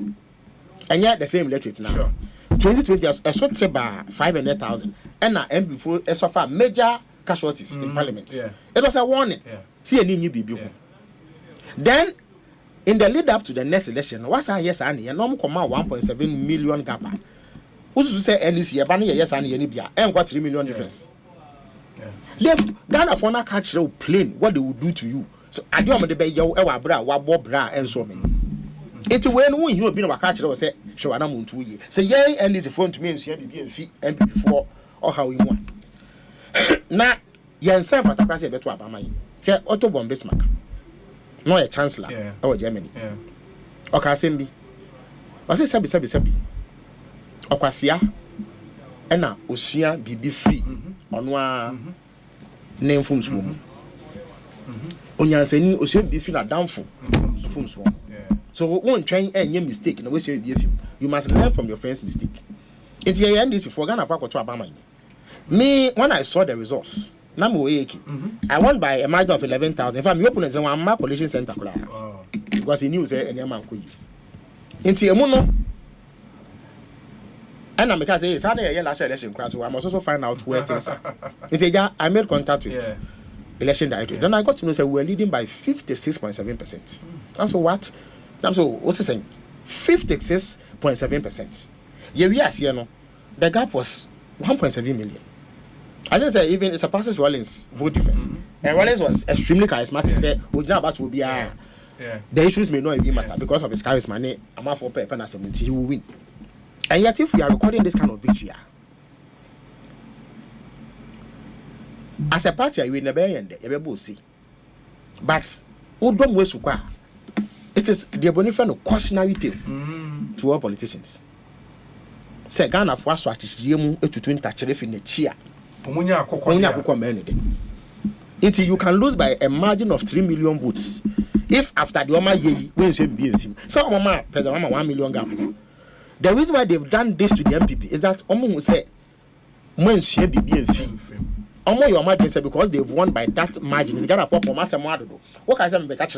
And yet the same electorate now. Sure. 2020 a short about 500,000 and now before a suffer major casualties in parliament. Yeah. It was a warning. Yeah. See a new baby. Yeah. Then in the lead up to the next election, what's our yes and normal command 1.7 million gap. Who's to say NDC banning yes and Yenibia and got 3 million difference. Left Ghana for not catch the plane what they will do to you. So I don't want to be your bra, what bra and so many. It's when we you have been a catcher or say, show an amount 2 years. Say, yea, and it's a phone to me and see the fee and before or how we want. Now, you're in San Francisco, better about my Otto von Bismarck, not a chancellor or Germany. Okay, Asembi, I say sabi okwasia ena osua bibi free ono a name fums wo onyansani osua bibi free na downfall fums wo so won try any mistake na we share bibi you must learn from your friend's mistake. It's here and this for Ghana for to Abama. Me when I saw the results I won by a margin of 11,000. If I'm open as one collision center because he knew say any man could. Into a mono. And I'm because it's had a last election class, so I must also find out where things are. I made contact with election director. Then I got to know that we were leading by 56.7%. And so what? And so what's he saying? 56.7%. Yeah, we are here. The gap was 1.7 million. I think that even it surpasses Rollins' vote difference. And Rollins was extremely charismatic. Said, "We're not about to be the issues may not even matter because of his charisma. I'm not for paper and 70. He will win." And yet, if we are recording this kind of victory, as a party, we never end. You will see. But Udom Wesukwa, it is the boniface cautionary tale to all politicians. Say Ghana for us to twin touch in the chair. Until you can lose by a margin of 3 million votes. If after the Oma Ye, we say BFM. So Mama President 1 million gap. The reason why they've done this to the MPP is that Omo will say Monsieur BFM. Omo your margin say because they've won by that margin. It's Ghana for Pomasa Mado. What can I say me catch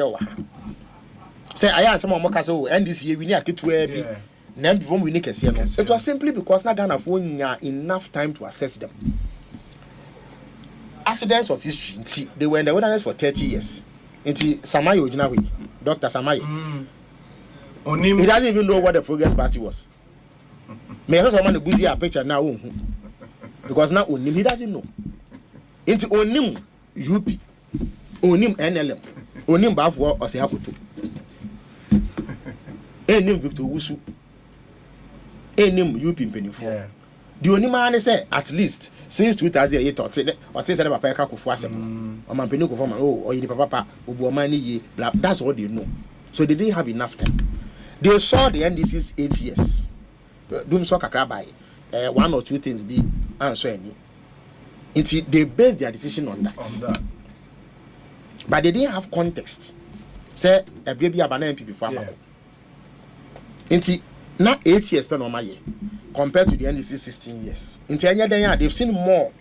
say I am some more caso and this year we need to get to it was simply because Ghana had enough time to assess them. Accidents of history, they were in the wilderness for 30 years. Into Samayo Jinawi, Dr. Samayo. He doesn't even know what the Progress Party was. May I someone busy a picture now? Because now he doesn't know. Into Onim UP, Onim NLM, Onim Bafwa or Sehakutu. Enim Victor Wusu. Enim UP Penifo. The only man say at least since 2008 or say that Papa Kufu Asempa or Mampenu Kufu or the Papa Ubuamani blah. That's all they know. So they didn't have enough time. They saw the NDC's 8 years. Doom Soka Krabai, 1 or 2 things be answering. They based their decision on that. But they didn't have context. Say a baby abandoned people before. Now 8 years per normal year compared to the NDC 16 years. In 10 years, they've seen more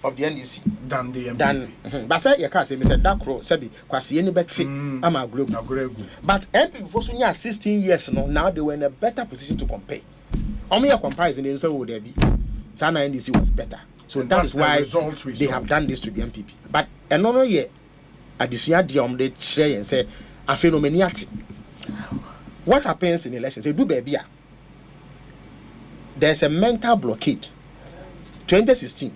of the NDC than the MPP. But say you can't say, Mr. Dakro, Sebi, Kwasi, any better. I'm a group. But MPP for 16 years now they were in a better position to compare. Only a comparison in so would there be. Sana NDC was better. So and that is why they have done this to the MPP. But another year, at this year, they share and say, a phenomenon. What happens in elections? They do baby. There's a mental blockade. 2016,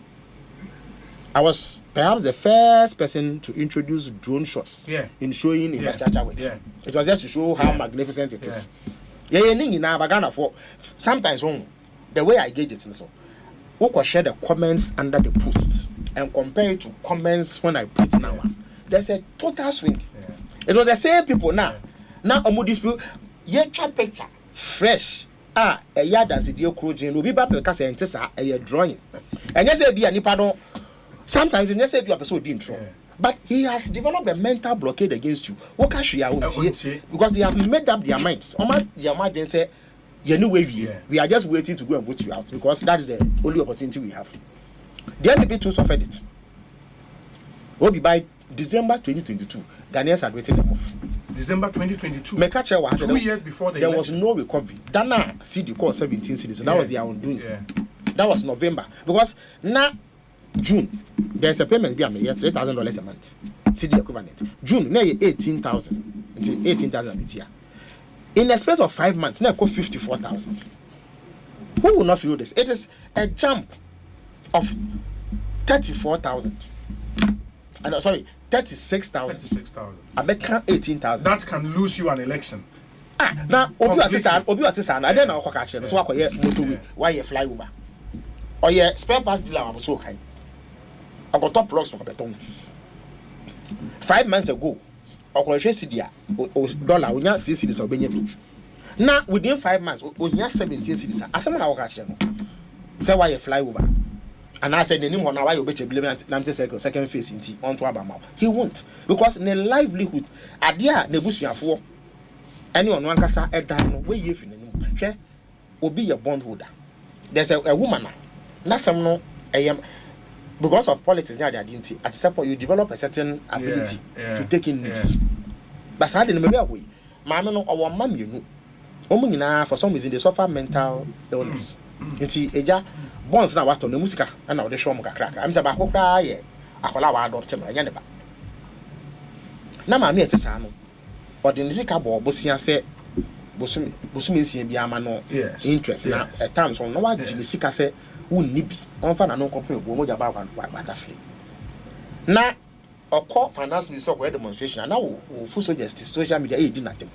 I was perhaps the first person to introduce drone shots in showing infrastructure work. It was just to show how magnificent it is. Sometimes the way I gauge it, so we could share the comments under the post and compare it to comments when I put it now. There's a total swing. It was the same people now. Now, this people, picture fresh. A yard as a deal crossing will be back because a drawing. And yes, be a nipado. Sometimes in yes, be a person intro. But he has developed a mental blockade against you. What can she because they have made up their minds. Their mind then say, you know, we are just waiting to go and put you out because that is the only opportunity we have. The MPP too suffered it. Will be by December 2022. Ghanaians had waited them off. December 2022. 2 years before the there election. Was no recovery. Dana CD called 17 cities. So that was their own doing. That was November. Because now June, there's a payment be $3,000 a month. CD equivalent. June, now 18,000. It's 18,000 each year. In the space of 5 months, now go 54,000. Who will not feel this? It is a jump of 34,000. And sorry, 36,000. 36,000. I make 18,000. That can lose you an election. Now, Obi Atisan, I don't know what catch. So I call motorway. Why you fly over? Or yeah, spare parts dealer. I was so kind. I got top blocks for beton. 5 months ago, I call Chesia $1. We not see this or Benjamin. Now within 5 months, we have 17 cities. As someone I watch say why you fly over. And I said, "Name why you bet you second phase in onto Abama." He won't because in a livelihood, adia nebusia for anyone one kasa a dino where you feel will be your bondholder. There's a woman now, not some no because of politics now they didn't. At some point you develop a certain ability to take in news. But I didn't remember we. Mamma no our mom you know. For some reason they suffer mental illness. Nti eja bonds na wato na musika na wo de show mo kakra. Am say ba kokra ye akola wa adopt no anya ne ba. Na ma me etesa no. Ode nisika bo bosia se bosumi nsia bi ama no interest na at times on no wa gili sika se wonni bi. Onfa na no company bo mo ja ba kwata free. Na okọ finance minister ko demonstration na wo full justice social media e di nothing.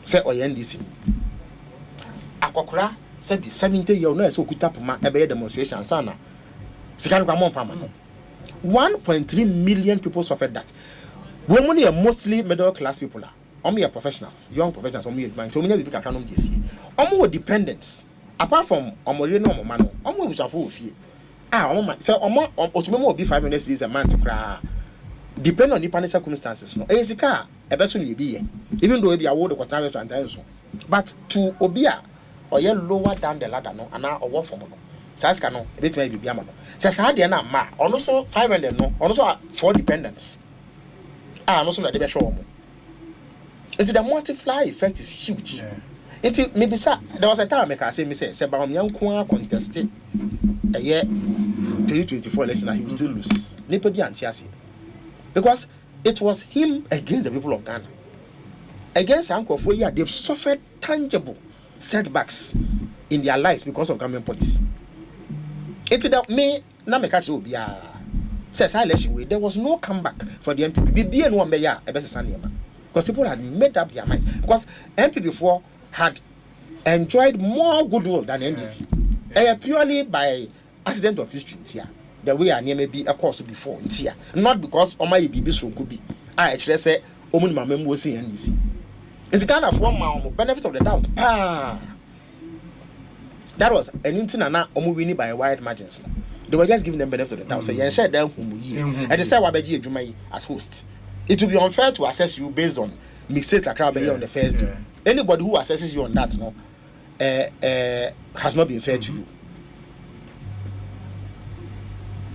Say ONDC akokra say be 70 year no so kuta poma e be demonstration sana sika kwa mon fama 1.3 million people suffered that. We money are mostly middle class people are only professionals, young professionals only mind so many people can no be see omo dependents apart from omo no omo no omo busafo ofie omo say omo otumemo obi 500 days a month kra depend on the circumstances no ezika ebeso no be even though e be award the question restaurant so but to obia or ye lower down the ladder no ana owo form no saska no e betuma bibia ma no say sa de na ma ono so 500 no ono so for dependents no so na de be show omo it's the multiply effect is huge it maybe sir there was a time I say me say ba me anko contest e ye 2024 election he will still lose nipa bi antiase because it was him against the people of Ghana. Against Uncle for year, they've suffered tangible setbacks in their lives because of government policy. It's that me na me catch obi a says election way there was no comeback for the MPP. BBN one be ya because people had made up their minds because MPP before had enjoyed more goodwill than NDC. Purely by accident of history here. The way I near be a course before in here. Not because my baby so could be. I actually say, Omun Mamma was saying this. It's kind of one benefit of the doubt. That was an internet winning by a wide margin. They were just giving them benefit of the doubt. Say, yeah, share them whom we and they say, Wabeji Jumai as host. It will be unfair to assess you based on mistakes like Crowd on the first day. Anybody who assesses you on that, has not been fair to you.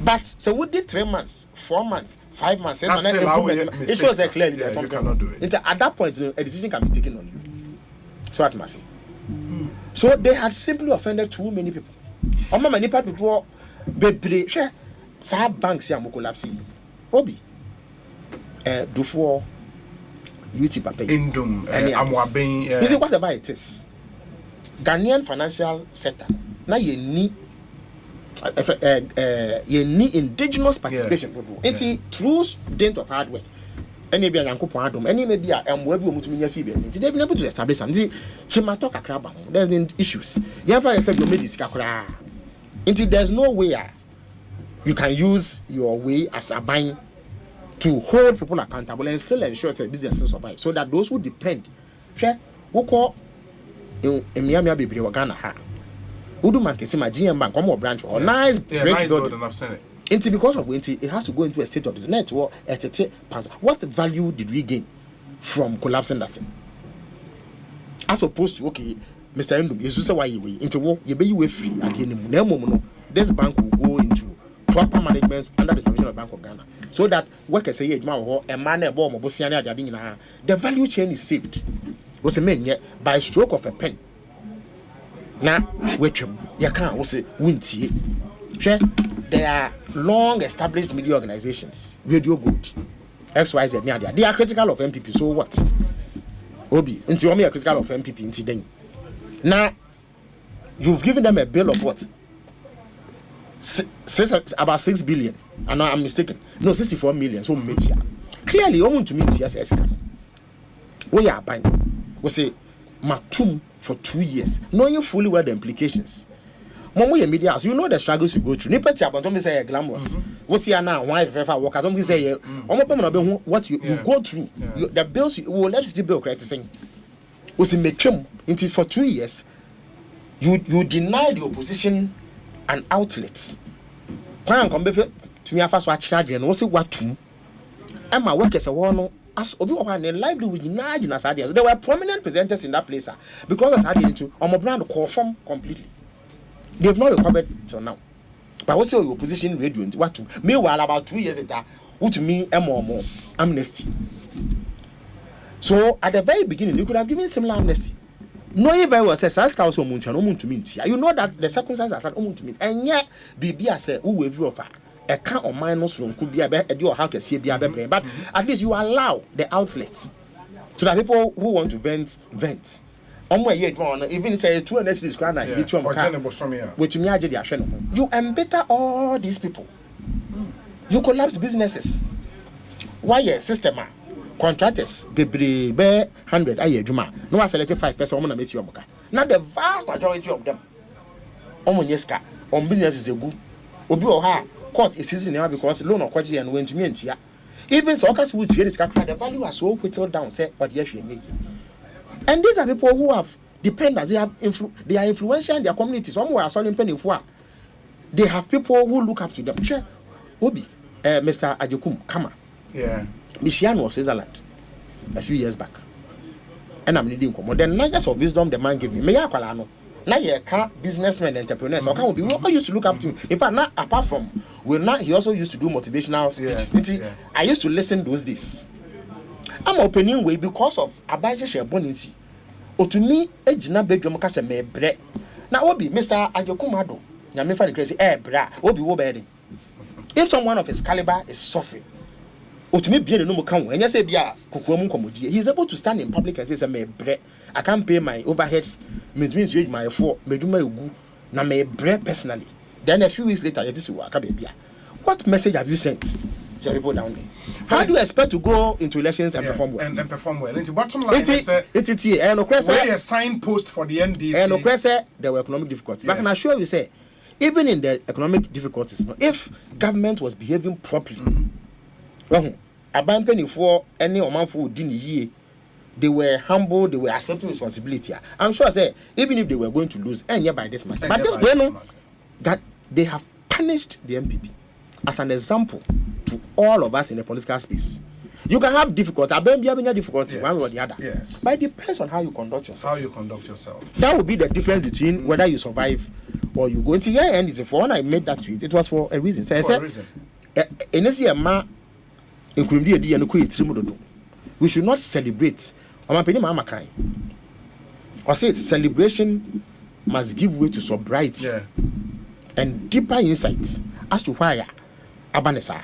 But so we did 3 months, 4 months, 5 months. It shows that clearly there's something. At that point, a decision can be taken on you. So what must So they had simply offended too many people. Oma many people to draw bebre share. Sa banks ya mo collapse. Obi. Do for UT Papa. Indum. Amwaben. You see whatever it is. Ghanaian financial sector. Now you need. You need indigenous participation. It's true dint of hard work. Any be an uncle any maybe a webu mutuminya fibe. They've been able to establish and see Chimatoka Krabang. There's been issues. You have said you made this kakra. There's no way you can use your way as a bind to hold people accountable and still ensure that business will survive. So that those who depend, who call in Miami Baby Ghana ha. Uduman can see my GM bank or branch or nice break building. Because of it has to go into a state of this network at a what value did we gain from collapsing that thing? As opposed to okay, Mr. Endum, you say why you into war, you be you free at the end. This bank will go into proper management under the Commission of Bank of Ghana. So that workers say a man a bomb the value chain is saved. Was a man yet by stroke of a pen. Now, wait, you can't say, Winty. There are long established media organizations, Radio Good, XYZ, they are critical of MPP. So what? Obi, into only a critical of MPP into them. Now, you've given them a bill of what? About 6 billion. And now I'm mistaken. No, 64 million. So, clearly, you want to meet yes, we are buying. We say, Matum. For 2 years, knowing fully well the implications. Momo media, you know the struggles you go through. Nipati about don't say glamorous. What's here now? Why if I work? I don't say what you go through. The bills you will electricity bill criticizing. Was in make him Until for 2 years, you deny the opposition an outlet. When come to me, I first watch and what's it what to? And my work as a one as Obi and lively with Nigerian as ideas. There were prominent presenters in that place because I didn't to my brand conform completely. They've not recovered till now. But what's your opposition radio? What to? Meanwhile, about 2 years later, what to me more amnesty. So at the very beginning, you could have given similar amnesty. Knowing very well, says ask also Munch and Omun to meet. You know that the circumstances are Omun to meet, and yet BB said, who will view of a count of minus room could be a better deal, how can see be a better, but at least you allow the outlets so that people who want to vent. Even say 2 and this grand which you embitter all these people. You collapse businesses. Why a system? Contractors, be 100 a year, Juma. No, I selected 5% on make you moka. Not the vast majority of them. Omonyeska, on business is a good. Obi or court is season now because loan or quality and went to me. Even so, would fear the value are so whittled down, say, but yes, and these are people who have dependents, they are influential in their communities. Some are selling penny for. They have people who look up to them. Sure, Obi, Mr. Ajokum, Kama. Yeah. Michigan was Switzerland a few years back. And I'm needing more. The nuggets of wisdom the man gave me. Me yakwalano. Now you can businessmen, entrepreneurs. Okay, we all used to look up to him. In fact, not apart from he also used to do motivational speeches. Yeah. I used to listen those days. I'm opening way because of Abaje Sheboniti. Or to me, ejina bedroom kase me bre. Now Obi, Mr. Ajokumado. Na me find crazy bra. Obi wo bedding. If someone of his caliber is suffering, or to me be no more count, and you say bia kukuamu komodi, he is able to stand in public and say me bre. I can't pay my overheads, means you my for me do my ugu, na me bre personally. Then a few weeks later, you just work bia. What message have you sent to people down there? How do you expect to go into elections and perform well? And perform well. Into bottom line, it's a signpost for the NDC. And there were economic difficulties. But I can assure you, say, even in the economic difficulties, if government was behaving properly, a bank penny for any amount for year, they were humble, they were accepting responsibility. I'm sure, say, even if they were going to lose, and by this much, but this going that they have punished the MPP as an example to all of us in the political space. You can have difficulty, difficulty one way or the other. Yes. But it depends on how you conduct yourself. That would be the difference between whether you survive or you go into your end. It's for when I made that tweet, it was for a reason. So I said, we should not celebrate. Or say celebration must give way to sobriety and deeper insight as to why Abanesa.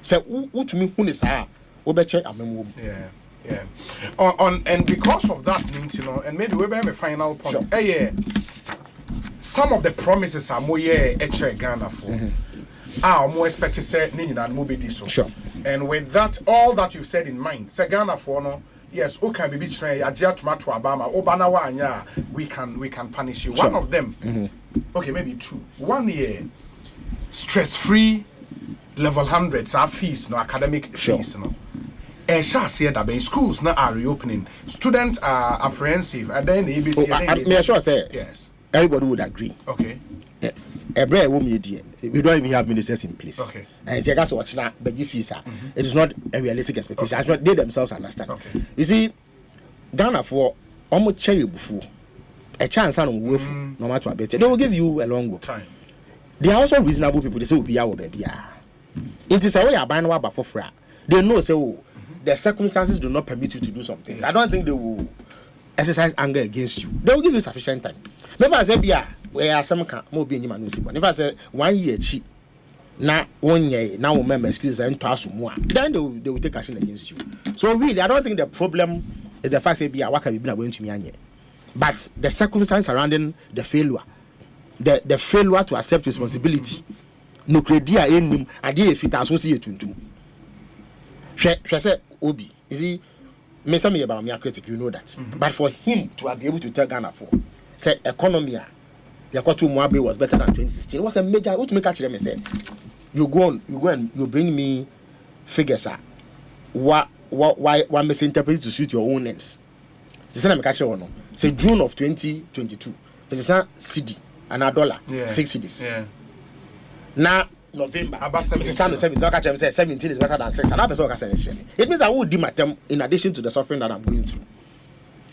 Say, who to me, who is yeah. And because of that, you know, and maybe we have a final point. Sure. Some of the promises are more Ghana for. Are more expected to say Nina and Mobi so. Sure. And with that, all that you said in mind, say Ghana for no. Yes, okay, baby train, Ajia Tomato Obama, Obanawa anya, we can punish you. Sure. One of them, okay, maybe 2. 1 year, stress-free level 100s are fees, no academic fees, no. Shall say that in schools now are reopening. Students are apprehensive, and then the ABC. May I sure say yes. Everybody would agree. Okay. We don't even have ministers in place. Okay. And take us watch now, but it is not a realistic expectation. Okay. They themselves understand. Okay. You see, Ghana for almost cherry before a chance on with no matter what better. They will give you a long time. They are also reasonable people. They say will be our baby. It is a way I buy no for free. They know say the circumstances do not permit you to do something. Yeah. I don't think they will exercise anger against you. They will give you sufficient time. Never I say where are some more being human. If I say 1 year cheap, now 1 year, now remember excuses and pass more, then they will take action against you. So really, I don't think the problem is the fact that what can be going to me, but the circumstance surrounding the failure, the failure to accept responsibility. No credit in I did if it associated to. She said, Obi, you see, me some about me a critic, you know that. But for him to be able to tell Ghana for, said economy. Yakwatu Mwabe was better than 2016. It was a major. What to make actually me say? You go and you bring me figures. Why misinterpret to suit your own ends? The same me catch one. say June of 2022 this is CD and a dollar 6 cedis now November this is 17 17 is better than 6 and person can say it means I would do my term in addition to the suffering that I'm going through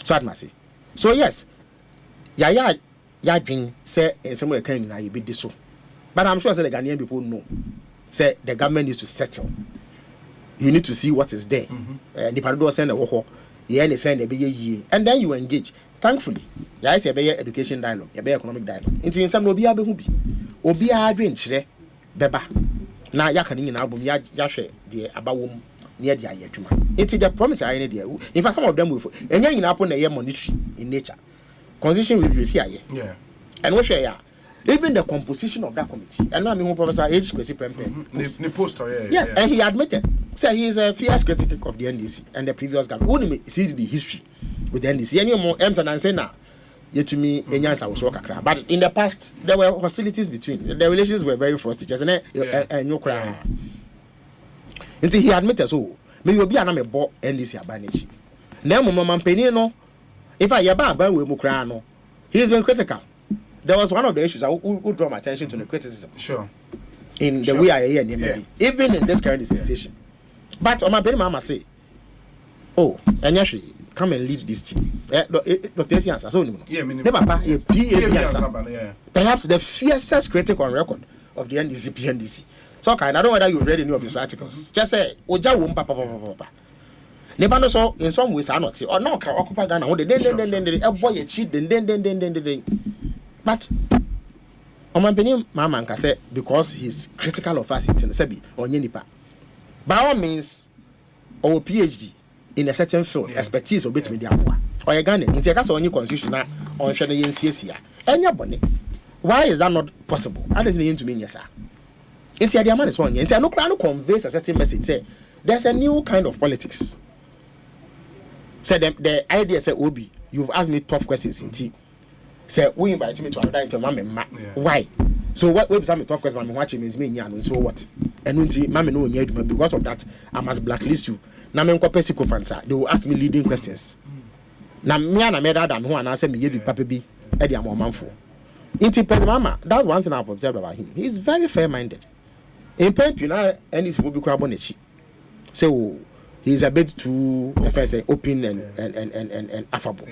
so I must say so yes ya dream say in some way can na be this so but I'm sure say the Ghanaian people know say the government needs to settle. You need to see what is there. Nipa do send a wo ye any send e be ye and then you engage. Thankfully, there is a better education dialogue, a better economic dialogue. Inti nsam no obi abehu bi. Obi adwen kire beba. Na ya kan nyina album ya hwe de abawom near the ayadwuma. Inti the promise I need there. In fact some of them will enya nyina happen na ye monetary in nature. Constitution review see aye. Yeah. And what share ya? Even the composition of that committee. And now I'm Professor H. Kwesi Prempeh. Post, and he admitted. So he is a fierce critic of the NDC and the previous government. Only see the history with the NDC. Any more M's and say now, yet to me, Enyans was work. But in the past, there were hostilities between. The relations were very frosty. And no cry. Until he admitted so, maybe be an ame NDC abanichi. Now, Mama Penny, no. If I yaba we mukrano, he has been critical. There was one of the issues I would draw my attention to the criticism. Sure. In the way I hear him, even in this current dispensation. But on my penny mama say, oh, and actually come and lead this team. Perhaps the fiercest critic on record of the NDC PNDC. So I don't know whether you've read any of his articles. Just say, Oja wum papa. Never so in some ways are not or no can occupy Ghana. Then boy cheat then. But Omanpeni Mama can say because he's critical of us in Sebi or Yenipa. By all means, or PhD in a certain field, expertise or bit media or a Ghanaian in the on your constitution on Shanayan CSIA. And your bonnet. Why is that not possible? I don't need to mean yes, sir. It's the man is one. It's no conveys a certain message. Say there's a new kind of politics. Say the idea said Obi, you've asked me tough questions in tea. Say we invite me to another interview. Why? So what we some tough questions? Watching means me and so what? And when mammy no need because of that, I must blacklist you. Now me ko pesi ko fansa. They will ask me leading questions. Now me and me that who and answer me ye be papa bi e dey amomanfo. Inti President Mama, that's one thing I've observed about him. He's very fair-minded. In Pempi na any for be crab on echi. So he's a bit too open and affable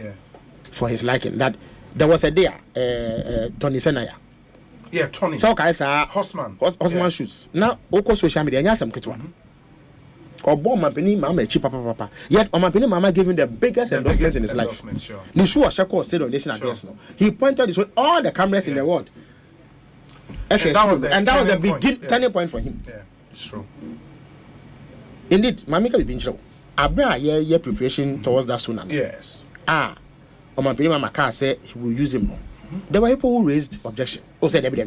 for his liking. That there was a day, Tony Senaya. Yeah, Tony. So guys are Hosman shoes. Now, Oko social media, and some kitwa. Or bomb my penny mama cheap papa. Yet on my penny mama gave him the biggest endorsement in his life. Nishua Shako said on nation address no. He pointed this with all the cameras in the world. And that was the big turning point for him. Yeah, it's true. Indeed, Mamika been show. Abra year preparation towards that tsunami. Yes. Omanpeni Mama Car said he will use him more. There were people who raised objection. Who said we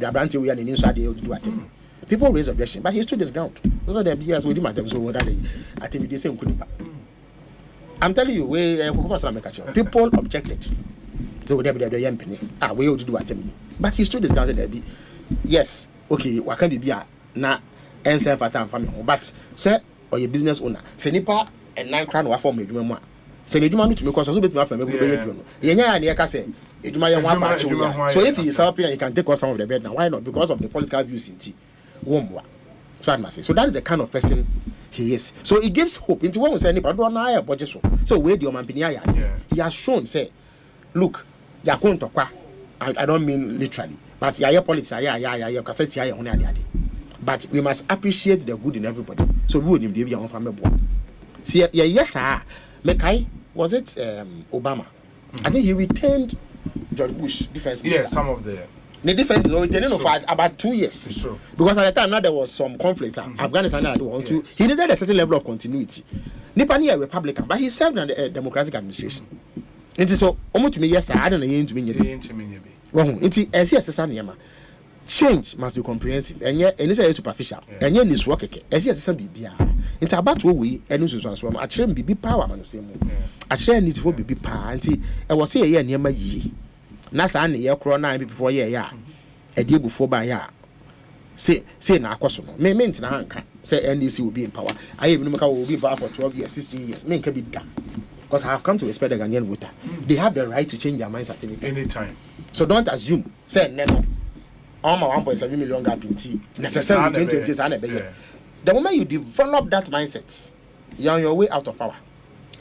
are in inside the do at him. People raised objection, but he stood his ground. Those are the years with him at them. So what are they? I think they say I'm telling you, people objected. So they be we do at him. But he stood his ground and said, yes, okay, what can be na answer for time family. But say or your business owner, say nipa and 9 crown wa form edwuma. Say edwuma no to me cause so bet me after me go be edwuma. Yenya ya na say edwuma ye one patch. So if he is helping, you can take off some of the bed now. Why not? Because of the political views in tea. So I must say. So that is the kind of person he is. So it gives hope. Into when we say nipa do na budget so where the Omanpeni he has shown say, look, ya kon to kwa. I don't mean literally, but ya politics ya cassette ya on ade. But we must appreciate the good in everybody. So we would be on family boy. See, yes, sir. Mekai, was it Obama? I think he retained George Bush defense. Yeah, some of the defense retaining for about 2 years. It's true. Because at the time now there was some conflicts. Afghanistan had want to. He needed a certain level of continuity. Nipani a Republican, but he served under a Democratic administration. It is so almost to me, yes, I don't know into me. Wrong. It's change must be comprehensive and yet and it's superficial and yet this work bibia it's about we and so I train bibi power man say mo I train need for bibi power nti I was say here niam yi na sa na ye kro na before ye ya e dey before ba ya say na akoso no me ntina hanka say NDC will be in power I even make will be power for 12 years 16 years me nka bi da because I have come to respect the Ghanaian voter. They have the right to change their minds at any time. So don't assume, say, no, all my 1.7 million gap in tea, necessarily 2020. The moment you develop that mindset, you're on your way out of power.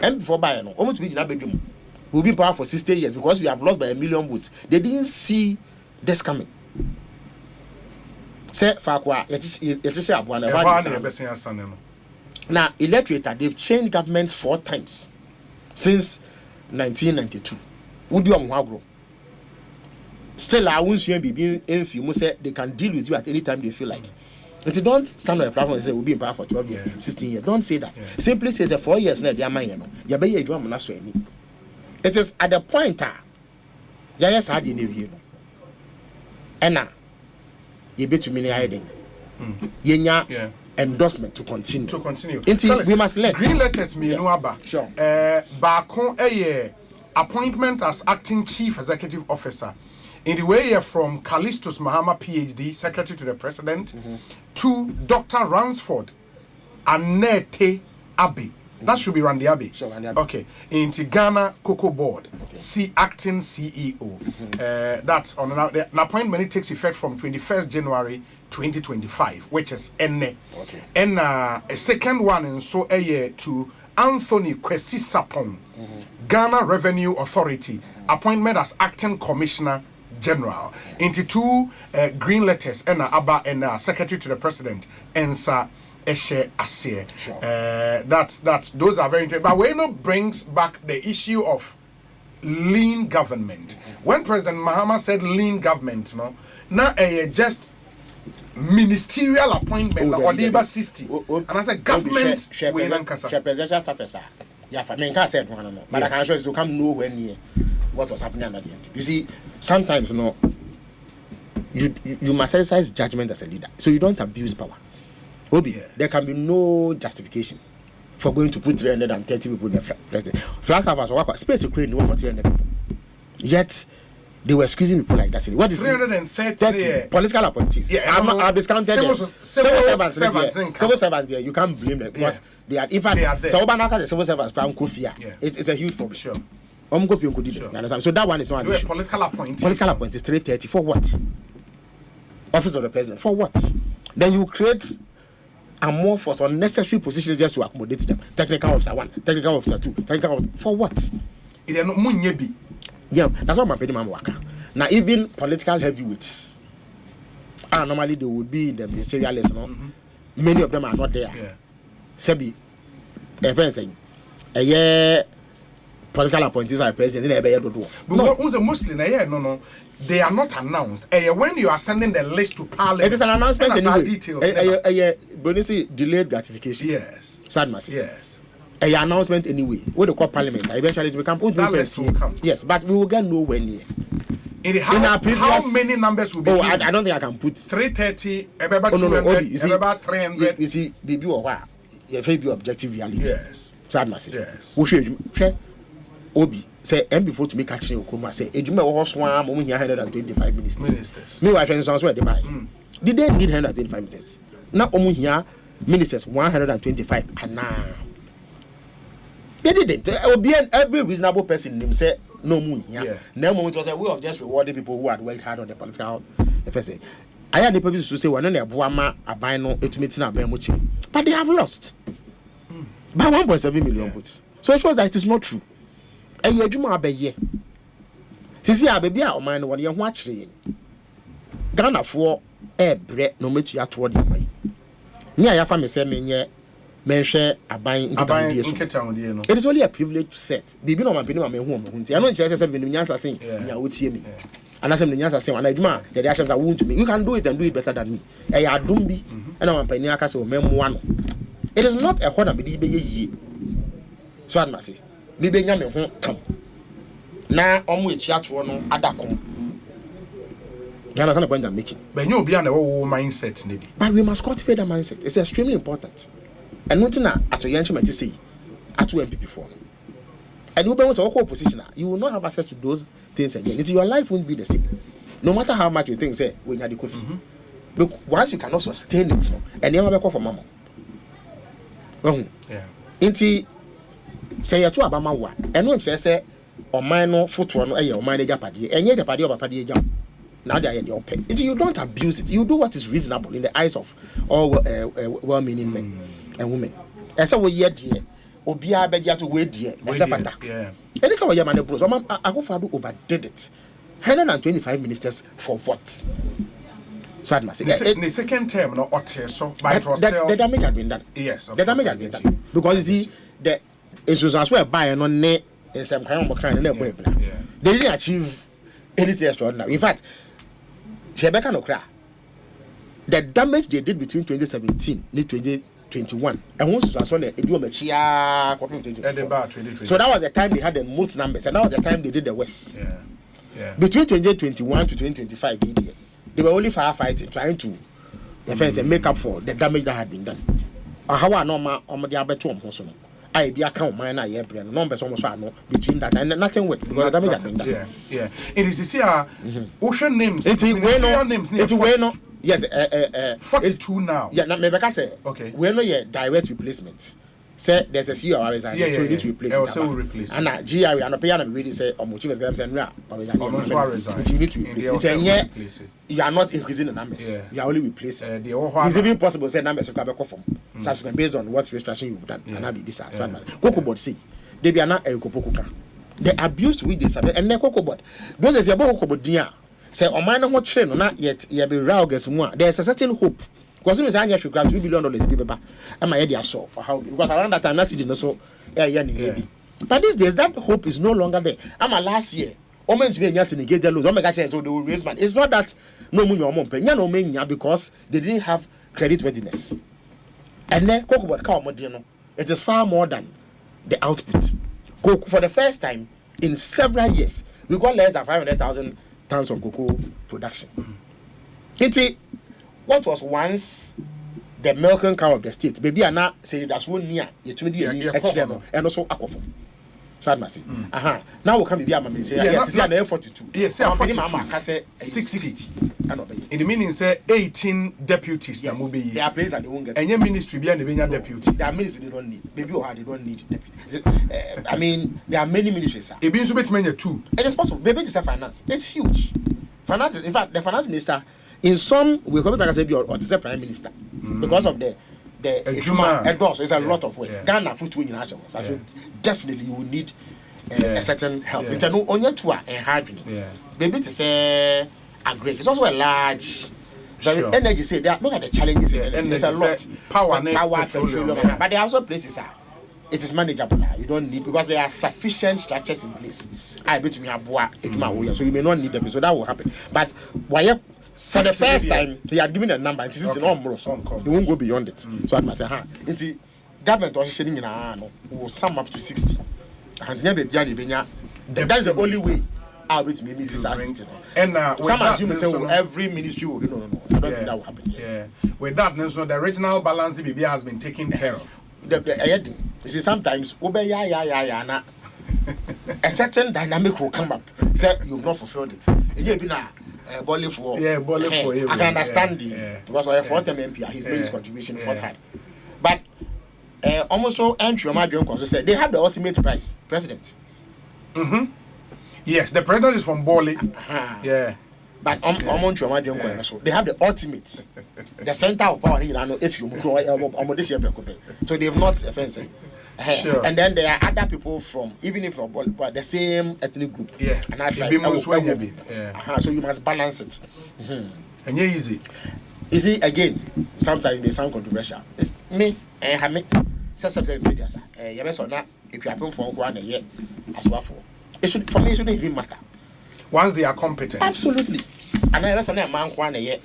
And before buying, almost be in we'll be in power for 60 years because we have lost by 1 million votes. They didn't see this coming. Say, Fakwa, now, electorate, they've changed governments 4 times since 1992. Would you grow? Still, I won't see be in few say they can deal with you at any time they feel like. And you don't stand on a platform and say we'll be in power for 12 years, 16 years. Don't say that. Simply say 4 years now, they are mine. It is at the point yes, I didn't know. And now, you bet to me hiding. Yenya endorsement to continue. Until we must let green letters me no aba. Sure. Bakon appointment as acting chief executive officer. In the way from Callistus Mahama PhD, secretary to the president, to Dr. Ransford Anete Abbey. That should be Randy Abbey. Sure, Randy Abbey. Okay. Into Ghana Cocoa Board, acting CEO. That's on an appointment. It takes effect from 21st January 2025, which is Enne. Okay. And a second one, and so a year to Anthony Kwesi Sapon, Ghana Revenue Authority, appointment as acting commissioner general. Into 2 green letters, and Abba and secretary to the president, and Sir Eshe Asye. That's those are very interesting. But Weno brings back the issue of lean government. When President Mahama said lean government, now just ministerial appointment or labor 60. And I said government we presidential staff. Yeah, for me, I said one, but I can show you come nowhere near what was happening at the end. You see, sometimes you must exercise judgment as a leader, so you don't abuse power. There can be no justification for going to put 330 people in the president. Flash servers work space to create no for 300 people. Yet they were squeezing people like that. What is 330 political appointees? I've discounted civil servants. Civil servants there, you can't blame them because they are. In fact, so the civil servants from Kufia. It's a huge problem. Sure. You understand? So that one is one issue. Political appointees. Political appointees 330 for what? Office of the president for what? Then you create and more for unnecessary positions just to accommodate them. Technical officer 1, technical officer 2, for what? Yeah, that's what my penny man worker. Now even political heavyweights, normally they would be in the ministerial list. Many of them are not there. Yeah. Sebi, saying, a year political appointees are president in a but who's a Muslim? They are not announced. When you are sending the list to Parliament, it is an announcement anyway. Details. When you say delayed gratification, yes. Sadness. Yes. A announcement anyway. What they call Parliament. Eventually it will come. Yes, but we will get nowhere near. How many numbers will be? I don't think I can put 330. About 200. About 300. You see, baby, or what? You have to objective reality. Yes. Sadness. Yes. Obi say before to make action okuma say ejuma wo swan mo here 125 ministers. Me wa friends so dey buy. Did they need 125 ministers? Now omo here ministers 125 ana. They did it. Obi and every reasonable person him say no mo here. Now moment was a way of just rewarding people who had worked hard on the political FSA. I had the people to say one na boama aban no etumi na aban mo chi. But they have lost by 1.7 million votes. So it shows that it is not true. Juma abeye. Sisi abebi a oman no won ye ho akire Ghana for bre no metu ya to de abai. Ni aya fa me se menye menhwe aban nketawodie no. It is only a privilege to serve. Bibi no man peni ma me hu mo nti. Ano nche se be no nyansa sen nya wotie mi. Anasem nyansa sen ana adwuma de de ahyem won to me. You can do it and do it better than me. Adum bi na man pani aka se o memmoa no. It is not a hoda be ye. So an masi. Me be nya me ho tam. Na omo etuato no adakom. You understand the point I'm making? But you be an mindset, maybe. But we must cultivate that mindset. It's extremely important. And nothing at a young man to say at 2 MPP form. And you be also opposition, you will not have access to those things again. Your life won't be the same. No matter how much you think, say, when you're the coffee. But once you cannot sustain it, and you never call for mama. Yeah. Inti say you to Abama wa and when she say ɔman no foto no ɛyɛ ɔman no agyapadeɛ ɛnyɛ agyapadeɛ ɔbapadeɛ agya now they are the open. You don't abuse it. You do what is reasonable in the eyes of all well-meaning men and women. That's how we hear dear. Obia begia to wait dear. Yeah. And this how we man bros. I go for overdid it. 125 ministers for what? So I must say the second term no otter so by the damage had been done. Yes, the damage had been done. Because you see the issues as well by and on ne in some kind of they didn't achieve anything extraordinary. In fact, Rebecca no cry. The damage they did between 2017 and 2021, and once was on the so that was the time they had the most numbers, and that was the time they did the worst. Between 2021 to 2025, they were only firefighting, trying to defense and make up for the damage that had been done. How I know my I be account mine numbers almost between that and nothing work because the damage has been done. Yeah. It is this ocean names. It's names. Yes, 42 now. Yeah, maybe I say okay. We know direct replacement. Say there's a CR so you need to replace it. So we replace. And GR and a piano really say Omochi was saying you need to replace it. You are not increasing the numbers. You are only replacing. It's even possible say numbers will come from subsequent based on what restoration you've done. And that be this. Cocoa board see. They be not a copoka. The abuse with this and the cocoa board. Those is your cocoa board dia. Say o man no train not yet you be rauges mu. There's a certain hope. Because we say $2 billion be beba. Am I there so how because around that time that city no so but these days that hope is no longer there. Am last year omen to be nya senegate lose. O make so they will raise man. It's not that no money o monpe. Nya no menya because they didn't have credit worthiness. And then cocoa board ka o no. It is far more than the output. For the first time in several years, we got less than 500,000 tons of cocoa production. What was once the milking cow of the state, baby, are not saying that's one near external and also aquafo. So I must say, now we come be a man say, yes, 42. Yes, 60. In the meaning, say 18 deputies. Yes, they are placed at the won't get. And your ministry be an deputy. Their ministry they don't need. Baby, they don't need deputy. I mean, there are many ministries. It means to many too. It is possible. Baby, it's a finance. It's huge. Finance, in fact, the finance minister. In some, we come back as a prime minister because of the endorse. It's a lot of work. Ghana food to international. So definitely you will need a certain help. It's no only to a hard. Maybe to say a great. It's also a large. Energy say that look at the challenges. There's a lot power, petroleum, but there are also places it is manageable. You don't need because there are sufficient structures in place. I bet me so you may not need them. So that will happen. But why? For the first time, he had given a number, and this is an umbros. He won't go beyond it. So I must say, the government was saying, will sum up to 60. And that is the only way I'll be to meet this assistant. And some assume say every ministry will be no. I don't think that will happen. Yes. With that, the regional balance the BBI has been taken care of. You see, sometimes a certain dynamic will come up. Say you've not fulfilled it. And you've been Bolly for I can understand because I have 40 MP, he's made his contribution for hard. But almost so entry my uncle said they have the ultimate prize, president. Yes, the president is from Bolly. But they have the ultimate, the center of power. If you this year, so they have not offensive. Sure. And then there are other people from, even if not Bolly, but the same ethnic group. And I try, so you must balance it. And you're easy. You see, again, sometimes they sound controversial. Me, sometimes media, if you happen for 1 year, as well for it for me, it shouldn't even matter. Once they are competent. Absolutely. And I was on a man 1 year,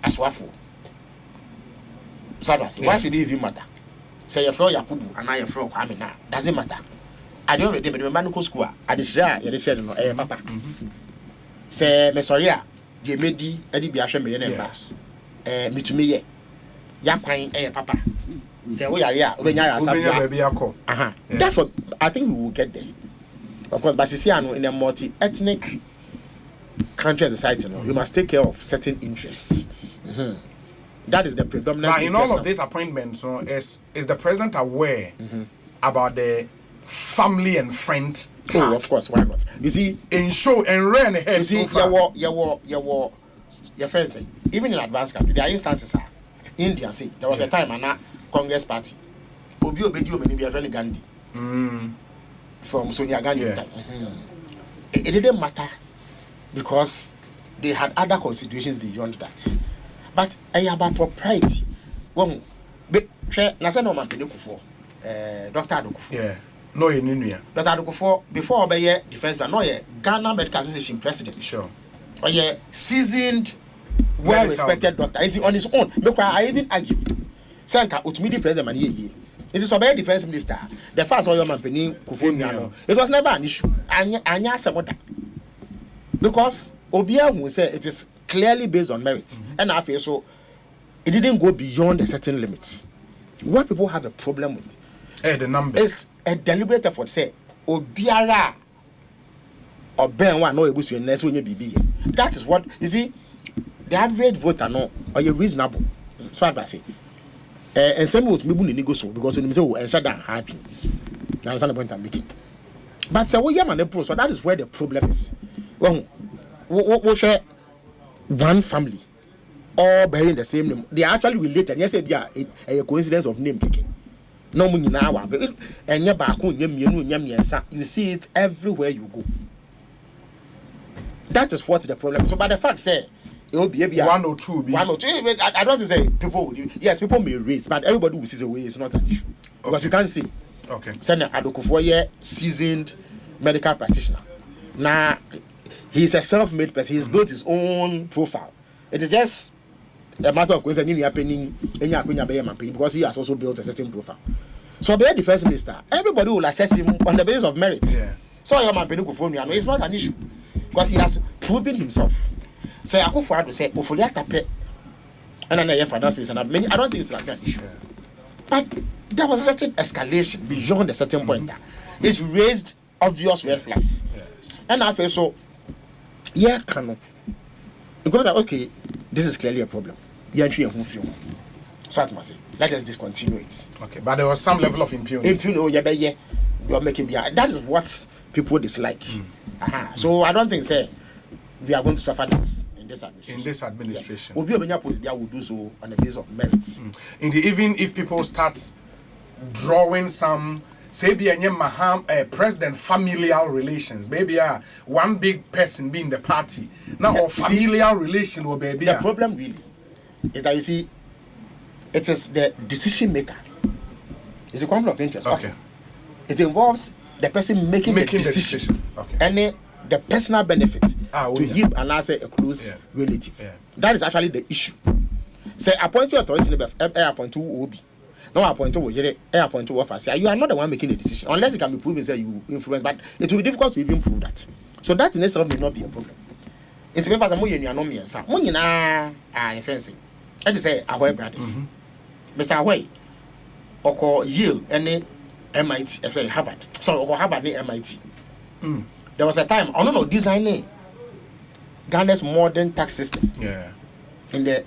as well for. So why should it even matter? Say your floor Yakubu and I floor Kwamina. Doesn't matter. I don't remember school. I desire your children no papa. Say Messoria, the Medi, Eddie Biasham members. Me to me, Yapain papa. Say we are here, when you are therefore, I think we will get there. Of course, but Siciano in a multi-ethnic country and society, you must take care of certain interests. That is the predominant. Now, in all of these appointments, is the president aware about the family and friends. Oh, of course, why not? You see, in show and run ahead. You see, your friends say, even in advanced country, there are instances. India say there was a time and Congress Party. Obi many be a friend Gandhi. From Sonia Gandhi time. It didn't matter because they had other considerations beyond that. But I about propriety. One, Nasa no man Penukufo, Dr. Adokufo. Yeah. No, you knew. Dr. Adokufo, before Obeye defense, no, Ghana Medical Association president. Sure. Or seasoned, well respected doctor. It's on his own. I even argue. Sanka, Utumidi president, man, ye. It is Obeye defense minister. The first oil man Penny Kufunyano. It was never an issue. Anya Samoda. Because Obia who said it is clearly based on merits. And I feel so. It didn't go beyond a certain limit. What people have a problem with the number is a deliberate effort. Say, Obiara or Ben one no able to next when you be. That is what you see. The average voter no or you reasonable. So I say, and some would be negotiable because you say, and shut down happy. That's the point I'm making. But so we are pro. So that is where the problem is. Well, we share one family. All bearing the same name. They are actually related. Yes, a coincidence of name taking. No money now, and you see it everywhere you go. That is what the problem is. So, but the fact say it will be 1 or 2. 1 or 2. I don't say people. Yes, people may raise, but everybody who sees a way is not an issue because you can't see. Okay. Send Adokufo seasoned medical practitioner. Now he's a self-made person. He's built his own profile. It is just a matter of coincidence happening because he has also built a certain profile. So, be the first minister, everybody will assess him on the basis of merit. Yeah. So, your man Penukufo, it's not an issue because he has proven himself. So, Akufo-Addo say, "Ofolia tape," and then finance minister. I don't think it's like that issue. But there was a certain escalation beyond a certain point. It raised obvious red flags, and I feel so. Yeah, Kano. Okay, this is clearly a problem. So I must say, let us discontinue it. Okay, but there was some level of impunity. You are making that is what people dislike. So I don't think we are going to suffer that in this administration. Yeah. Will do so on the basis of merits. Even if people start drawing some say be a president familial relations, maybe one big person being the party now or familial relation will be the problem really is that you see it is the decision maker. It's a conflict of interest. Okay. It involves the person making the decision. Okay. And the personal benefit to him and as a close relative. Yeah. That is actually the issue. Say appointing authority appoint to OB. No appoint to appoint to officer. You are not the one making the decision unless it can be proven that you influence, but it will be difficult to even prove that. So that in itself may not be a problem. It's very fast. Fencing. I just say Ahoy brothers. Mr. Ahoy, or Yale and MIT, Harvard. So or Harvard and MIT. There was a time I don't know designing Ghana's modern tax system. Yeah. In the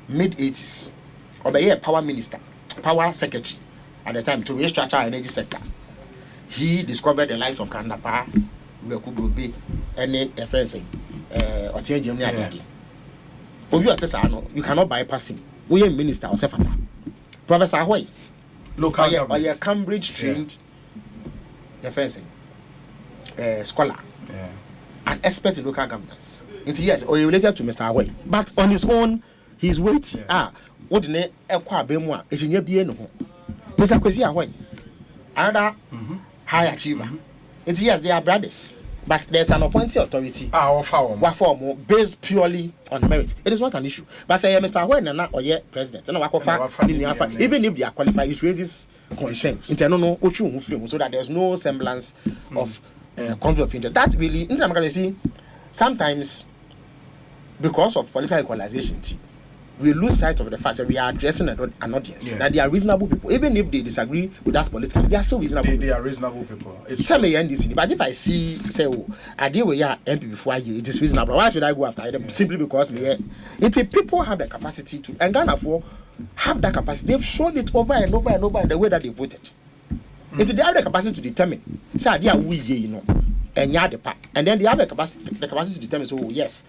mid-80s, or the power minister, power secretary at the time to restructure energy sector. He discovered the likes of Kandapa, Rekudobe, and fencing. You cannot bypass him. We are minister or Sefata. Professor Ahoy, local or a Cambridge trained fencing scholar, an expert in local governance. Yes, or related to Mr. Ahoy, but on his own, his weight. What the name Bemwa is in your BN. Mr. Kwesi Ahoy, another high achiever. Yes, they are brothers. But there's an appointed authority based purely on merit. It is not an issue. But say Mr. Ahoy or president, even if they are qualified, it raises concern. So that there's no semblance of conflict of interest. That really, sometimes because of political equalization, we lose sight of the fact that we are addressing an audience, that they are reasonable people. Even if they disagree with us politically, they are still reasonable people. They are reasonable people. But if I see, say, I deal with your MP before you, it is reasonable. Why should I go after them? Simply because people have the capacity to, and Ghana have that capacity. They've shown it over and over and over in the way that they voted. They have the capacity to determine. Say, they are we, you know, and then they have the capacity to determine. So yes,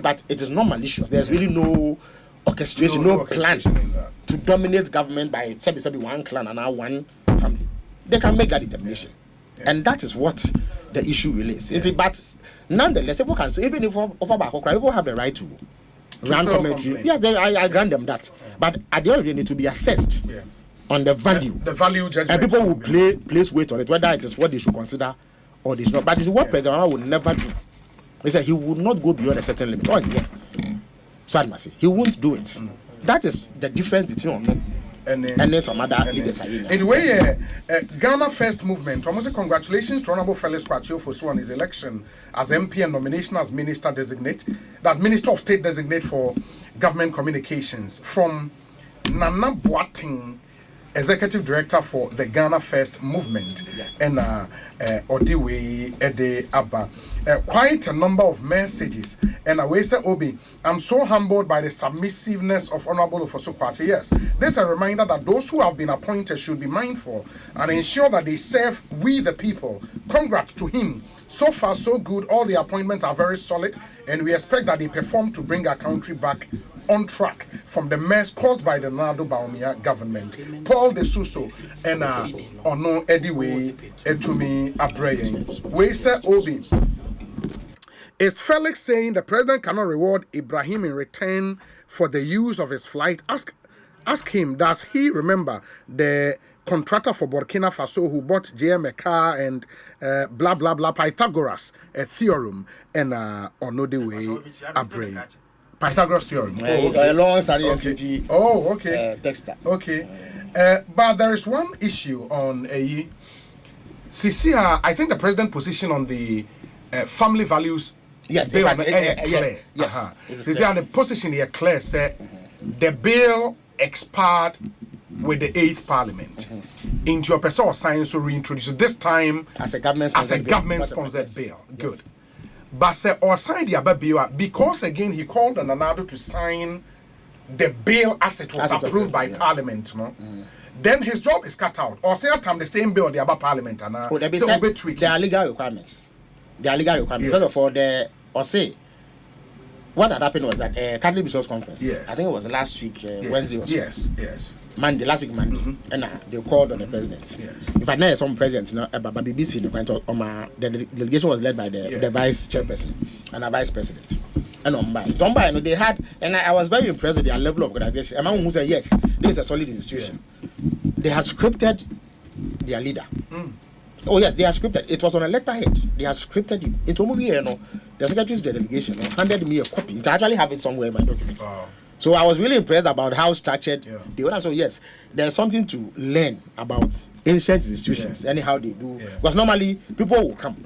but it is not malicious. There's really no orchestration, no plan to dominate government by one clan and now one family. They can make that determination, and that is what the issue really is. But nonetheless, people can say even if people have the right to run commentary. Yes, I grant them that. But at the end of the day, they need to be assessed on the value. The value judgment. And people will place weight on it, whether it is what they should consider or this not. But it's what President Obama would never do. He said he would not go beyond a certain limit. So I must say, he won't do it. That is the difference between and then some other leaders. Anyway, Ghana First Movement. I must say congratulations to Honorable Felix Kwachio for on his election as MP and nomination as Minister Designate, that Minister of State Designate for Government Communications, from Nana Boating, Executive Director for the Ghana First Movement, and Odiwe Ede Abba. Quite a number of messages. And I say, Obi, I'm so humbled by the submissiveness of Honorable Ofosu Kwachio. Yes, this is a reminder that those who have been appointed should be mindful and ensure that they serve we the people. Congrats to him. So far, so good. All the appointments are very solid, and we expect that they perform to bring our country back on track from the mess caused by the Nado Baumia government. Paul De Suso and Ono Ediwe Etumi Abraying. We say, Obi. Is Felix saying the president cannot reward Ibrahim in return for the use of his flight? Ask him, does he remember the contractor for Burkina Faso who bought JM a car and blah blah blah, Pythagoras a theorem, and Onodewe Abrey. Pythagoras theorem. A long study. Okay. Oh, okay. Dexter. Okay. But there is one issue on a Cecilia. I think the president position on the family values. Yes, bill clear. Yes. Cecilia, the position here clear said the bill expired with the 8th Parliament. Into a person or science to reintroduce this time as a government sponsored bill. Good. But say or sign the bill because again he called on Nanado to sign the bill as it was approved by Parliament. No? Then his job is cut out. Or say the same bill the about Parliament and there are legal requirements. First of all, Osei, what had happened was that Catholic Bishops' Conference, I think it was last week, Wednesday or so. Yes. Monday, last week Monday, and they called on the president. In fact, now some presidents, but BBC, the delegation was led by the vice chairperson and a vice president. And they had, and I was very impressed with their level of organization. Among who said, yes, this is a solid institution. They had scripted their leader. Oh yes, they are scripted. It was on a letterhead. They are scripted it. It will be the secretary of the delegation handed me a copy. I actually have it somewhere in my documents. So I was really impressed about how structured they were. So yes, there's something to learn about ancient institutions and how they do. Because normally people will come.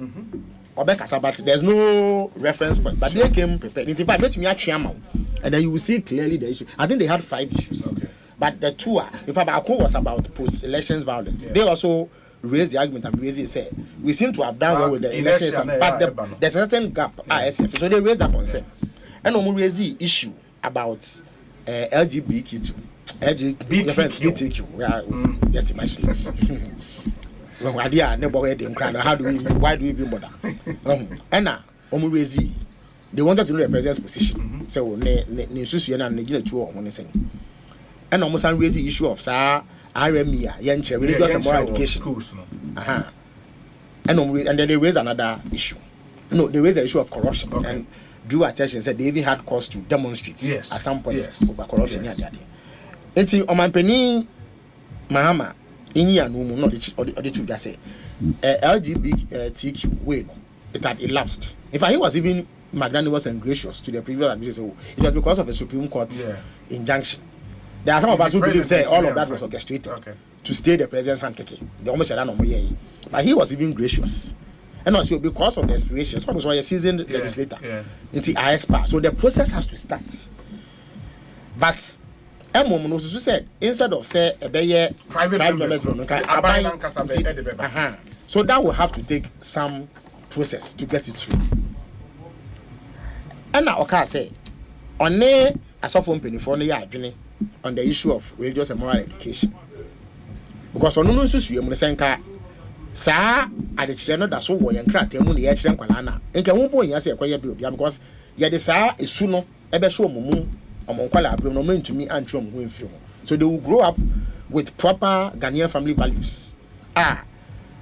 But there's no reference point. But they came prepared. In fact, and then you will see clearly the issue. I think they had 5 issues. But the 2 are, in fact, Akko was about post-elections violence. They also raised the argument and raised it, say we seem to have done well with the elections, but there's a certain gap. So they raised that concern. And we raised the issue about LGBTQ. Yes, imagine. Why do we even bother? And now, they wanted to know the president's position. So, and almost raised the issue of RME, religious and moral education. And then they raised another issue. No, they raised the issue of corruption and drew attention. Said they even had cause to demonstrate at some point over corruption. Enti omanpeni Mahama inya no mu no the two just say LGBTQ way no it had elapsed. In fact, he was even magnanimous and gracious to the previous administration. It was because of a Supreme Court injunction. There are some of us who believe say all of that was orchestrated to stay the president's hand kicking. They almost said that no more. But he was even gracious. And also because of the aspirations, so was a seasoned legislator into ISPA. So the process has to start. But Mom also said instead of say a private so that will have to take some process to get it through. And now okay say on a softphone penny for on the issue of religious and moral education. Because on no issue you say Sa adekyerɛ no da so wɔ yɛn krataa mu ne yɛkyerɛ nkwalaa na nka ho po nya sɛ ɛkɔyɛ bill bia because yɛde saa esu no ɛbɛhwɛ ɔmo mu ɔmo nkwalaa abirem no ɔmo ntumi antwe ɔmo ho mfiri ho so they will grow up with proper Ghanaian family values yɛde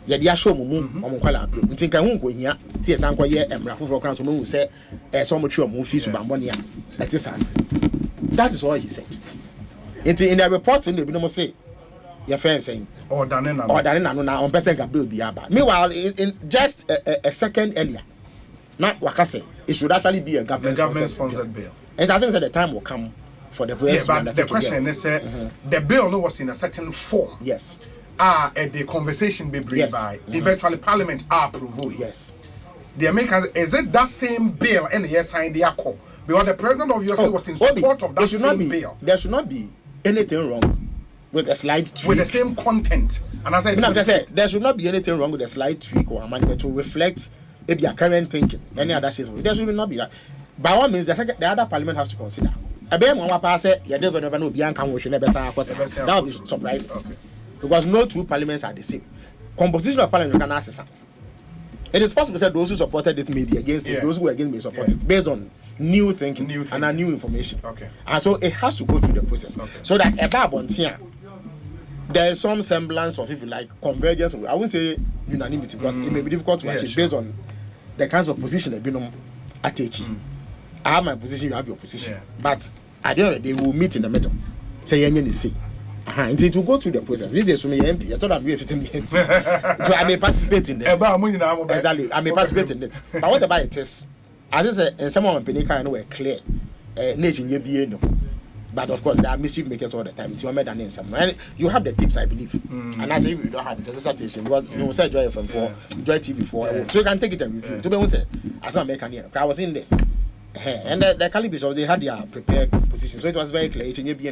ahyɛ ɔmo mu ɔmo nkwalaa abirem nti nka ho nkohia ti yɛ san kɔyɛ mmara foforɔ kran so mo hu sɛ sɛ ɔmo twe ɔmo ho fi subanbɔne a ɛte saa that is all he said nti in the report in the binom say your friend saying or danena na on person can bill be aba meanwhile in just a second earlier now wakase it should actually be a government sponsored bill and I think that the time will come for the president. Yeah, but the question is the bill was in a certain form. Yes. The conversation be bring by eventually parliament approve. Yes. The Americans, is it that same bill and yes signed the accord because the president obviously was in support of that same bill. There should not be anything wrong with a slight tweak. With the same content. And as I said, there should not be anything wrong with a slight tweak or amendment to reflect maybe a current thinking. Any other shit. There should not be that. By all means, the other parliament has to consider. A bear one pass it, you never know Bianca will never say that would be surprising. Okay. Because no two parliaments are the same. Composition of parliament can ask some. It is possible that those who supported it may be against it, those who were against may support it based on new thinking and new information. Okay. And so it has to go through the process. Okay. So that there is some semblance of, if you like, convergence. I wouldn't say unanimity because it may be difficult to achieve based on the kinds of position that Binom are taking. I have my position, you have your position. But at the end of the day, we will meet in the middle. Say, you say. Until to go through the process. This is me MP. I thought I'm fitting me MP. So I may participate in it. Exactly. I may participate in it. But what about it is? I think in some of my penny kind of clear. Nature you no. But of course, there are mischief makers all the time. It's your made an some. And you have the tips, I believe. And I say if you don't have it, just a station because you will say Joy FM 4, Joy TV 4. So you can take it and review. To be honest, as I make an year, I was in there. And the Calibis, they had their prepared position. So it was very clear.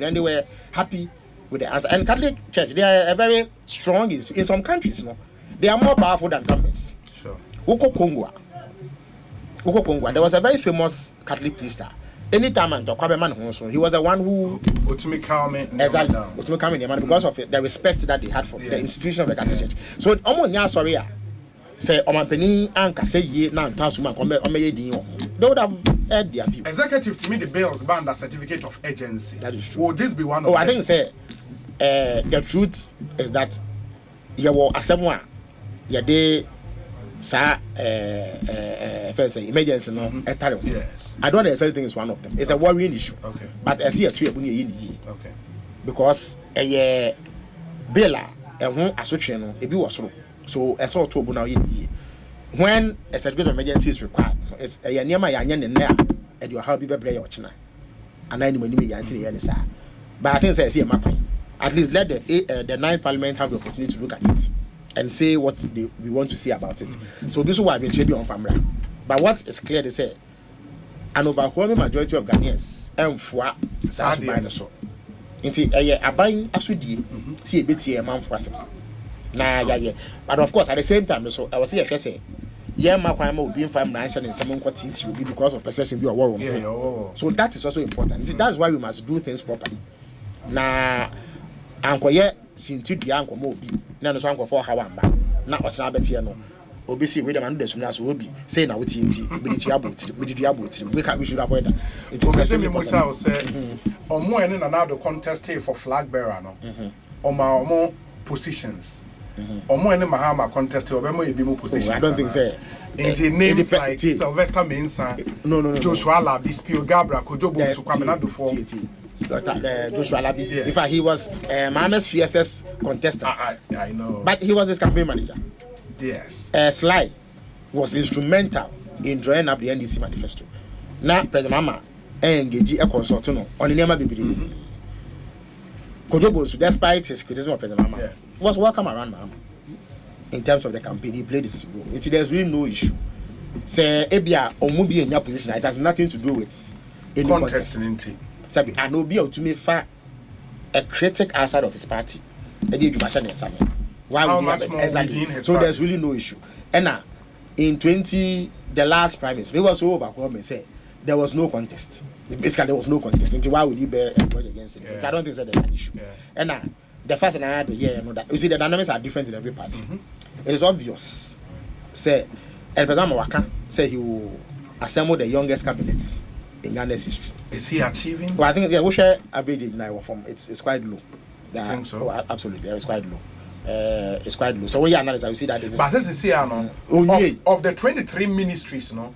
And they were happy with the answer. And Catholic Church, they are very strong in some countries. No, they are more powerful than governments. Sure. Uko Kongwa. There was a very famous Catholic priest. Anytime I talk about man, he was the one who ultimately because of the respect that they had for the institution of the Catholic Church. So, sorry, say Omanpeni and say ye now Tasuma they would have heard their view. Executive to me the bills banned a certificate of agency. That is true. Would this be one of them? I think say the truth is that you were Asempa yade sa first emergency no etare. Yes. I don't necessarily think it's one of them. It's a worrying issue. Okay. But I see a tree abuni ye. Okay. Because a bela association no ebi was so I saw to abuna ye. When a certificate of emergency is required, it's a nearma yanyan in there, and you have people play your china. And I know when you yanti. But I think I see a map. At least let the ninth parliament have the opportunity to look at it and say what we want to see about it. So this is why we've been on family. But what is clear to say, an overwhelming majority of Ghanaians for South by the so. Into a buying asudi, see a bit here a month for us. But of course, at the same time, so I was here to say, my crime will be in 5 nations and someone got it will be because of perception you are war. So that is also important. See, that's why we must do things properly. Now, Uncle yet seen to the uncle Moby, none of uncle for Hawamba, not what's not better. Obviously, we don't understand will be saying now with TNT, we should avoid that. It is extremely important. Or more than another contest for flag bearer, or more positions. Or more than Mahama contest, or more positions. I don't think so. In names like Sylvester Mensah, no, Joshua Labi, Spio Gabra, Kojo Bonsu, Kaminado for Joshua Labi. In fact, he was Mama's fiercest contestant. I know. But he was his campaign manager. Yes. Sly was instrumental in drawing up the NDC manifesto. Now, President Mama engaged a consultant on the name of Bibi. Kojo Bonsu, despite his criticism of President Mama, was welcome around Mama. In terms of the campaign, he played his role. There's really no issue. Say, Ebia, or Mubi in your position, it has nothing to do with any contest. Sabi, I know Bia to me far a critic outside of his party. Why how much more exactly? So there's really no issue. And now, in the last prime minister, they were so overcome and said there was no contest. Basically, there was no contest. And why would you bear a grudge against it? But I don't think that there's an issue. And now, the first and I had to hear that you see the dynamics are different in every party. it is obvious. Say, and President Waka say he will assemble the youngest cabinet in Ghana's history. Is he achieving? Well, I think we share average age now from it's quite low. I think so. Oh, absolutely, it's quite low. It's quite low. So when you analyze, you see that it is. But this is here, no. Of the 23 ministries, no,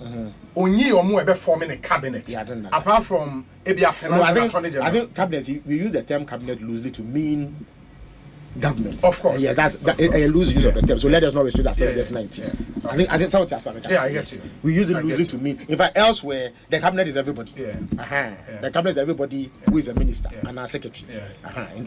only or more forming a cabinet. Apart from Abia Finance Attorney General. I think cabinet. We use the term cabinet loosely to mean government. Of course. Yeah, that's a loose use of the term. So let us not restrict ourselves to just 19. Yeah. I think someone asked me. Yeah, I get you. We use it loosely to mean. In fact, elsewhere the cabinet is everybody. Yeah. The cabinet is everybody who is a minister and a secretary.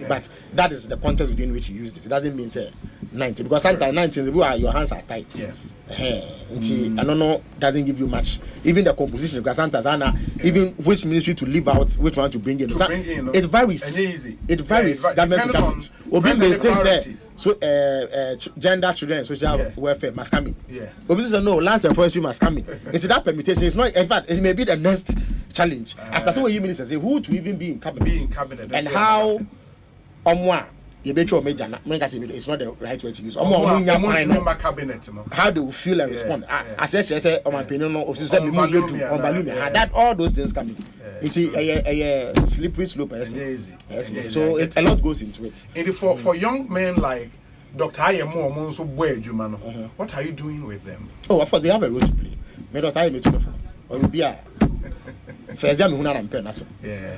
But that is the context within which you used it. It doesn't mean say 90 because sometimes 19 your hands are tight. Yes. I don't know, doesn't give you much. Even the composition, because sometimes even which ministry to leave out, which one to bring in. It varies. It varies. Government to government. Obviously, things say so. Gender, children, social welfare must come in. Obviously, no, lands and forestry must come in. Into that permutation, it's not. In fact, it may be the next challenge. After so many ministers say who to even be in cabinet, and how it's not the right way to use. How do you feel and respond? As I say, my opinion, that all those things come in. It's a slippery slope. So a lot goes into it. And for young men like Dr. Ayemo Monso Boy, what are you doing with them? Oh, of course, they have a role to play. Me Dr. Ayemo or you be a first time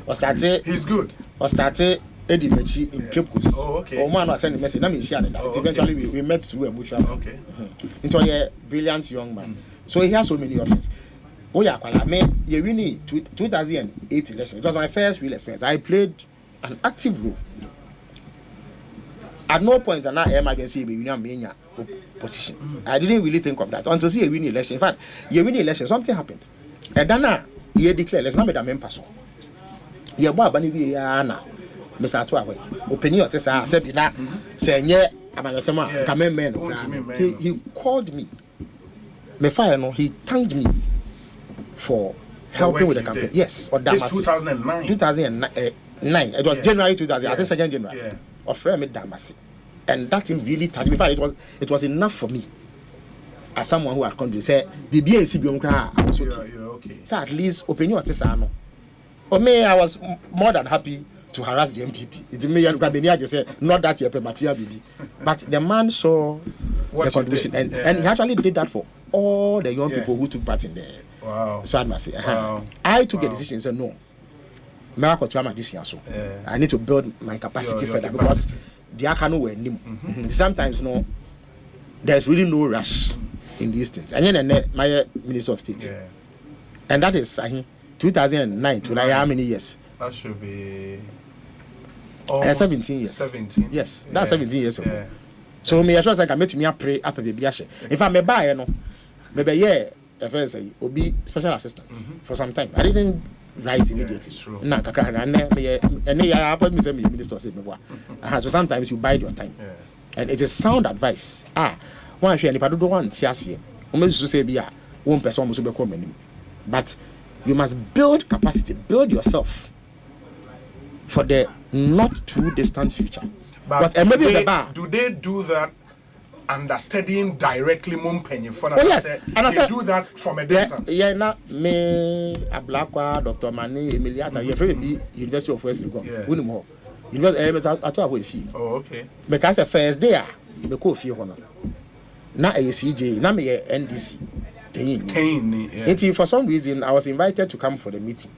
or started. He's good. Or started. Eddie Mechi in Cape Coast. Oh, okay. Or man was sending a message. Let me share that. Eventually, we met through a mutual. Okay. Into a brilliant young man. So he has so many options. Oh yeah, I mean, you really 2008 election. It was my first real experience. I played an active role. At no point in that emergency, we win position. I didn't really think of that until see a winning election. In fact, you win election, something happened. And then you declare, let's not make a main person. You bought Bunny Anna. Mr. Atwawe, opinion of say na say nye abanyosema come men. He called me. Me fire no, he thanked me for helping with the campaign. Yes, or that was 2009. 2009. It was January 2000. I think 2nd January. Yeah. Or friend me Damasi. And that thing really touched me. In fact, it was enough for me. As someone who had come to say, okay. So at least opinion of say no. For me, I was more than happy to harass the MPP. It's me and Grabenia just said, not that you're material baby. But the man saw the contribution and he actually did that for all the young people who took part in there. Wow. So I must say, I took a decision and said, no. I need to build my capacity further because the Akano were new. Sometimes there's really no rush in these things. And then my Minister of State. And that is 2009 to how many years? That should be 17 years. 17. Yes, that's 17 years ago. So me assure say can make me pray up baby ashe. In fact me buy maybe the first say obi special assistant for some time. I didn't rise immediately. Na kakra na me ya appoint me say me minister of state me so sometimes you bide your time. And it is sound advice. One share nipa do one ti ase. O me so say bia one person mo so be come anim. But you must build capacity, build yourself for the not too distant future. But do they do that under studying directly Mumpenny? Yes, and I do that from a distance. Yeah, na me Ablakwa, Dr. Mani, Emiliata, you free be University of West Legon. Wouldn't more. University at our fee. Oh, okay. Because the first day, me ko fee hono. Na ACJ, na me NDC. For some reason, I was invited to come for the meeting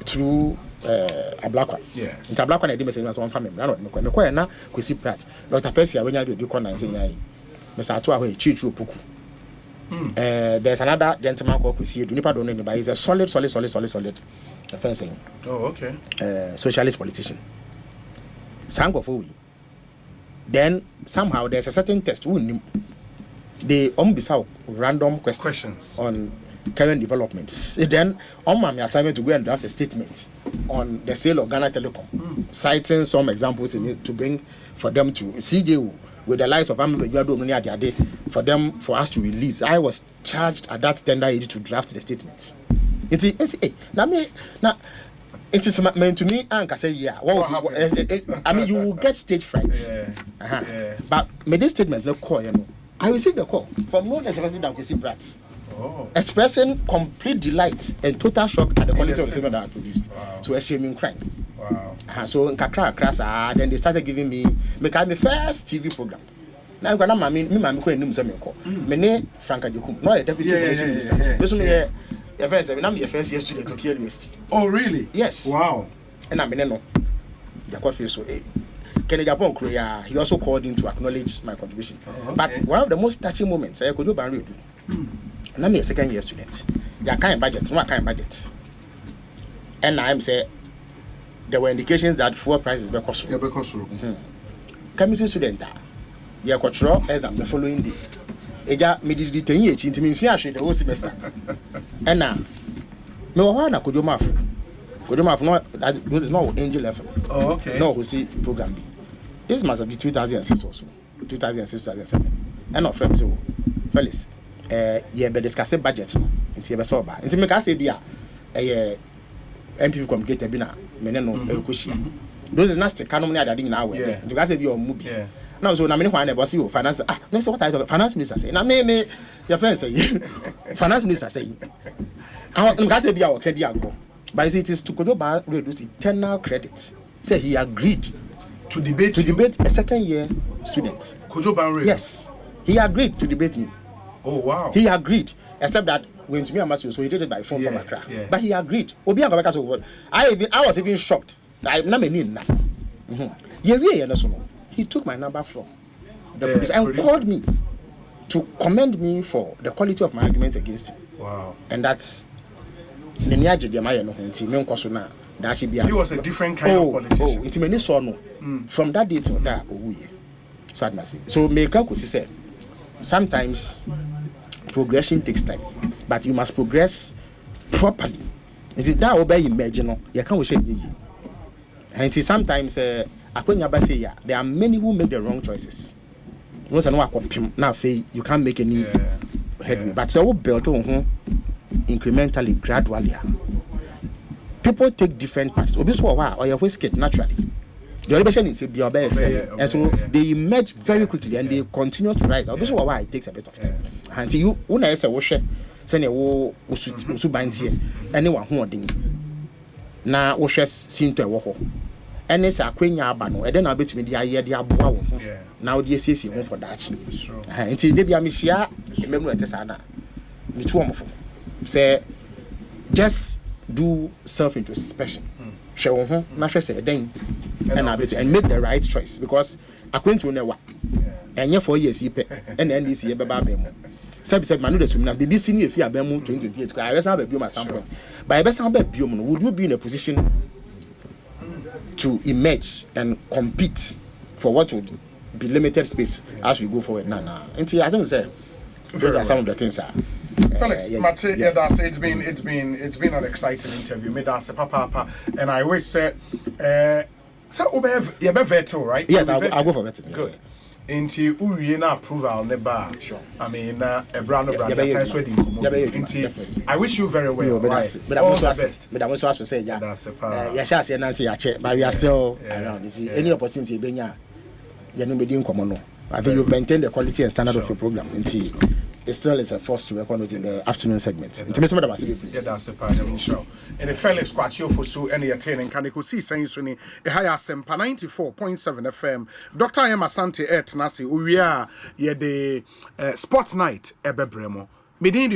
through Ablakwa. Yes. In Ablakwa, I did say one family. I don't know. Na Kwesi Pratt. Dr. Percy, when you do corner and say, Mr. Atwawe, Chichu Puku. There's another gentleman called Kwesi. Do you don't know anybody? He's a solid fencing. Oh, okay. Socialist politician. Sangofowi. Then somehow there's a certain test. They beside random questions on current developments. Then on my assignment to go and draft a statement on the sale of Ghana Telecom, citing some examples in it to bring for them to CJU with the likes of for us to release. I was charged at that tender age to draft the statement. It is meant to me, and I say, I mean, you will get stage fright. But made this statement no call, I received a call from no less person than Kwesi Pratt. Expressing complete delight and total shock at the quality of the statement that I produced. So a shaming crime. So in Kakra, then they started giving me my first TV program. Now I'm gonna me call. My name Frank Ajokum, no a deputy information minister. Your first yesterday to University. Oh really? Yes. Wow. And I'm no. The coffee so Kenny Japon Korea, he also called in to acknowledge my contribution. But one of the most touching moments I could do by read. And I'm a second year student. There kind budget, no kind budget. And I'm say there were indications that fuel prices were cost. Chemistry student, yeah, control exam the following day. Eja me did 10 years into me the whole semester. And now, no one could do math. Could do math, no, that is not Angel FM. Oh, okay. No, we see program B. This must be 2006 also. 2006, 2007. And not friends, so, fellas. Yeah, but discuss budget into your sober. Into make us say, be a MP communicated bina, meneno, Ekushi. Those is not the canon that I didn't know. To guys, be your movie. Now, so, I mean, when I was you, finance, no, so what I thought, finance minister say, now, me, your friends say, finance minister say, I want to be our Kediago. But it is to Kodoba reduce eternal credit. Say he agreed to debate a second year student. Kodoba, yes, he agreed to debate me. Oh wow! He agreed, except that when to me and Matthew, so he did it by phone from Accra. Yeah. But he agreed. I was even shocked. I'm not meaning that. He took my number from the police and called me to commend me for the quality of my arguments against him. Wow! And that's. He was a different kind of politician. From that day to that, so I must say. So Meka said, sometimes progression takes time, but you must progress properly. It is that obey imagine you can't say and sometimes there are many who make the wrong choices. Once I know now you can't make any headway, but so built on incrementally, gradually. People take different paths. Or you whisk it naturally. The elevation is and so they emerge very quickly and they continue to rise. This is why it takes a bit of time. Until you, when I say washer, send a wo bind here, anyone who are doing now washers seem to a walk. And it's a queen yabano, and then I'll bet me the idea the abu. Now the CC home for that. Until they be a misia, remember at Sana. Me too. Say, just do self-introspection. Show not say then and make the right choice because according to never and yeah 4 years and then this year baby said manu the sumina BBC if you are 2028 I have a biome at some point but I best have a biome would you be in a position to emerge and compete for what would be limited space as we go forward now until I think say those are some of the things Felix, Mate, it's been an exciting interview. Me that's papa, and I wish say, so you be veto, right? Yes, I'll go for veto. Good. Into Uriena approval never. Sure. I mean, a brand science wedding. I wish you very well. But I'm also best. But I'm also to say, yeah, that's a yeah, shall say Nancy, but we are still around. You see, any opportunity, Benya, you're not being common. I think you've maintained the quality and standard of your program. It still is a force to record in the afternoon segment. Yeah, that's a part of the show. And the Felix Quacho for so any attaining can see saying Sunny a higher Asempa 94.7 FM. Dr. Asante et Nasi, we are the sports night, Ebebremo. Medin